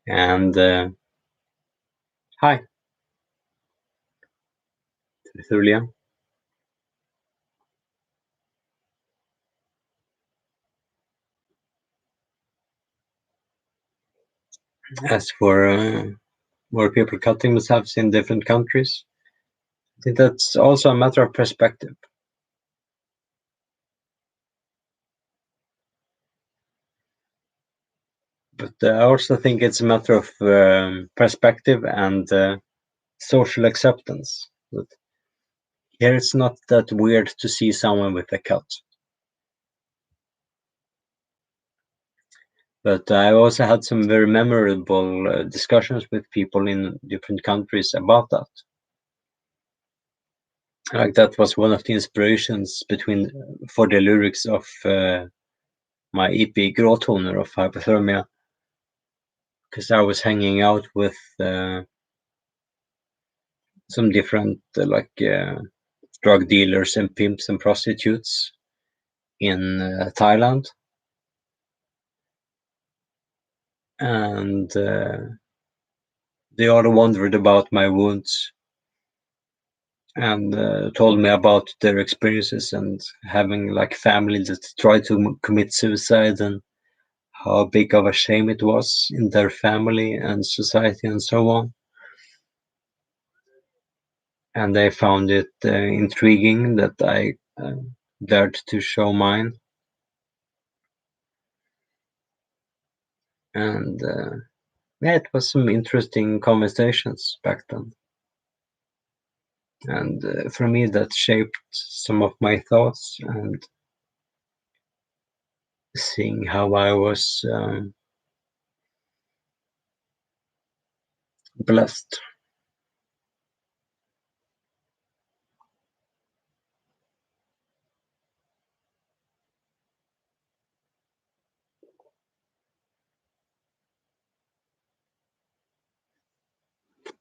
And hi, Thulia. As for where people cut themselves in different countries, I think that's also a matter of perspective. But I also think it's a matter of perspective and social acceptance. But here it's not that weird to see someone with a cut. But I also had some very memorable discussions with people in different countries about that. Like that was one of the inspirations for the lyrics of my EP Gråtoner of Hypothermia, because I was hanging out with some different drug dealers and pimps and prostitutes in Thailand, and they all wondered about my wounds and told me about their experiences and having like family that tried to commit suicide and how big of a shame it was in their family and society and so on. And they found it intriguing that I dared to show mine. And yeah, it was some interesting conversations back then. And for me, that shaped some of my thoughts and seeing how I was blessed.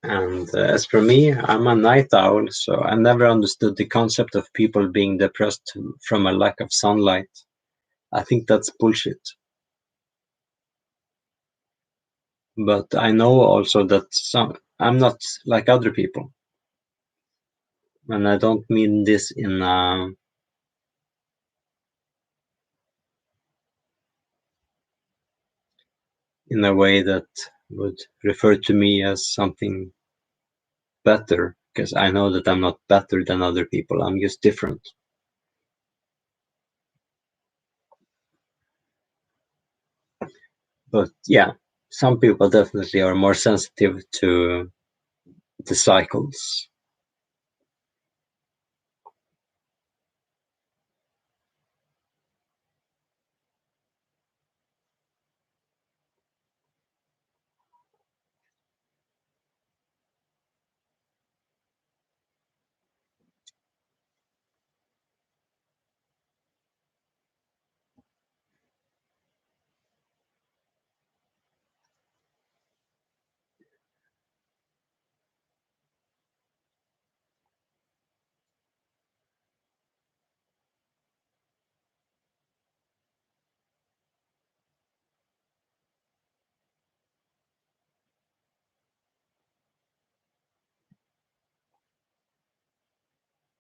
And as for me, I'm a night owl, so I never understood the concept of people being depressed from a lack of sunlight. I think that's bullshit. But I know also that I'm not like other people. And I don't mean this in a way that would refer to me as something better, because I know that I'm not better than other people. I'm just different. But yeah, some people definitely are more sensitive to the cycles.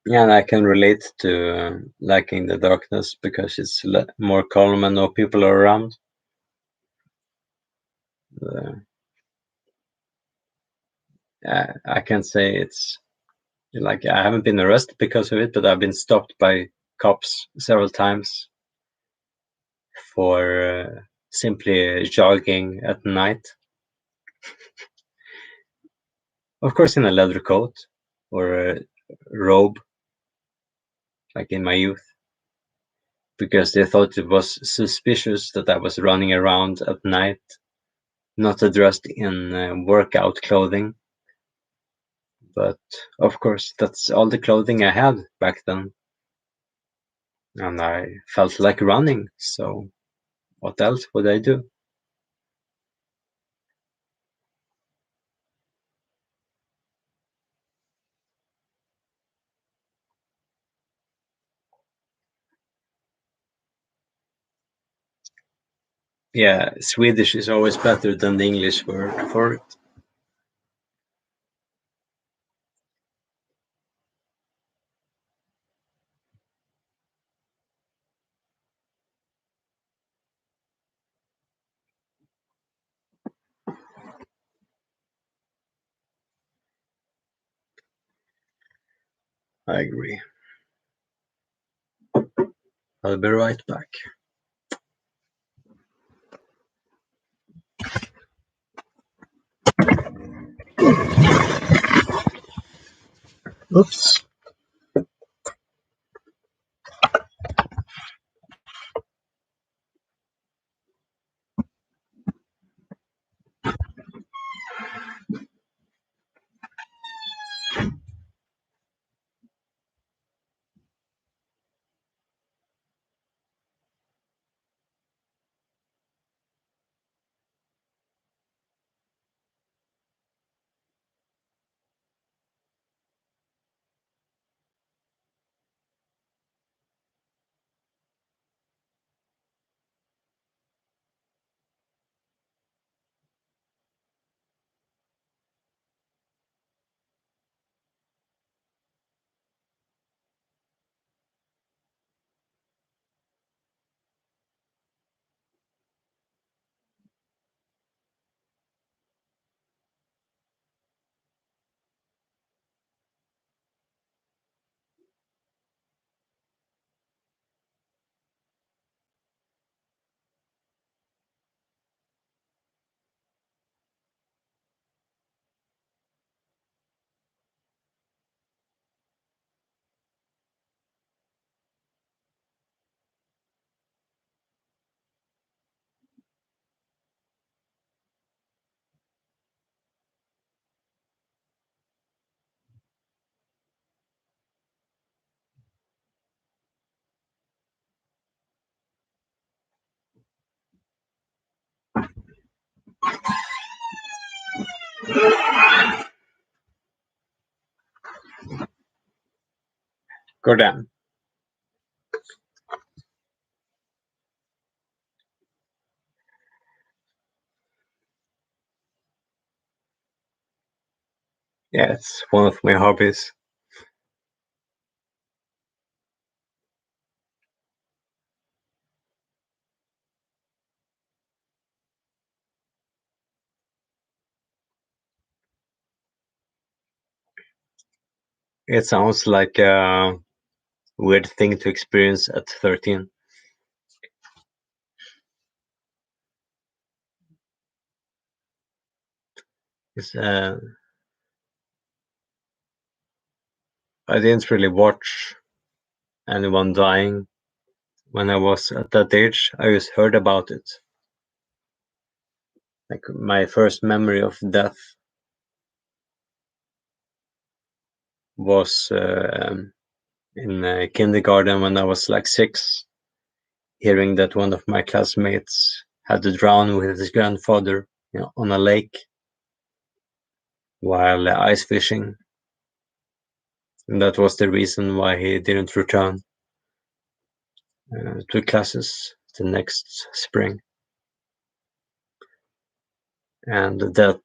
Yeah, and I can relate to liking the darkness because it's more calm and no people are around. Uh, I can say it's like I haven't been arrested because of it, but I've been stopped by cops several times for simply jogging at night. Of course, in a leather coat or a robe, like in my youth, because they thought it was suspicious that I was running around at night not dressed in workout clothing, but of course that's all the clothing I had back then, and I felt like running, so what else would I do? Yeah, Swedish is always better than the English word for it. I agree. I'll be right back. Oops. Goddamn. Yeah, it's one of my hobbies. It sounds like a weird thing to experience at 13. It's, I didn't really watch anyone dying when I was at that age. I just heard about it. Like my first memory of death was in kindergarten when I was like 6, hearing that one of my classmates had to drown with his grandfather, on a lake while ice fishing. And that was the reason why he didn't return to classes the next spring. And that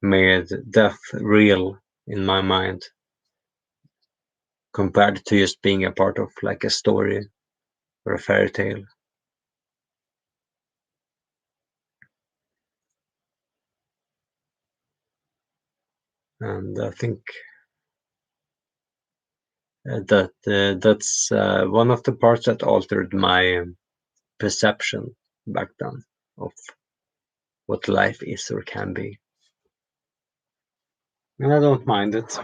made death real in my mind compared to just being a part of like a story or a fairy tale. And I think that's one of the parts that altered my perception back then of what life is or can be. And I don't mind it.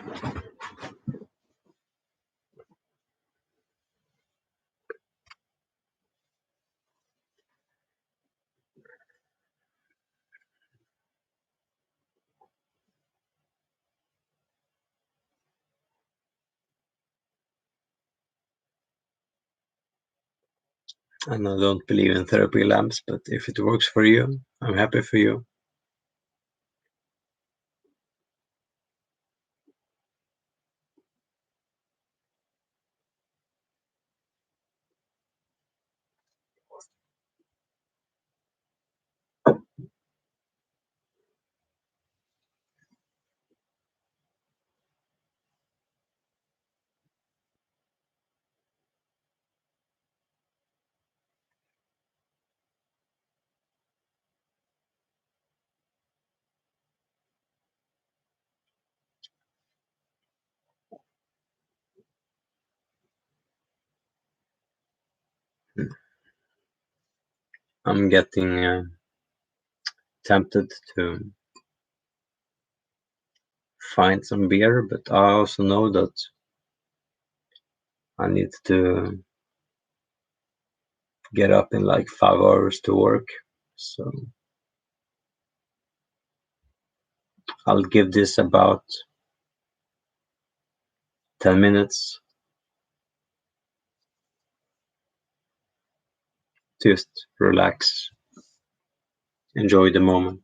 And I don't believe in therapy lamps, but if it works for you, I'm happy for you. I'm getting tempted to find some beer, but I also know that I need to get up in like 5 hours to work. So I'll give this about 10 minutes. Just relax, enjoy the moment.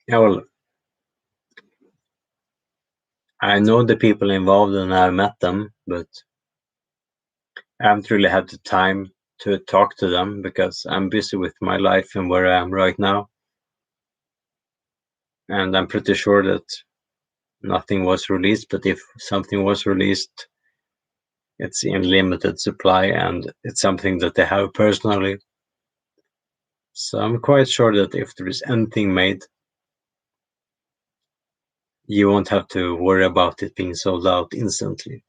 Yeah, well, I know the people involved and I've met them, but I haven't really had the time to talk to them because I'm busy with my life and where I am right now. And I'm pretty sure that nothing was released, but if something was released, it's in limited supply and it's something that they have personally. So I'm quite sure that if there is anything made, you won't have to worry about it being sold out instantly.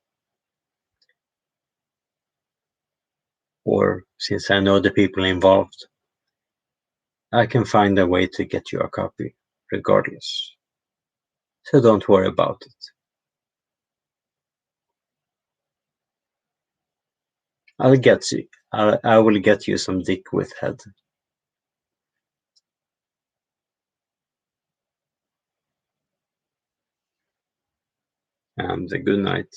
Or since I know the people involved, I can find a way to get you a copy regardless. So don't worry about it. I'll get you. I will get you some dick with head. And a good night.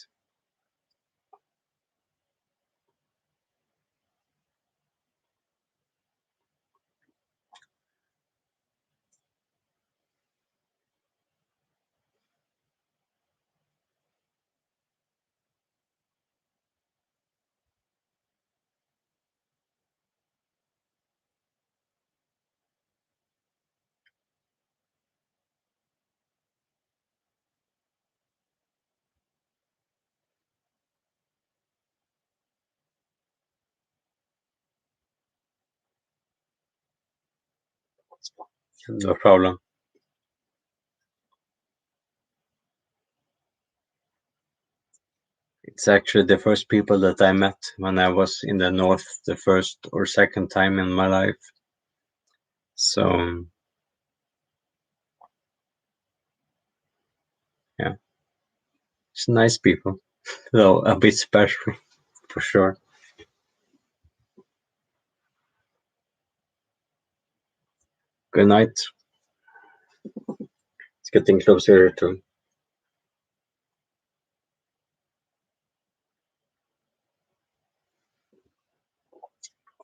No problem. It's actually the first people that I met when I was in the north the first or second time in my life. So yeah, it's nice people, though a bit special for sure. Good night. It's getting closer to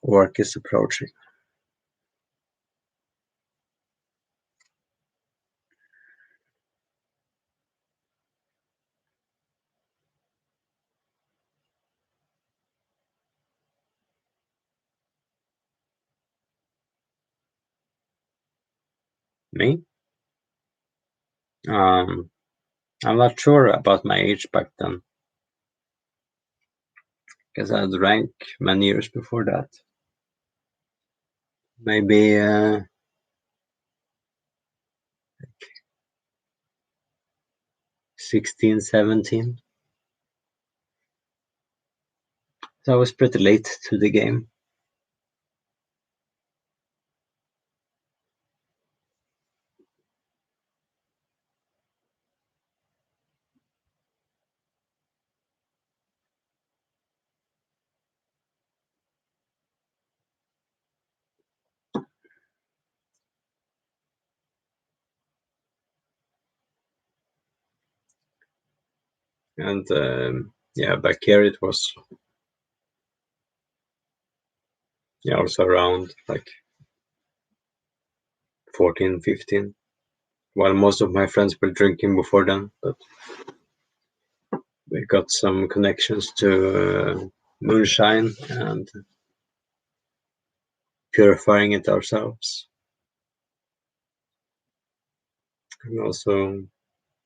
work is approaching. Me? Um, I'm not sure about my age back then, because I drank many years before that. Maybe 16, 17. So I was pretty late to the game. And yeah, back here it was also around like 14, 15. While most of my friends were drinking before then, but we got some connections to moonshine and purifying it ourselves. And also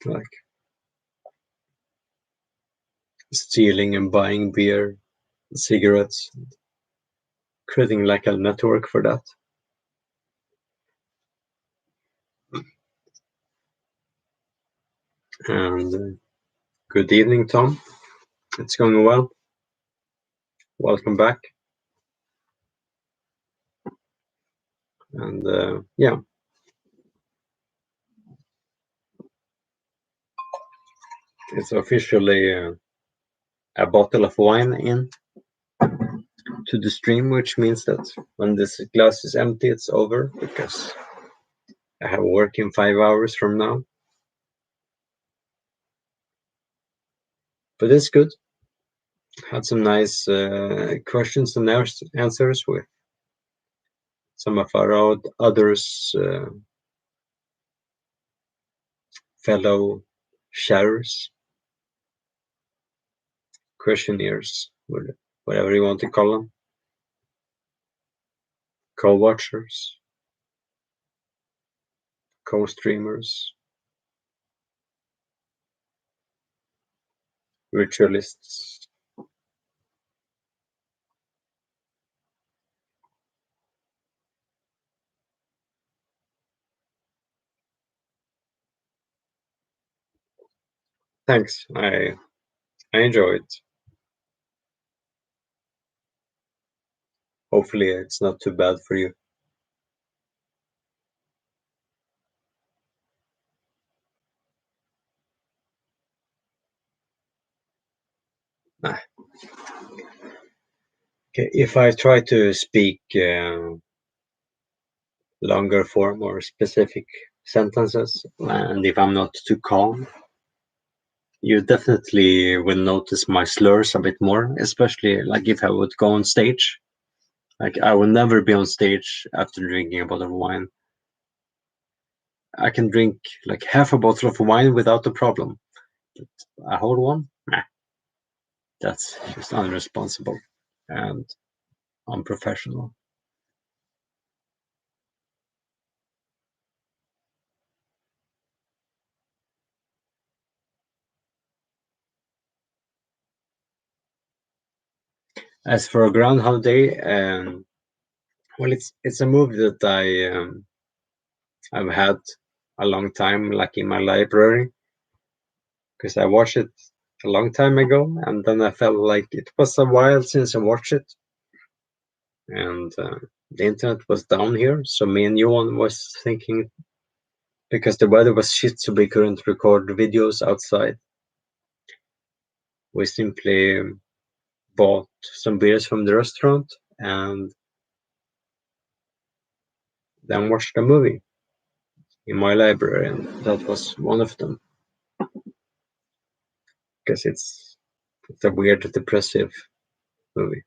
like stealing and buying beer, cigarettes, creating like a network for that. And good evening, Tom. It's going well. Welcome back. And yeah, it's officially a bottle of wine in to the stream, which means that when this glass is empty, it's over because I have work in 5 hours from now. But it's good. Had some nice questions and answers with some of our others fellow sharers, questionnaires, whatever you want to call them, co-watchers, co-streamers, ritualists. Thanks. I enjoy it. Hopefully it's not too bad for you. Nah. Okay, if I try to speak longer form or specific sentences, and if I'm not too calm, you definitely will notice my slurs a bit more, especially like if I would go on stage. Like I will never be on stage after drinking a bottle of wine. I can drink like half a bottle of wine without a problem. But a whole one? Nah. That's just unresponsible and unprofessional. As for a Groundhog Day, well, it's a movie that I've had a long time, like in my library, because I watched it a long time ago, and then I felt like it was a while since I watched it, and the internet was down here, so me and Johan was thinking, because the weather was shit, so we couldn't record videos outside. We simply bought some beers from the restaurant and then watched a movie in my library, and that was one of them, because it's a weird, depressive movie.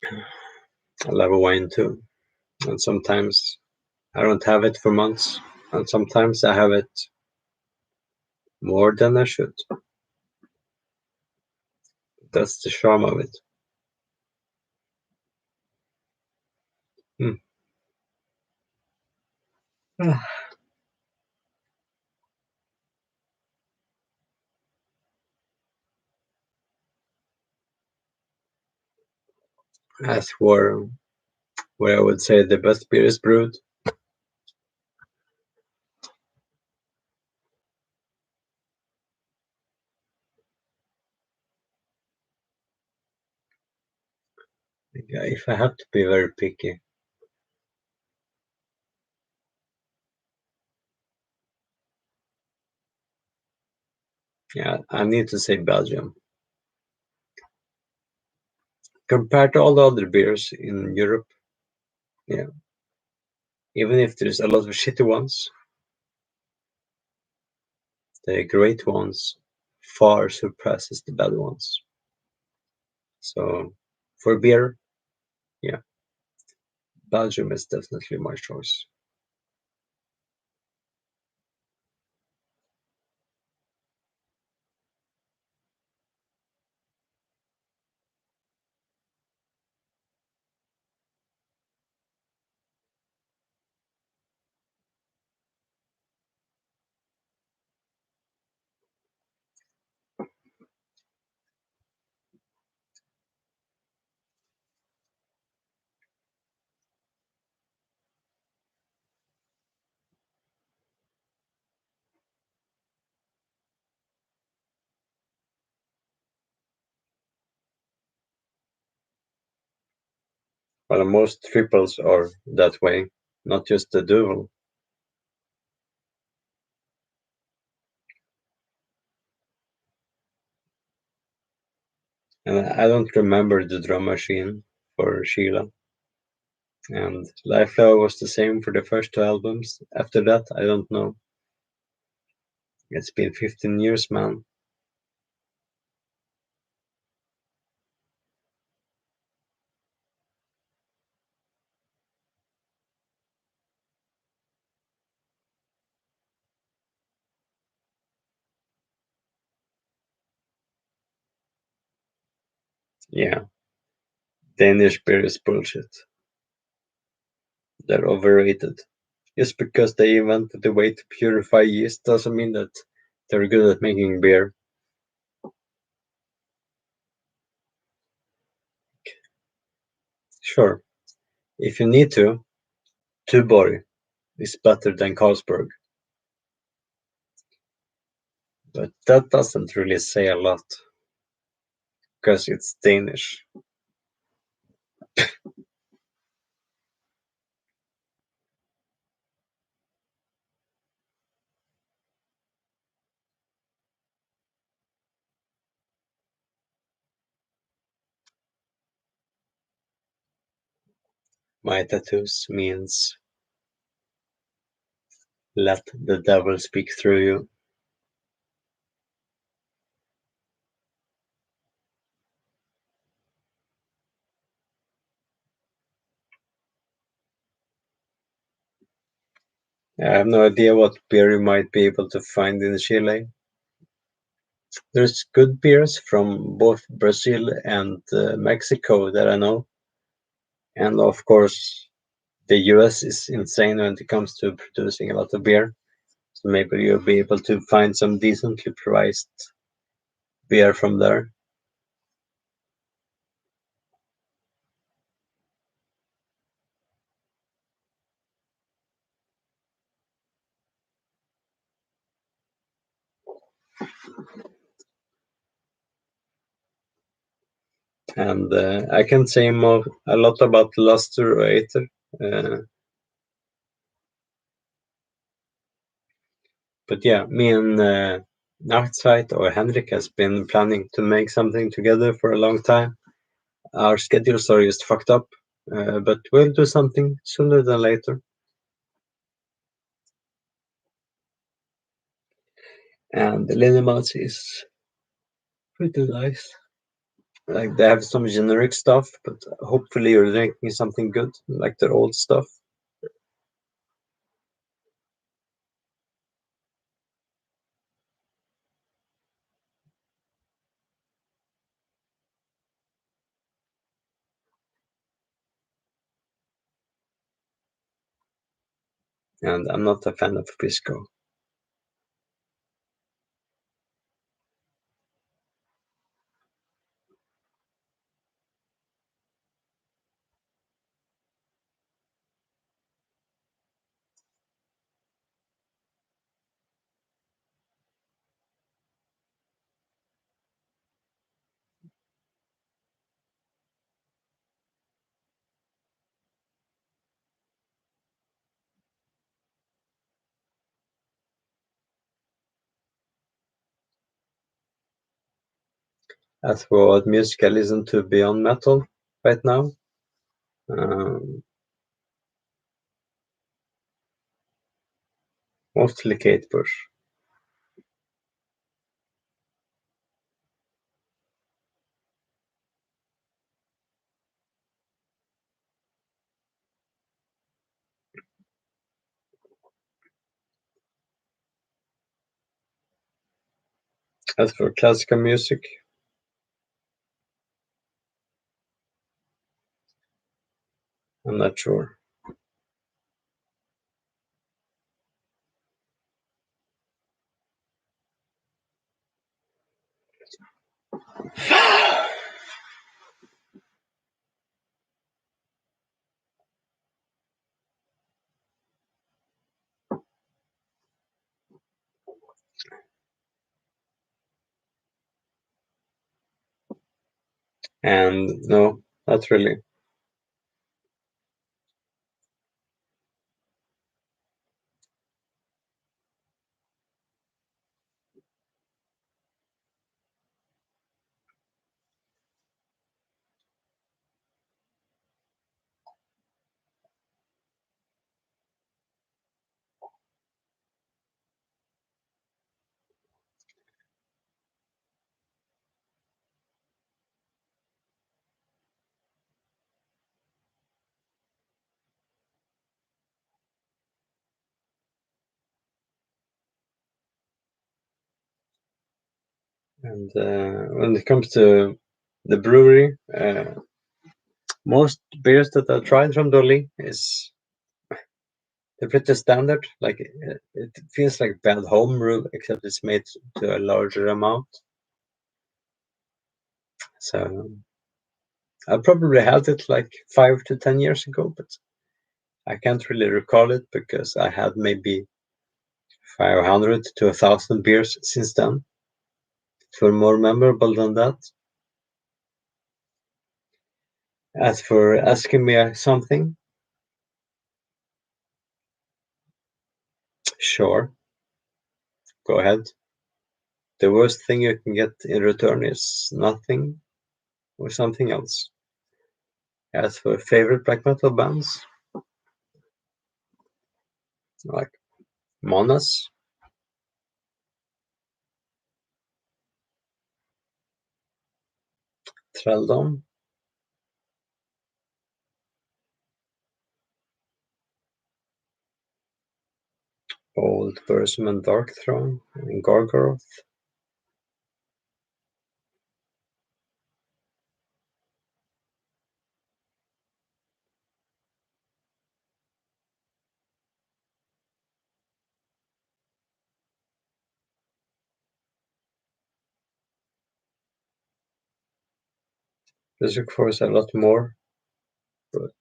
I love wine too, and sometimes I don't have it for months, and sometimes I have it more than I should. That's the charm of it. Hmm. As for where I would say the best beer is brewed, yeah, if I have to be very picky, yeah, I need to say Belgium. Compared to all the other beers in Europe, Yeah. Even if there's a lot of shitty ones, the great ones far surpasses the bad ones. So for beer, yeah, Belgium is definitely my choice. Well, most triples are that way, not just the dual. And I don't remember the drum machine for Sheila. And Life Flow was the same for the first two albums. After that, I don't know. It's been 15 years, man. Yeah, Danish beer is bullshit. They're overrated. Just because they invented a way to purify yeast doesn't mean that they're good at making beer. Sure, if you need to, Tuborg is better than Carlsberg, but that doesn't really say a lot because it's Danish. My tattoos means let the devil speak through you. I have no idea what beer you might be able to find in Chile. There's good beers from both Brazil and Mexico that I know. And of course, the US is insane when it comes to producing a lot of beer. So maybe you'll be able to find some decently priced beer from there. And I can say a lot about Luster or Aether. Uh, but yeah, me and Nachtzeit or Henrik has been planning to make something together for a long time. Our schedules are just fucked up, but we'll do something sooner than later. And the Linimals is pretty nice. Like they have some generic stuff, but hopefully you're drinking something good, like their old stuff. And I'm not a fan of Pisco. As for what music I listen to beyond metal right now, um, Mostly Kate Bush. As for classical music, I'm not sure. And no, not really. And when it comes to the brewery, most beers that I tried from Dolly is they're pretty standard. Like it feels like bad home brew, except it's made to a larger amount. So I probably had it like 5 to 10 years ago, but I can't really recall it because I had maybe 500 to 1,000 beers since then. For more memorable than that. As for asking me something, sure, go ahead. The worst thing you can get in return is nothing or something else. As for favorite black metal bands, like Monas, Thraldom, Old Bursum and Darkthrone, and Gorgoroth. There's of course a lot more, but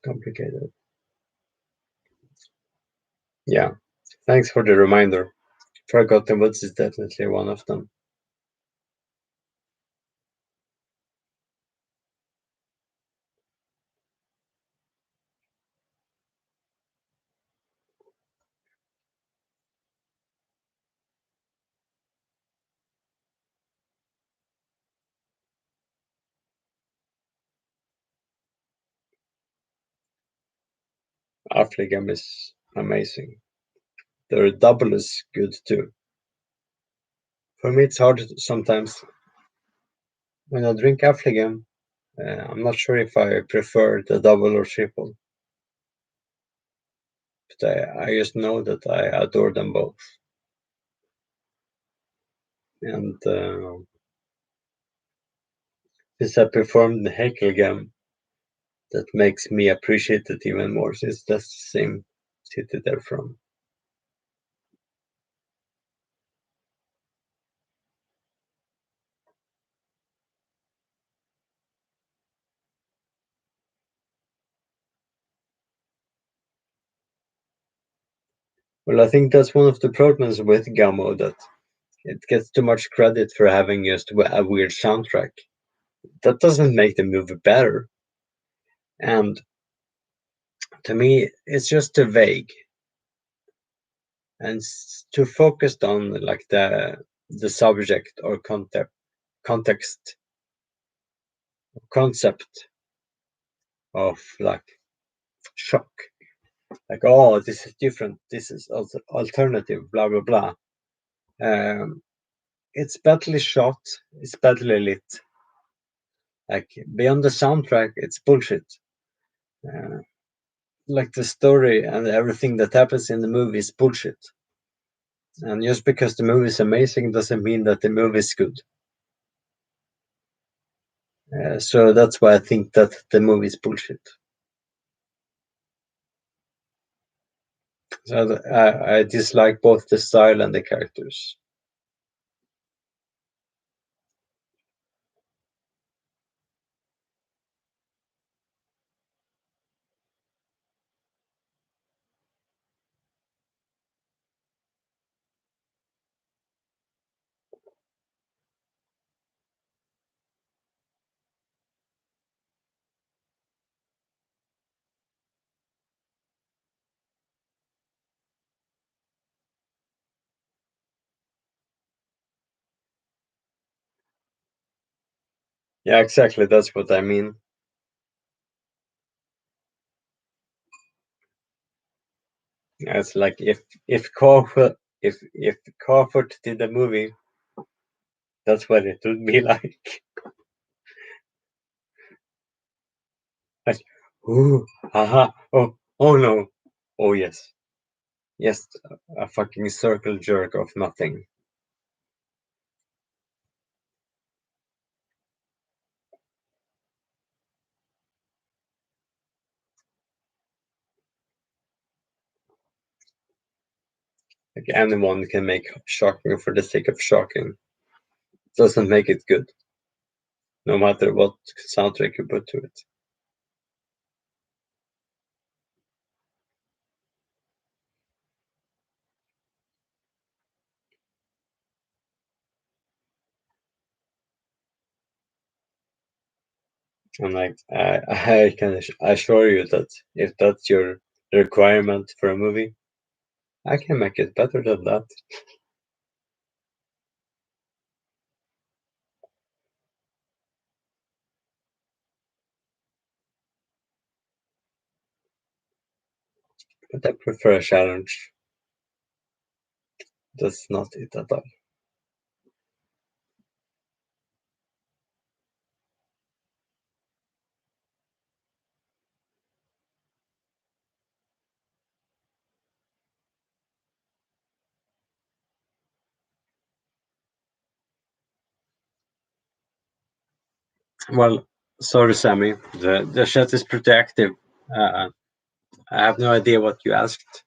complicated. Yeah, thanks for the reminder. Forgotten Woods is definitely one of them. Affligem is amazing. Their double is good too. For me, it's hard sometimes when I drink Affligem. I'm not sure if I prefer the double or triple, but I just know that I adore them both. And since I performed the Hekelgem, that makes me appreciate it even more since that's the same city they're from. Well, I think that's one of the problems with Gamo, that it gets too much credit for having just a weird soundtrack. that doesn't make the movie better. And to me, it's just too vague and too focused on like the subject or context concept of like shock. Like, oh, this is different. This is also alternative. Blah blah blah. Um, it's badly shot. It's badly lit. Like beyond the soundtrack, it's bullshit. Uh, like the story and everything that happens in the movie is bullshit. And just because the movie is amazing doesn't mean that the movie is good. So that's why I think that the movie is bullshit. So I dislike both the style and the characters. Yeah, exactly. That's what I mean. It's like if Crawford did a movie, that's what it would be like. Like, ooh, haha, oh no, oh yes, yes, a fucking circle jerk of nothing. Like anyone can make shocking for the sake of shocking. Doesn't make it good, no matter what soundtrack you put to it. And like I can assure you that if that's your requirement for a movie, I can make it better than that. But I prefer a challenge. That's not it at all. Well, sorry, Sammy. The chat is pretty active. Uh, I have no idea what you asked,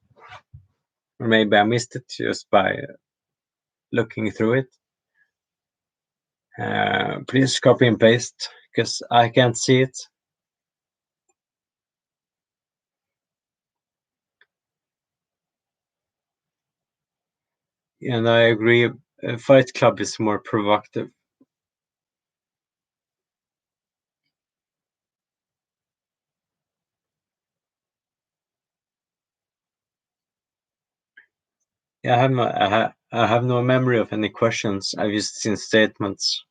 or maybe I missed it just by looking through it. Please copy and paste because I can't see it. And I agree, Fight Club is more provocative. Yeah, I have no memory of any questions. I've just seen statements.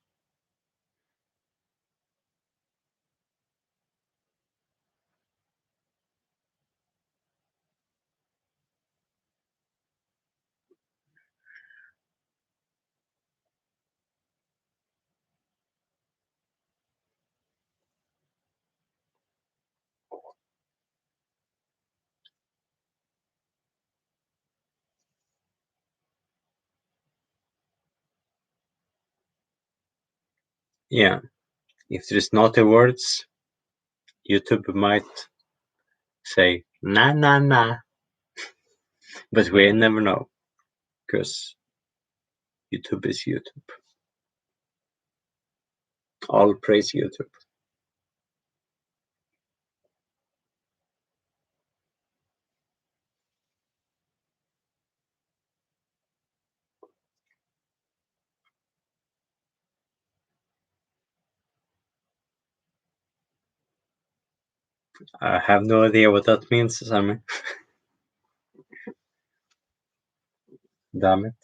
Yeah, if there's naughty words, YouTube might say nah nah nah, but we never know because YouTube is YouTube. All praise YouTube. I have no idea what that means, Sammy. Damn it.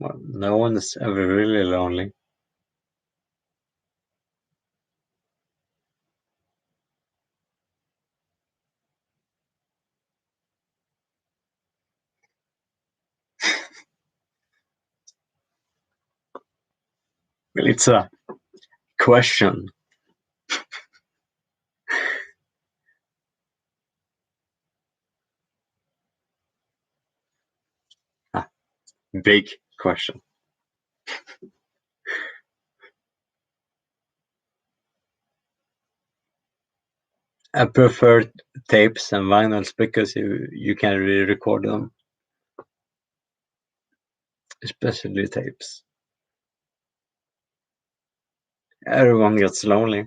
Well, no one is ever really lonely. Well, it's a question. Ah, big question. I prefer tapes and vinyls because you can really record them, especially tapes. Everyone gets lonely.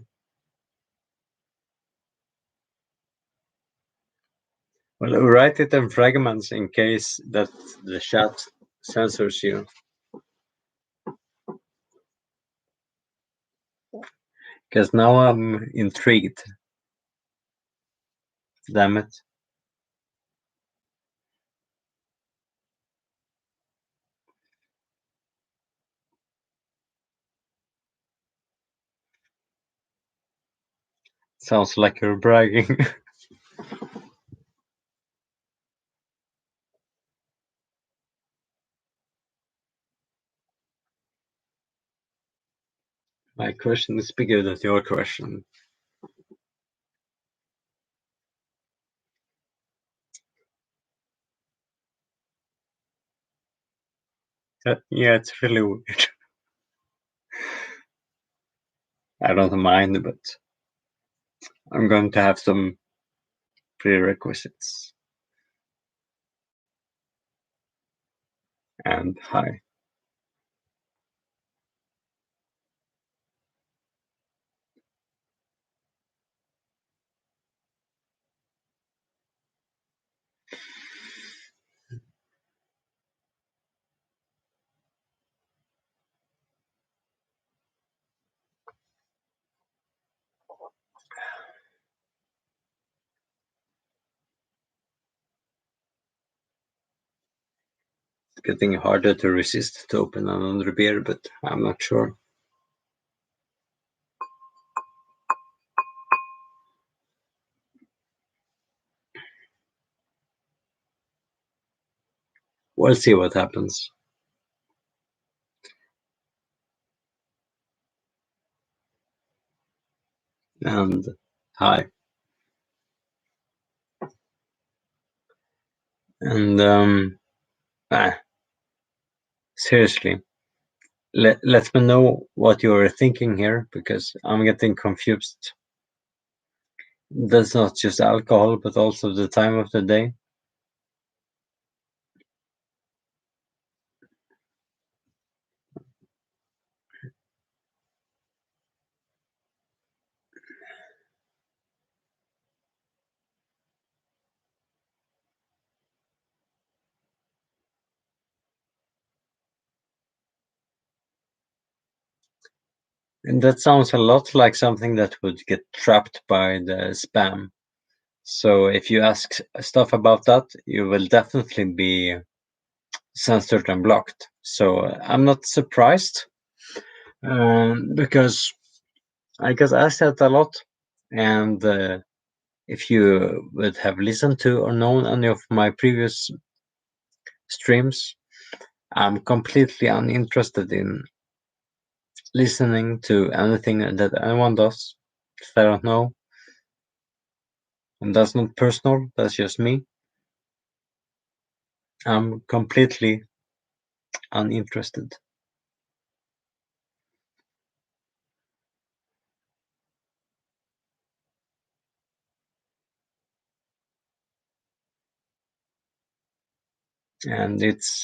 Well, write it in fragments in case that the chat censors you. Because now I'm intrigued. Damn it. Sounds like you're bragging. My question is bigger than your question. Yeah, it's really weird. I don't mind, but I'm going to have some prerequisites. And hi. It's getting harder to resist to open another beer, but I'm not sure. We'll see what happens. And hi. And seriously, let me know what you're thinking here because I'm getting confused. That's not just alcohol, but also the time of the day. And that sounds a lot like something that would get trapped by the spam. So if you ask stuff about that, you will definitely be censored and blocked. So I'm not surprised because I get asked that a lot. And if you would have listened to or known any of my previous streams, I'm completely uninterested in listening to anything that anyone does if I don't know. And that's not personal, that's just me. I'm completely uninterested. And it's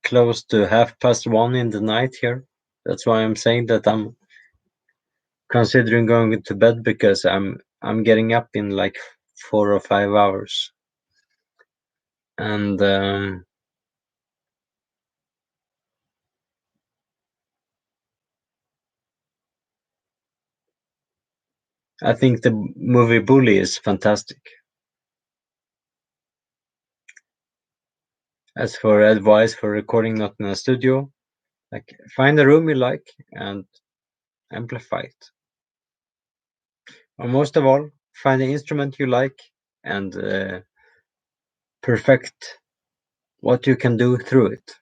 close to 1:30 in the night here. That's why I'm saying that I'm considering going to bed, because I'm getting up in like 4 or 5 hours. And I think the movie Bully is fantastic. As for advice for recording not in a studio, like find a room you like and amplify it. Or most of all, find the instrument you like and perfect what you can do through it.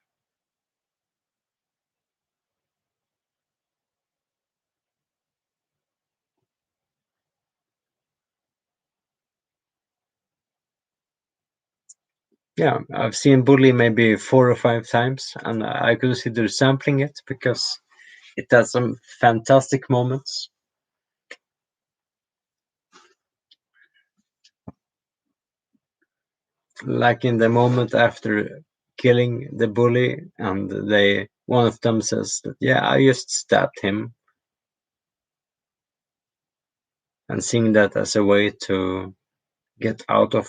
Yeah, I've seen Bully maybe 4 or 5 times, and I consider sampling it because it has some fantastic moments. Like in the moment after killing the bully, and one of them says that, yeah, I just stabbed him, and seeing that as a way to get out of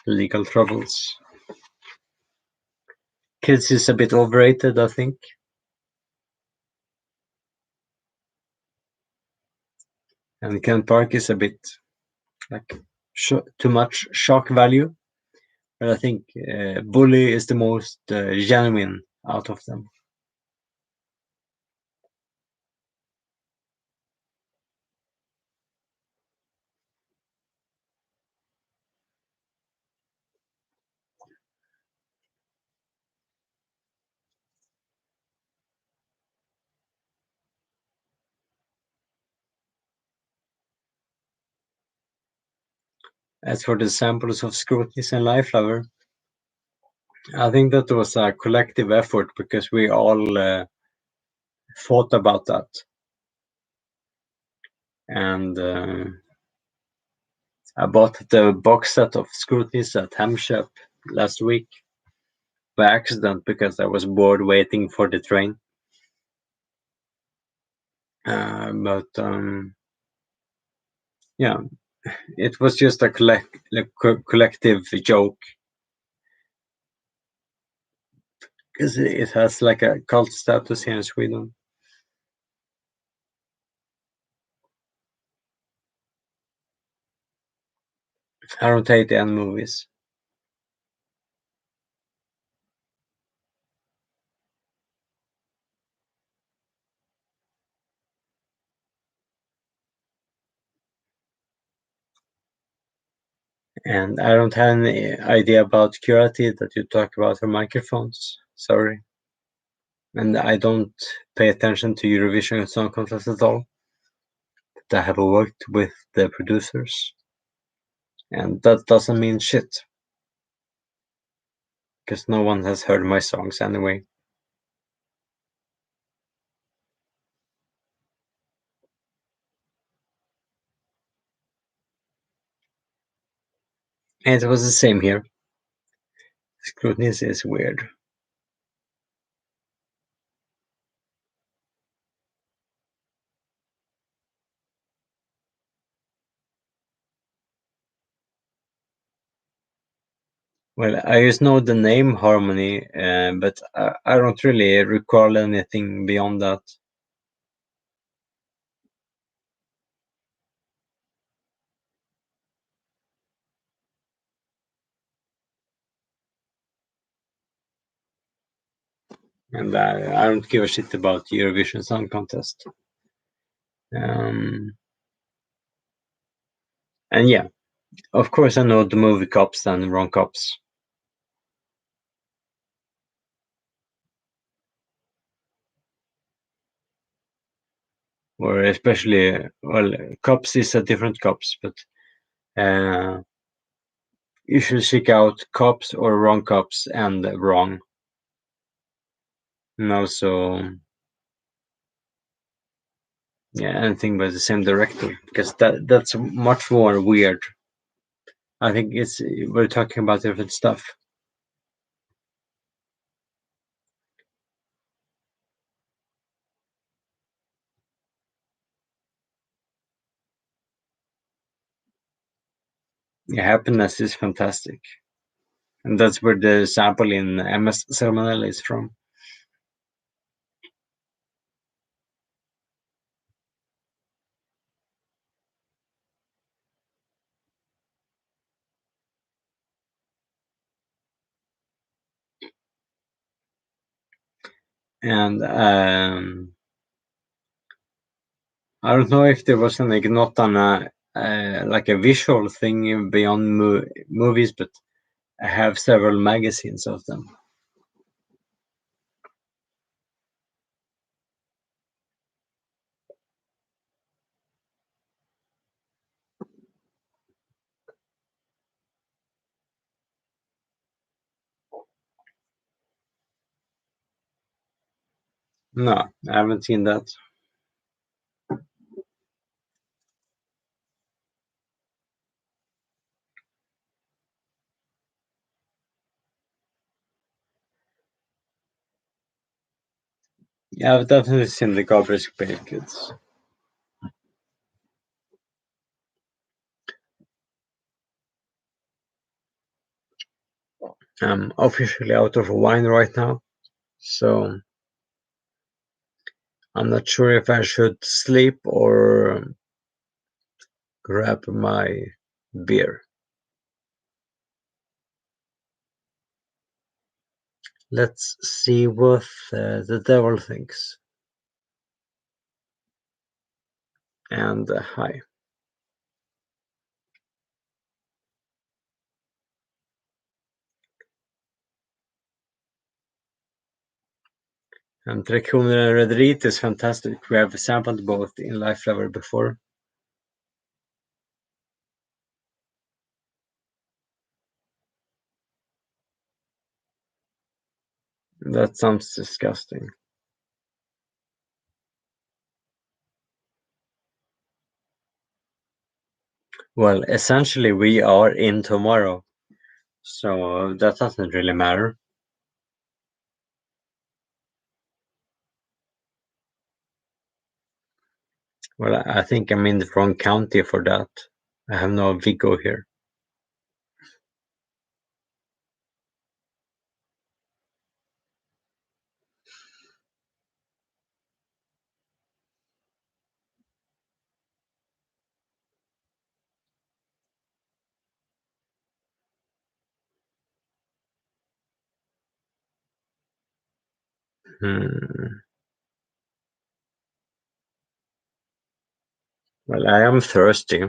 legal troubles. Kids is a bit overrated, I think. And Ken Park is a bit like too much shock value. But I think Bully is the most genuine out of them. As for the samples of Scrutinies and Life Lover, I think that was a collective effort because we all thought about that. And I bought the box set of Scrutinies at Hemshep last week by accident because I was bored waiting for the train. But yeah, it was just a collective joke, because it has like a cult status here in Sweden. I don't hate any movies. And I don't have any idea about Curati that you talk about her microphones. Sorry. And I don't pay attention to Eurovision Song Contest at all. But I have worked with the producers. And that doesn't mean shit. Because no one has heard my songs anyway. And it was the same here. Scrutiny is weird. Well, I just know the name Harmony, but I don't really recall anything beyond that. And I don't give a shit about Eurovision Song Contest. And yeah, of course I know the movie Cops and Wrong Cops. Or especially, well, Cops is a different Cops, but you should check out Cops or Wrong Cops and Wrong. And also, yeah, anything by the same director, because that's much more weird. I think we're talking about different stuff. Yeah, happiness is fantastic. And that's where the sample in MS Salmonella is from. And I don't know if there was like not on like a visual thing beyond movies, but I have several magazines of them. No, I haven't seen that. Yeah, I've definitely seen the Garbage Pail Kids. I'm officially out of wine right now, so I'm not sure if I should sleep or grab my beer. Let's see what the devil thinks. And hi. And Tre Kronor Rederiet is fantastic. We have sampled both in Life Level before. That sounds disgusting. Well, essentially, we are in tomorrow, so that doesn't really matter. Well, I think I'm in the wrong county for that. I have no Vigo here. Hmm. Well, I am thirsty.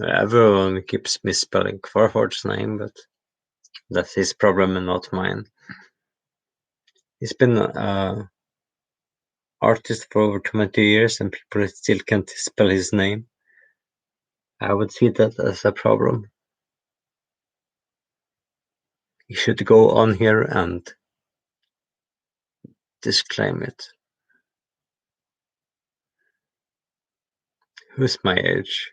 Everyone keeps misspelling Farford's name, but that's his problem and not mine. He's been artist for over 20 years and people still can't spell his name. I would see that as a problem. He should go on here and disclaim it. Who's my age?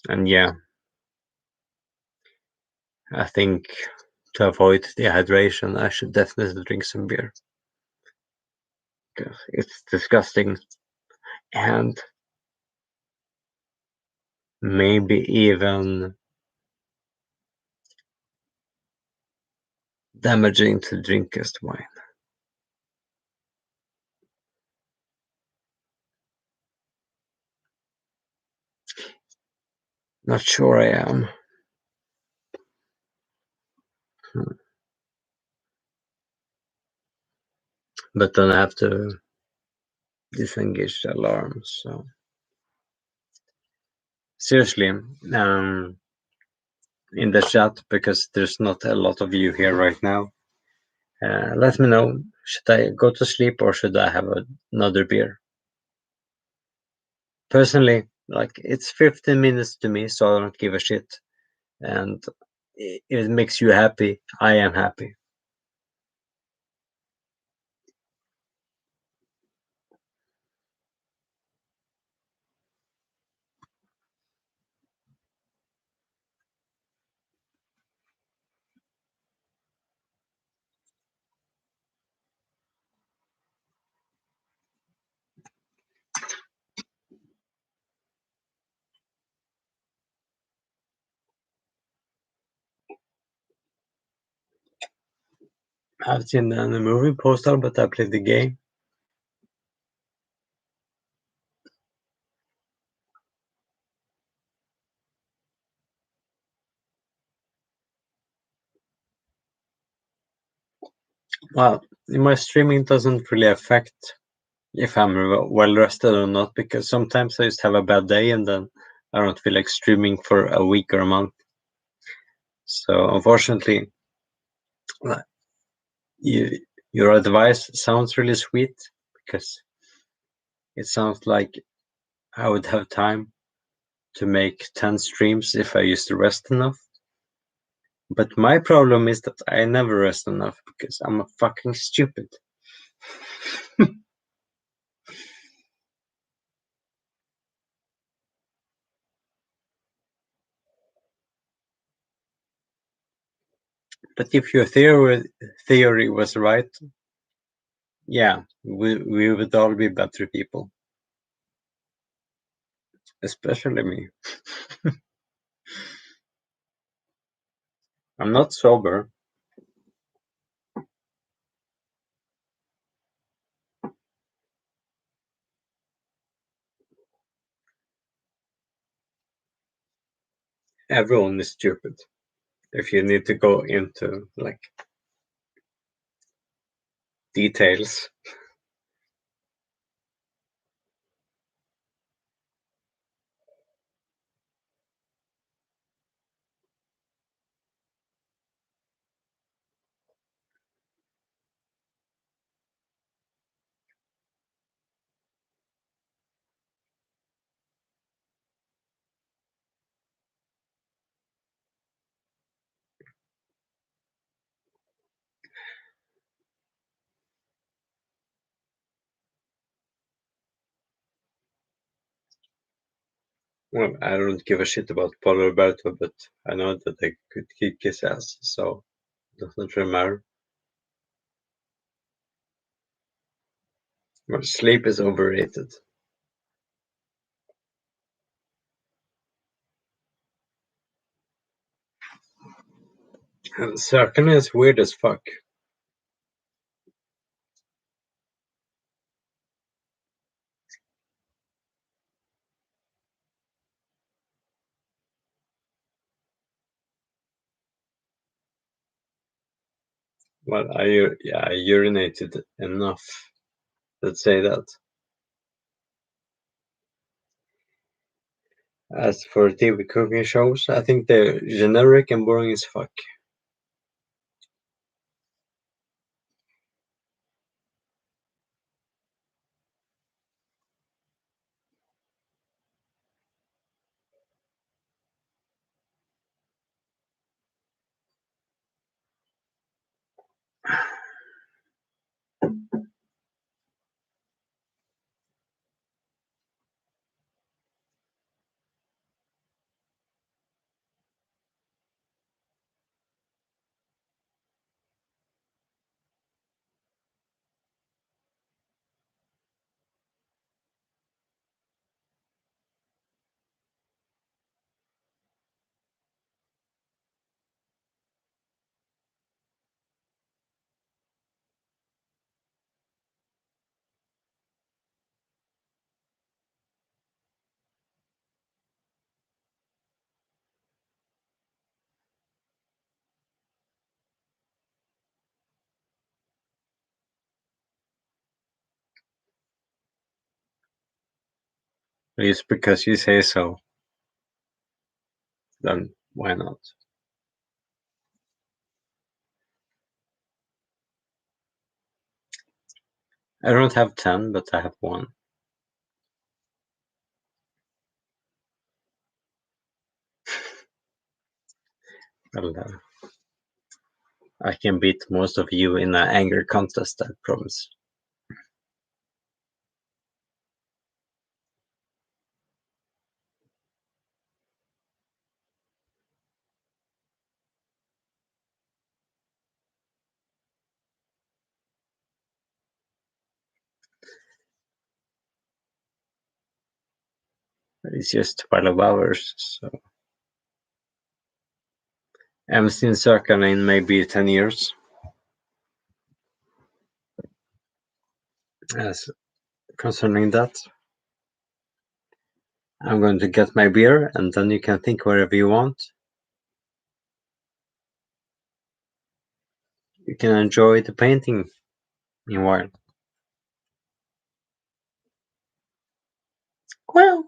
And yeah, I think to avoid dehydration, I should definitely drink some beer. Because it's disgusting and maybe even damaging to drink as wine. Not sure I am. But then I have to disengage the alarm. So seriously, in the chat, because there's not a lot of you here right now, let me know. Should I go to sleep or should I have another beer? Personally, like it's 15 minutes to me, so I don't give a shit. And if it makes you happy, I am happy. I've seen the movie Postal, but I played the game. Well, my streaming doesn't really affect if I'm well rested or not, because sometimes I just have a bad day and then I don't feel like streaming for a week or a month. So unfortunately, you, your advice sounds really sweet, because it sounds like I would have time to make 10 streams if I used to rest enough. But my problem is that I never rest enough because I'm a fucking stupid. But if your theory was right, yeah, we would all be better people, especially me. I'm not sober. Everyone is stupid. If you need to go into like details, well, I don't give a shit about Paulo Roberto, but I know that I could kick his ass, so it doesn't really matter. Well, sleep is overrated. And Circle is weird as fuck. Well, I urinated enough. Let's say that. As for TV cooking shows, I think they're generic and boring as fuck. Just because you say so, then why not? I don't have 10, but I have 1. Well, I can beat most of you in an anger contest, I promise. It's just 12 hours, so I haven't seen Circle in maybe 10 years. As concerning that, I'm going to get my beer, and then you can think wherever you want. You can enjoy the painting meanwhile. Well,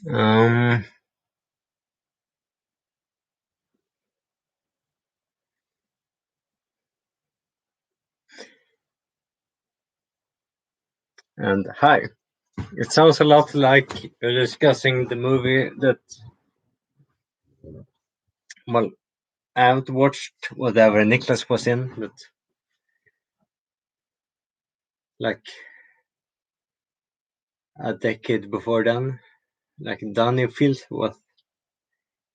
um, and hi. It sounds a lot like you're discussing the movie that, well, I haven't watched whatever Niklas was in, but like a decade before then, like Daniel Field was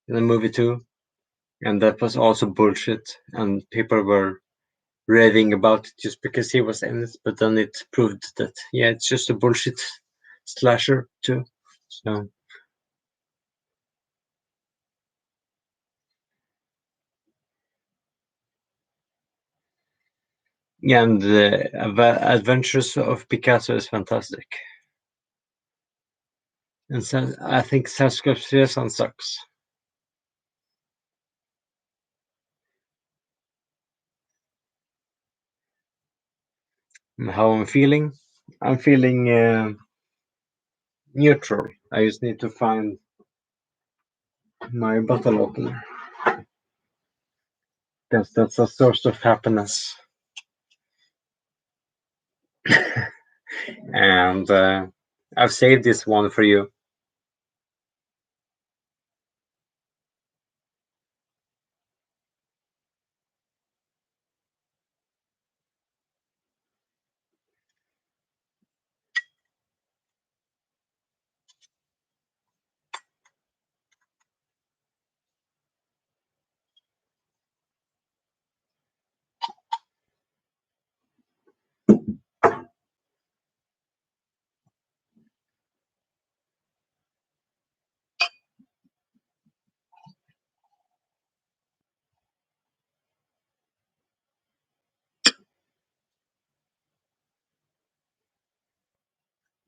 in the movie too, and that was also bullshit, and people were raving about it just because he was in it, but then it proved that yeah, it's just a bullshit slasher too. So yeah, and the Adventures of Picasso is fantastic, and so I think Sasquatch sucks. How I'm feeling? I'm feeling neutral. I just need to find my bottle opener because that's a source of happiness. And I've saved this one for you.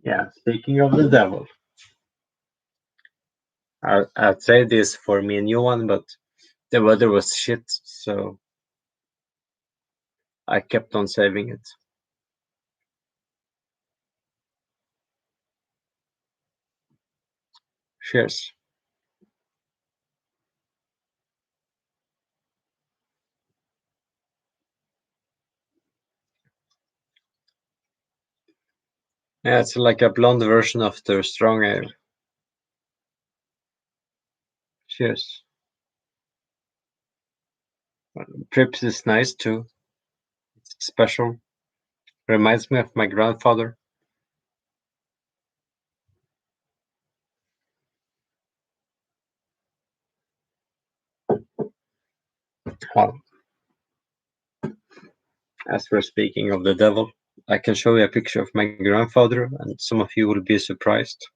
Yeah, speaking of the devil, I'd say this for me and you one, but the weather was shit, so I kept on saving it. Cheers. Yeah, it's like a blonde version of the strong ale. Cheers. Trips is nice too. It's special. Reminds me of my grandfather. Well, As we're speaking of the devil, I can show you a picture of my grandfather, and some of you will be surprised.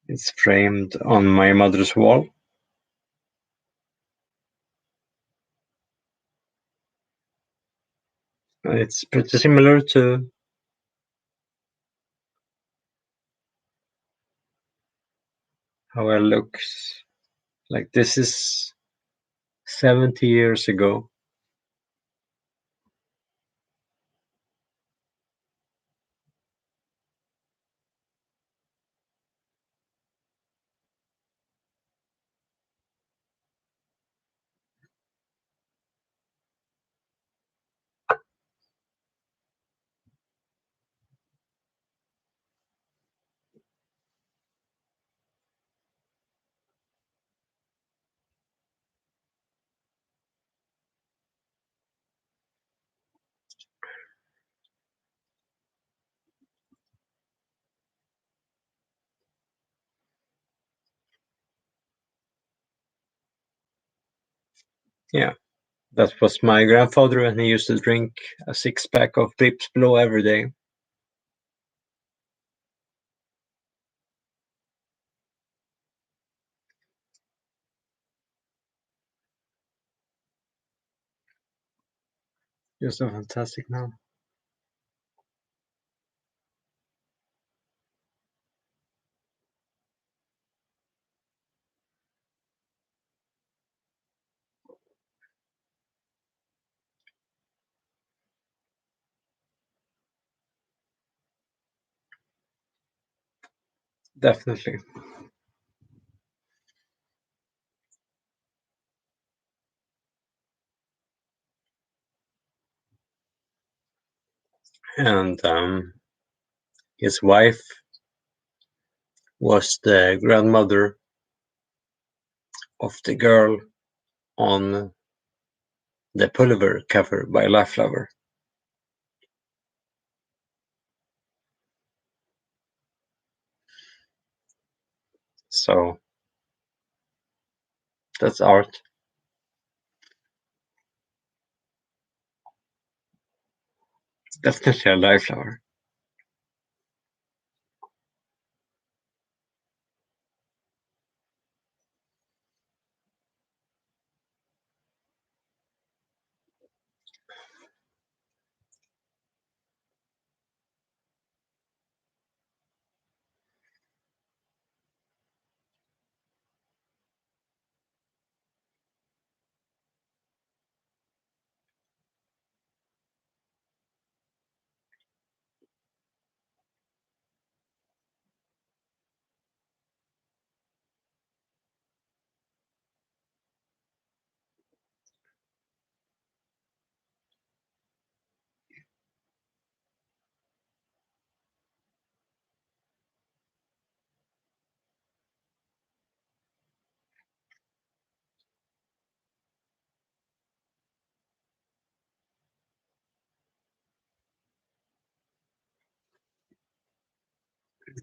It's framed on my mother's wall. It's pretty similar to how I look. Like this is 70 years ago. Yeah, that was my grandfather, and he used to drink a 6-pack of Pripps Blue every day. Just a fantastic man. Definitely. And his wife was the grandmother of the girl on the pullover cover by Life Lover. So that's art. Definitely a Life Lover.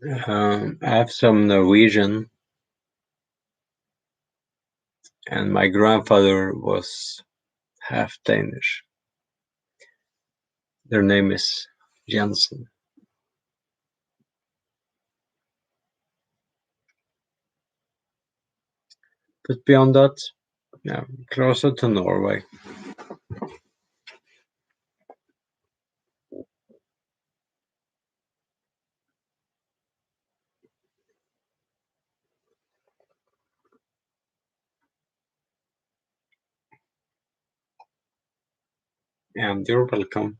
I have some Norwegian, and my grandfather was half Danish. Their name is Jensen. But beyond that, yeah, closer to Norway. And you're welcome.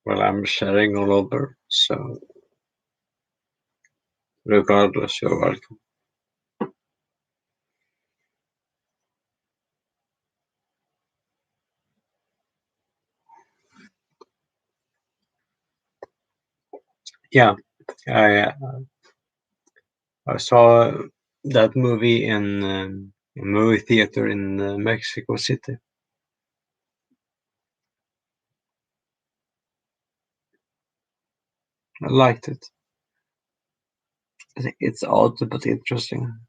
Well, I'm sharing all over, so regardless, you're welcome. Yeah, I I saw that movie in a movie theater in Mexico City. I liked it. I think it's odd but interesting.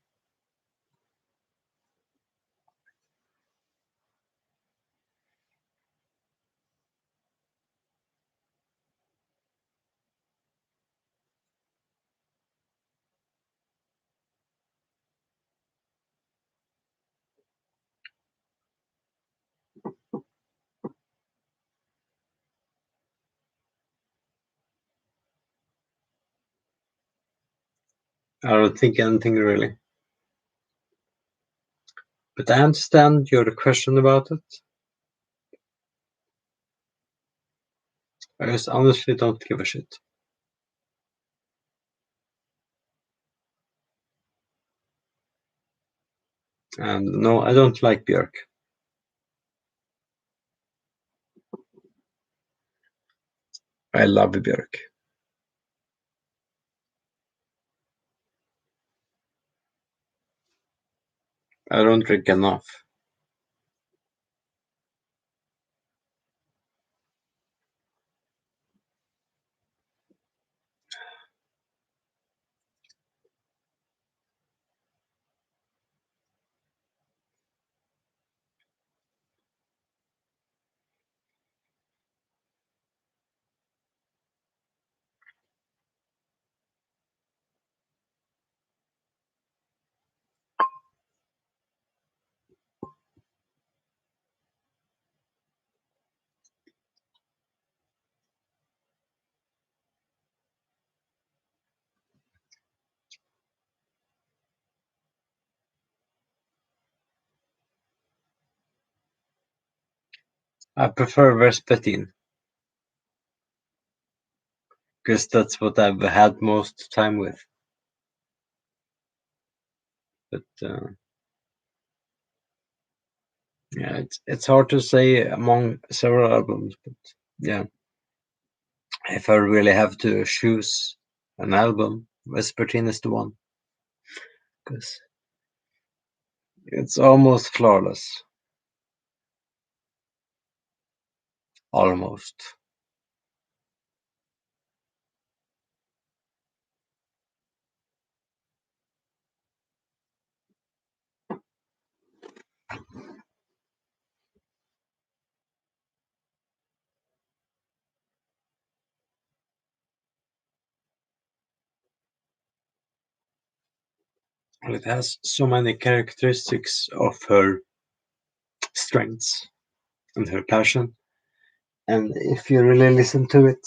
I don't think anything really. But I understand your question about it. I just honestly don't give a shit. And no, I don't like Björk. I love Björk. I don't drink enough. I prefer Vespertine because that's what I've had most time with. But yeah, it's hard to say among several albums. But yeah, if I really have to choose an album, Vespertine is the one because it's almost flawless. Almost. And it has so many characteristics of her strengths and her passion. And if you really listen to it,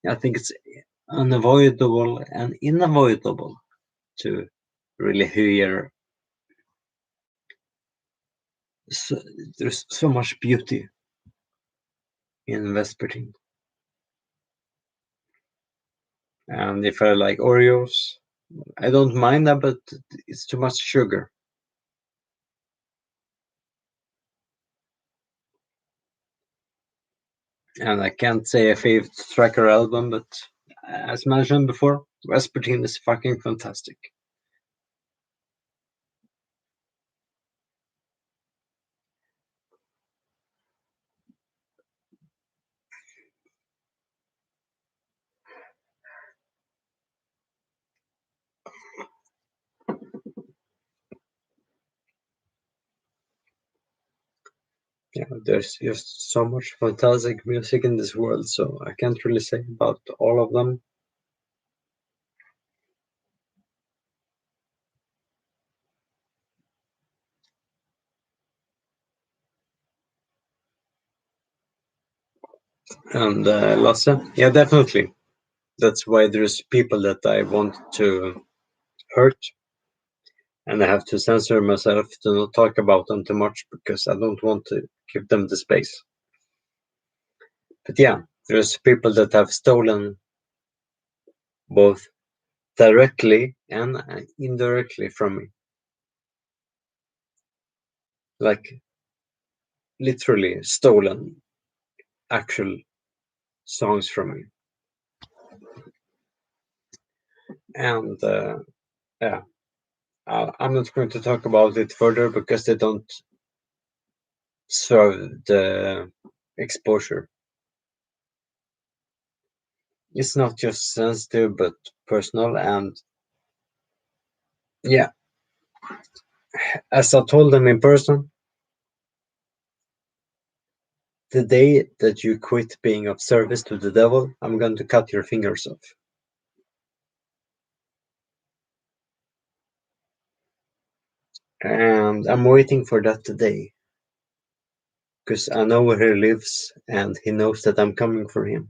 I think it's unavoidable and unavoidable to really hear. So, there's so much beauty in Vespertine. And if I like Oreos, I don't mind that, but it's too much sugar. And I can't say a favorite tracker album, but as mentioned before, Vespertine is fucking fantastic. Yeah, there's just so much fantastic music in this world, so I can't really say about all of them. And Lasse, yeah, definitely. That's why there's people that I want to hurt, and I have to censor myself to not talk about them too much because I don't want to give them the space. But yeah, there's people that have stolen both directly and indirectly from me. Like literally stolen actual songs from me. And yeah, I'm not going to talk about it further because they don't serve the exposure. It's not just sensitive but personal, and yeah, as I told them in person, the day that you quit being of service to the devil, I'm going to cut your fingers off. And I'm waiting for that today, because I know where he lives and he knows that I'm coming for him.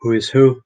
Who is who?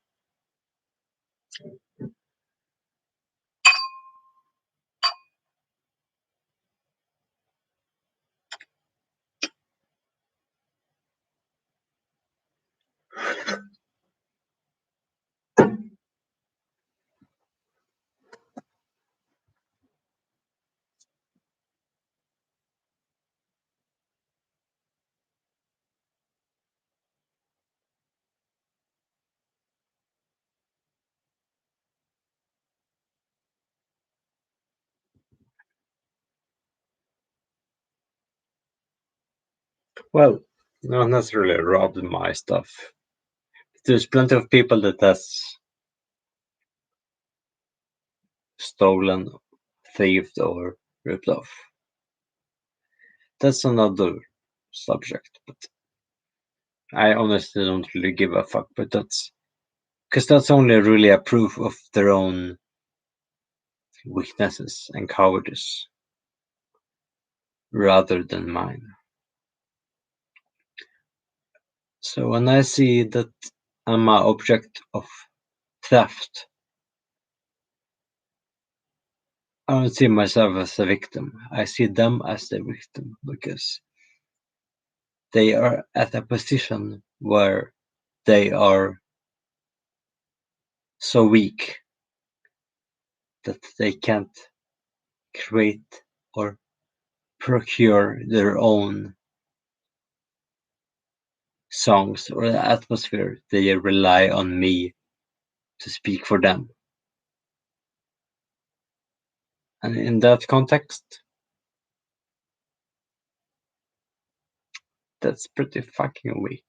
Well, no one has really robbed my stuff. There's plenty of people that has stolen, thieved, or ripped off. That's another subject, but I honestly don't really give a fuck. But that's because that's only really a proof of their own weaknesses and cowardice rather than mine. So when I see that I'm an object of theft, I don't see myself as a victim. I see them as the victim because they are at a position where they are so weak that they can't create or procure their own songs or atmosphere. They rely on me to speak for them. And in that context, that's pretty fucking weak.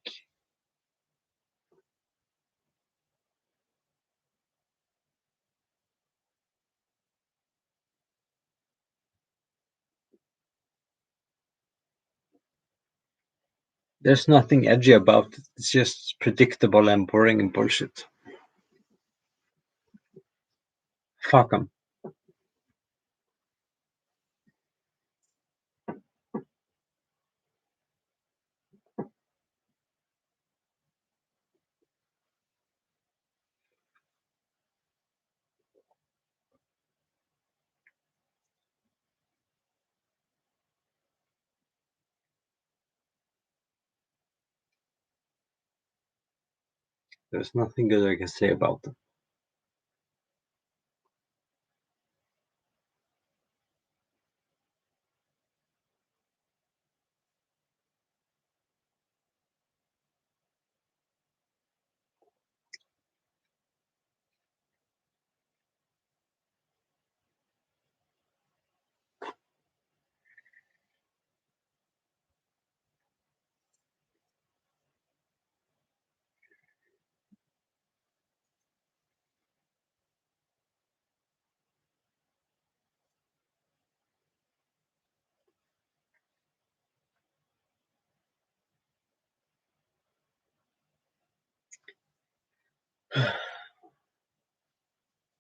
There's nothing edgy about it. It's just predictable and boring and bullshit. Fuck them. There's nothing good I can say about them.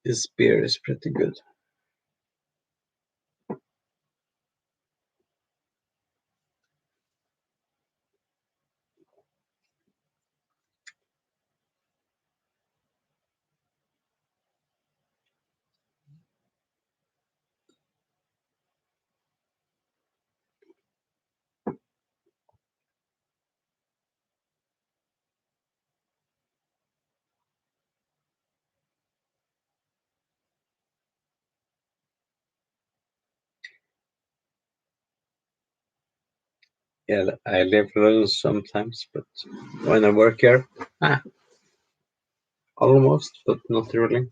This beer is pretty good. Yeah, I live alone sometimes, but when I work here, ah, almost, but not really.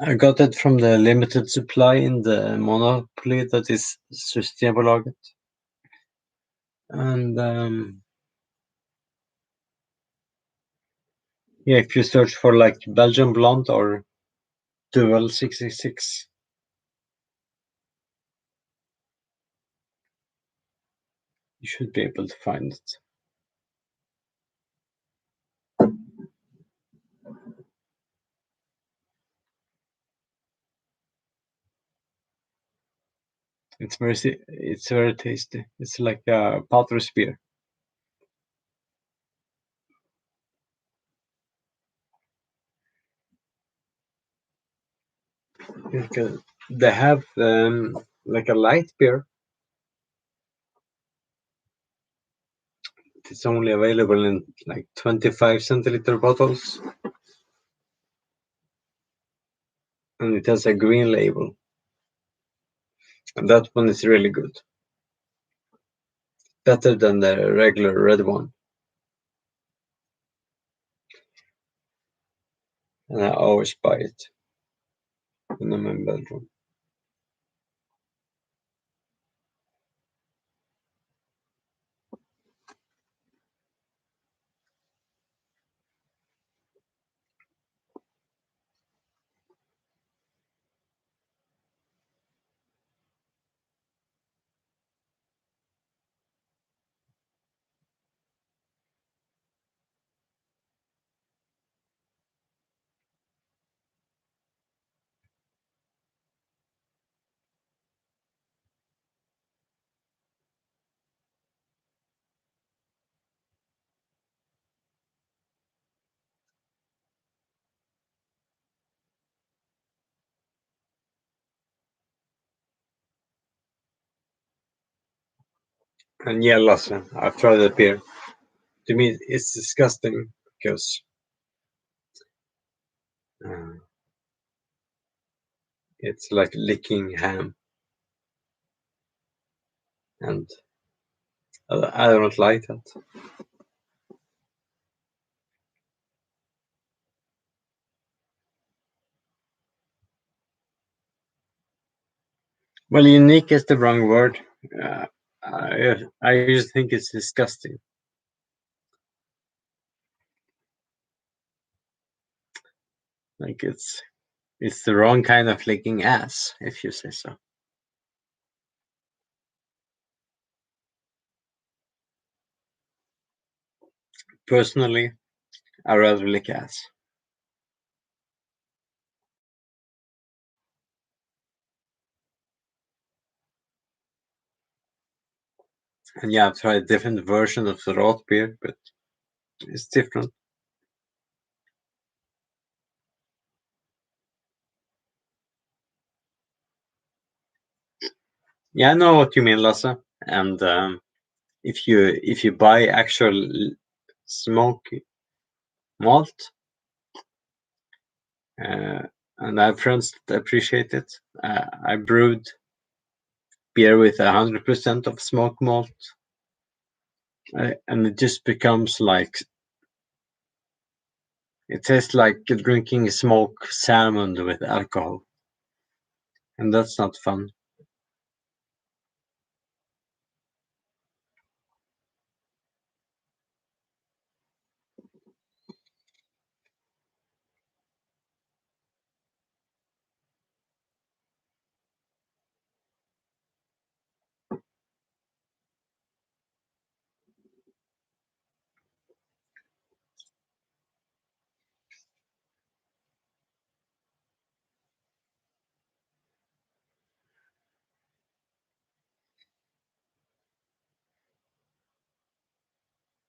I got it from the limited supply in the monopoly that is Systembolaget. And yeah, if you search for like Belgian Blonde or Dual 66, you should be able to find it. It's very tasty. It's like a Patrus beer. They have like a light beer. It's only available in like 25 centiliter bottles, and it has a green label. And that one is really good. Better than the regular red one. And I always buy it when I'm in Belgium. And yeah, Lasse, I've tried the beer. To me, it's disgusting because uh, it's like licking ham, and I don't like that. Well, unique is the wrong word. Uh, I just think it's disgusting. Like it's the wrong kind of licking ass, if you say so. Personally, I rather lick ass. And yeah, I've tried different versions of the rot beer, but it's different. Yeah, I know what you mean, Lasse. And if you buy actual smoke malt, uh, and I have friends that appreciate it. I brewed beer with 100% of smoke malt, and it just becomes like it tastes like drinking smoked salmon with alcohol, and that's not fun.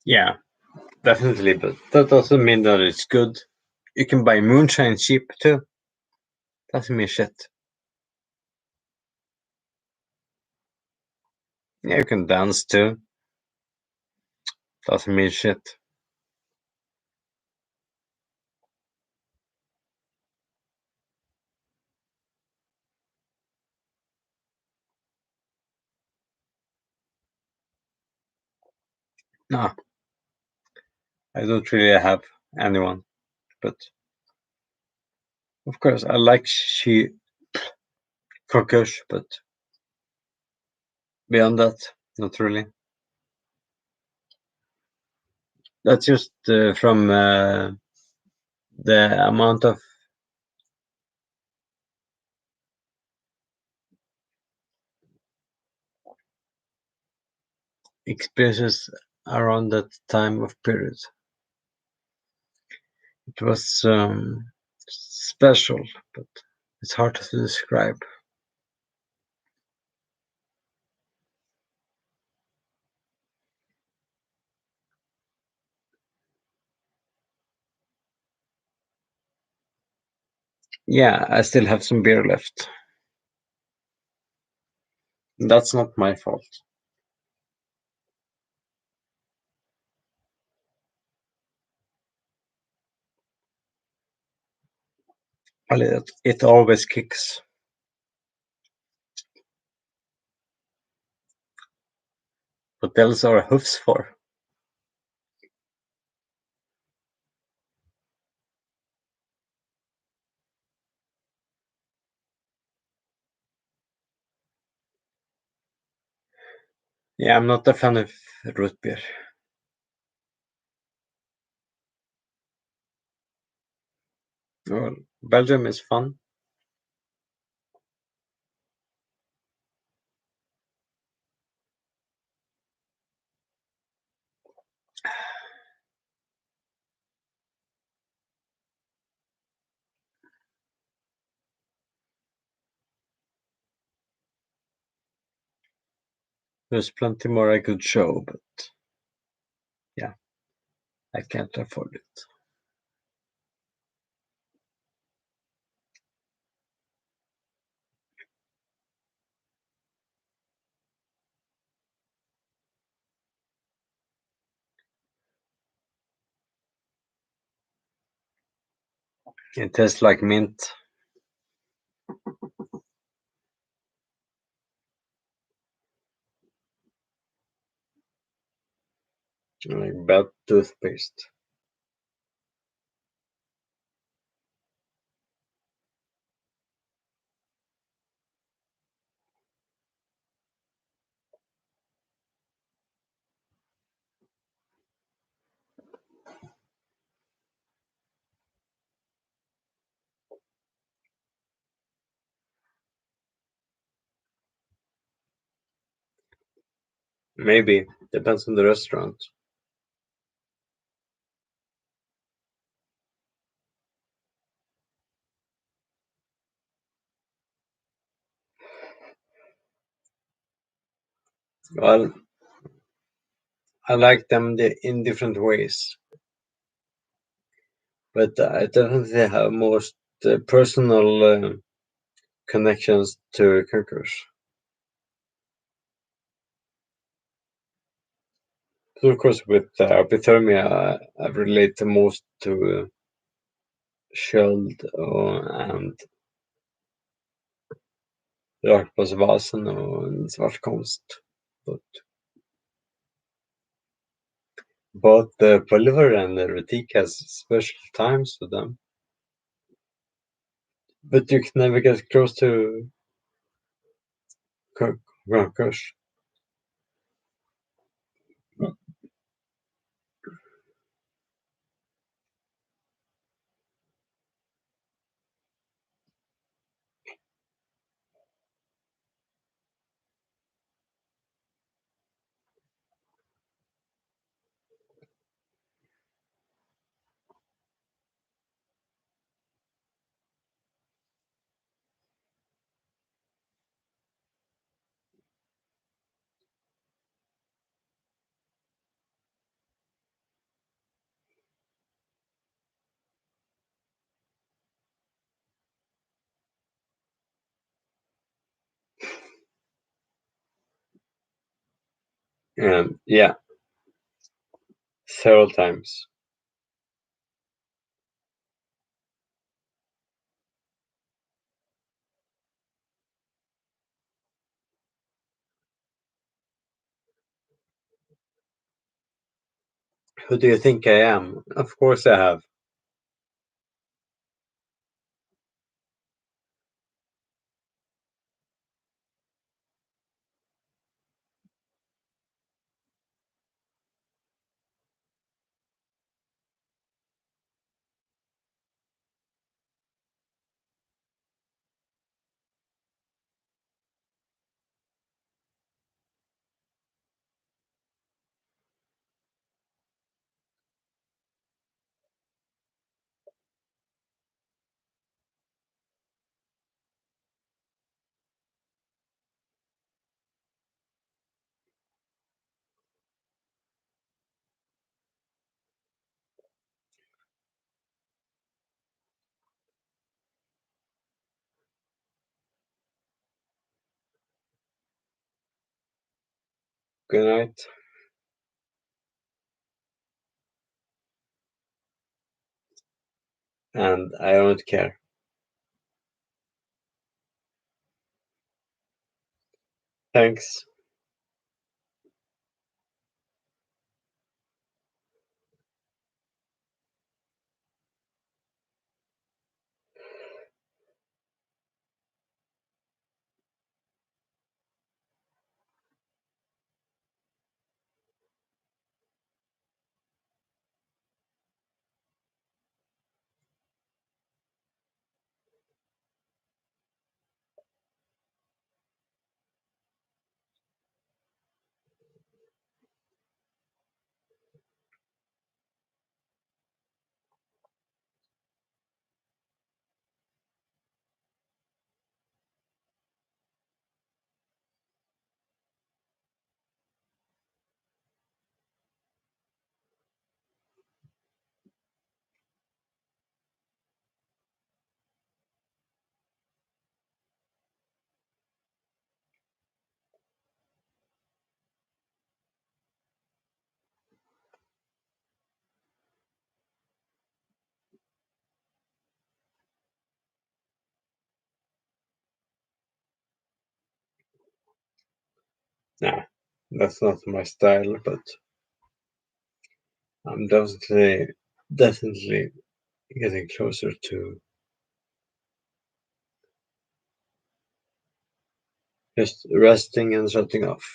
Yeah, definitely, but that doesn't mean that it's good. You can buy moonshine cheap too. Doesn't mean shit. Yeah, you can dance too. Doesn't mean shit. No, I don't really have anyone, but of course I like she Kokosh, but beyond that, not really. That's just from the amount of experiences around that time of period. It was special, but it's hard to describe. Yeah, I still have some beer left. That's not my fault. Well, it always kicks. What else are hoofs for? Yeah, I'm not a fan of root beer. Well, Belgium is fun. There's plenty more I could show, but yeah, I can't afford it. It tastes like mint. Like bad toothpaste. Maybe. Depends on the restaurant. Well, I like them in different ways, but I definitely have most personal connections to cockroach. So of course, with hypothermia, I relate the most to sköld and rakblåsvasen och en svartkonst. But both the pulver and the retique has special times for them. But you can never get close to cockroach. Yeah, several times. Who do you think I am? Of course I have. Good night. And I don't care. Thanks. Nah, that's not my style, but I'm definitely getting closer to just resting and shutting off.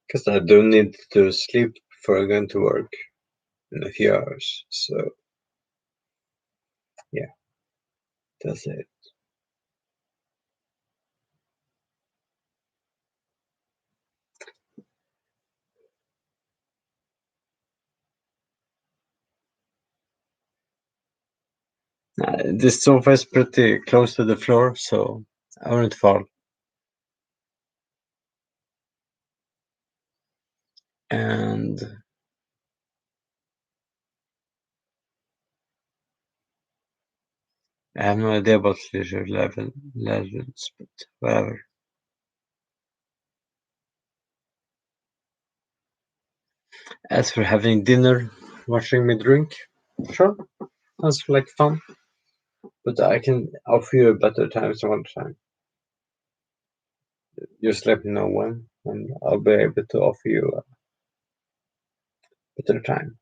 Because I do need to sleep before I go into work in a few hours. So, yeah, that's it. This sofa is pretty close to the floor, so I wouldn't fall. And I have no idea about levels, but whatever. As for having dinner, watching me drink, sure, sounds like fun. But I can offer you a better time some other time. Just let me know when, and I'll be able to offer you a better time.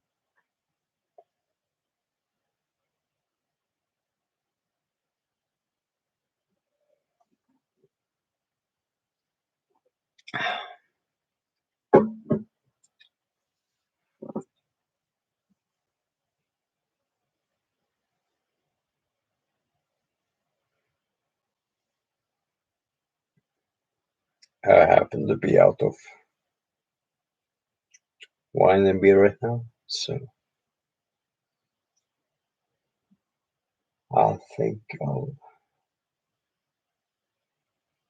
I happen to be out of wine and beer right now, so I think I'll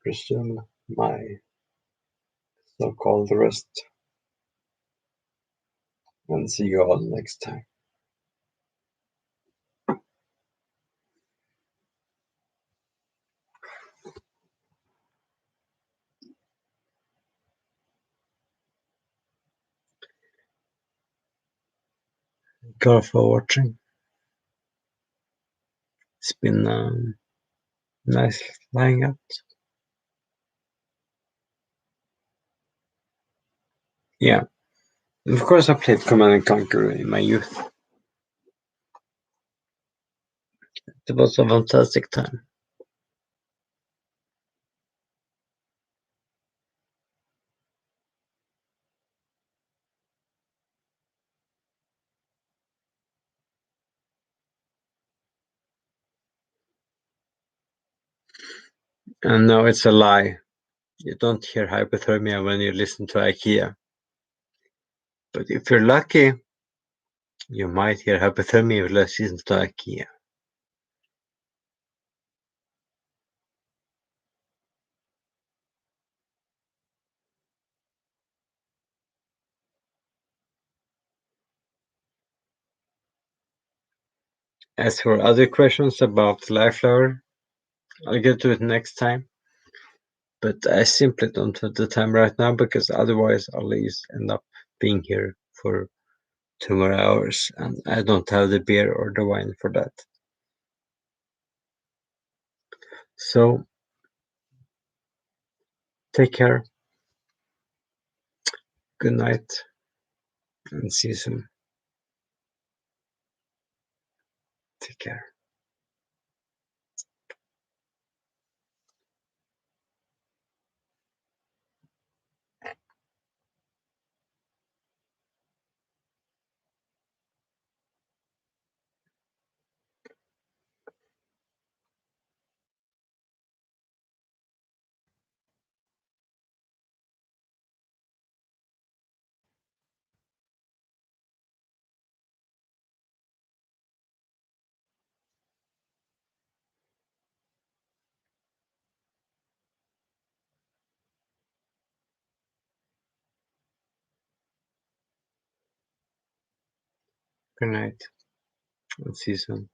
resume my so-called rest and see you all next time. Thank you for watching. It's been nice hangout. Yeah, of course I played Command and Conquer in my youth. It was a fantastic time. And no, it's a lie. You don't hear hypothermia when you listen to IKEA. But if you're lucky, you might hear hypothermia if you listen to IKEA. As for other questions about Life Flower, I'll get to it next time. But I simply don't have the time right now because otherwise I'll just end up being here for 2 more hours and I don't have the beer or the wine for that. So take care. Good night and see you soon. Take care. Good night and see you soon.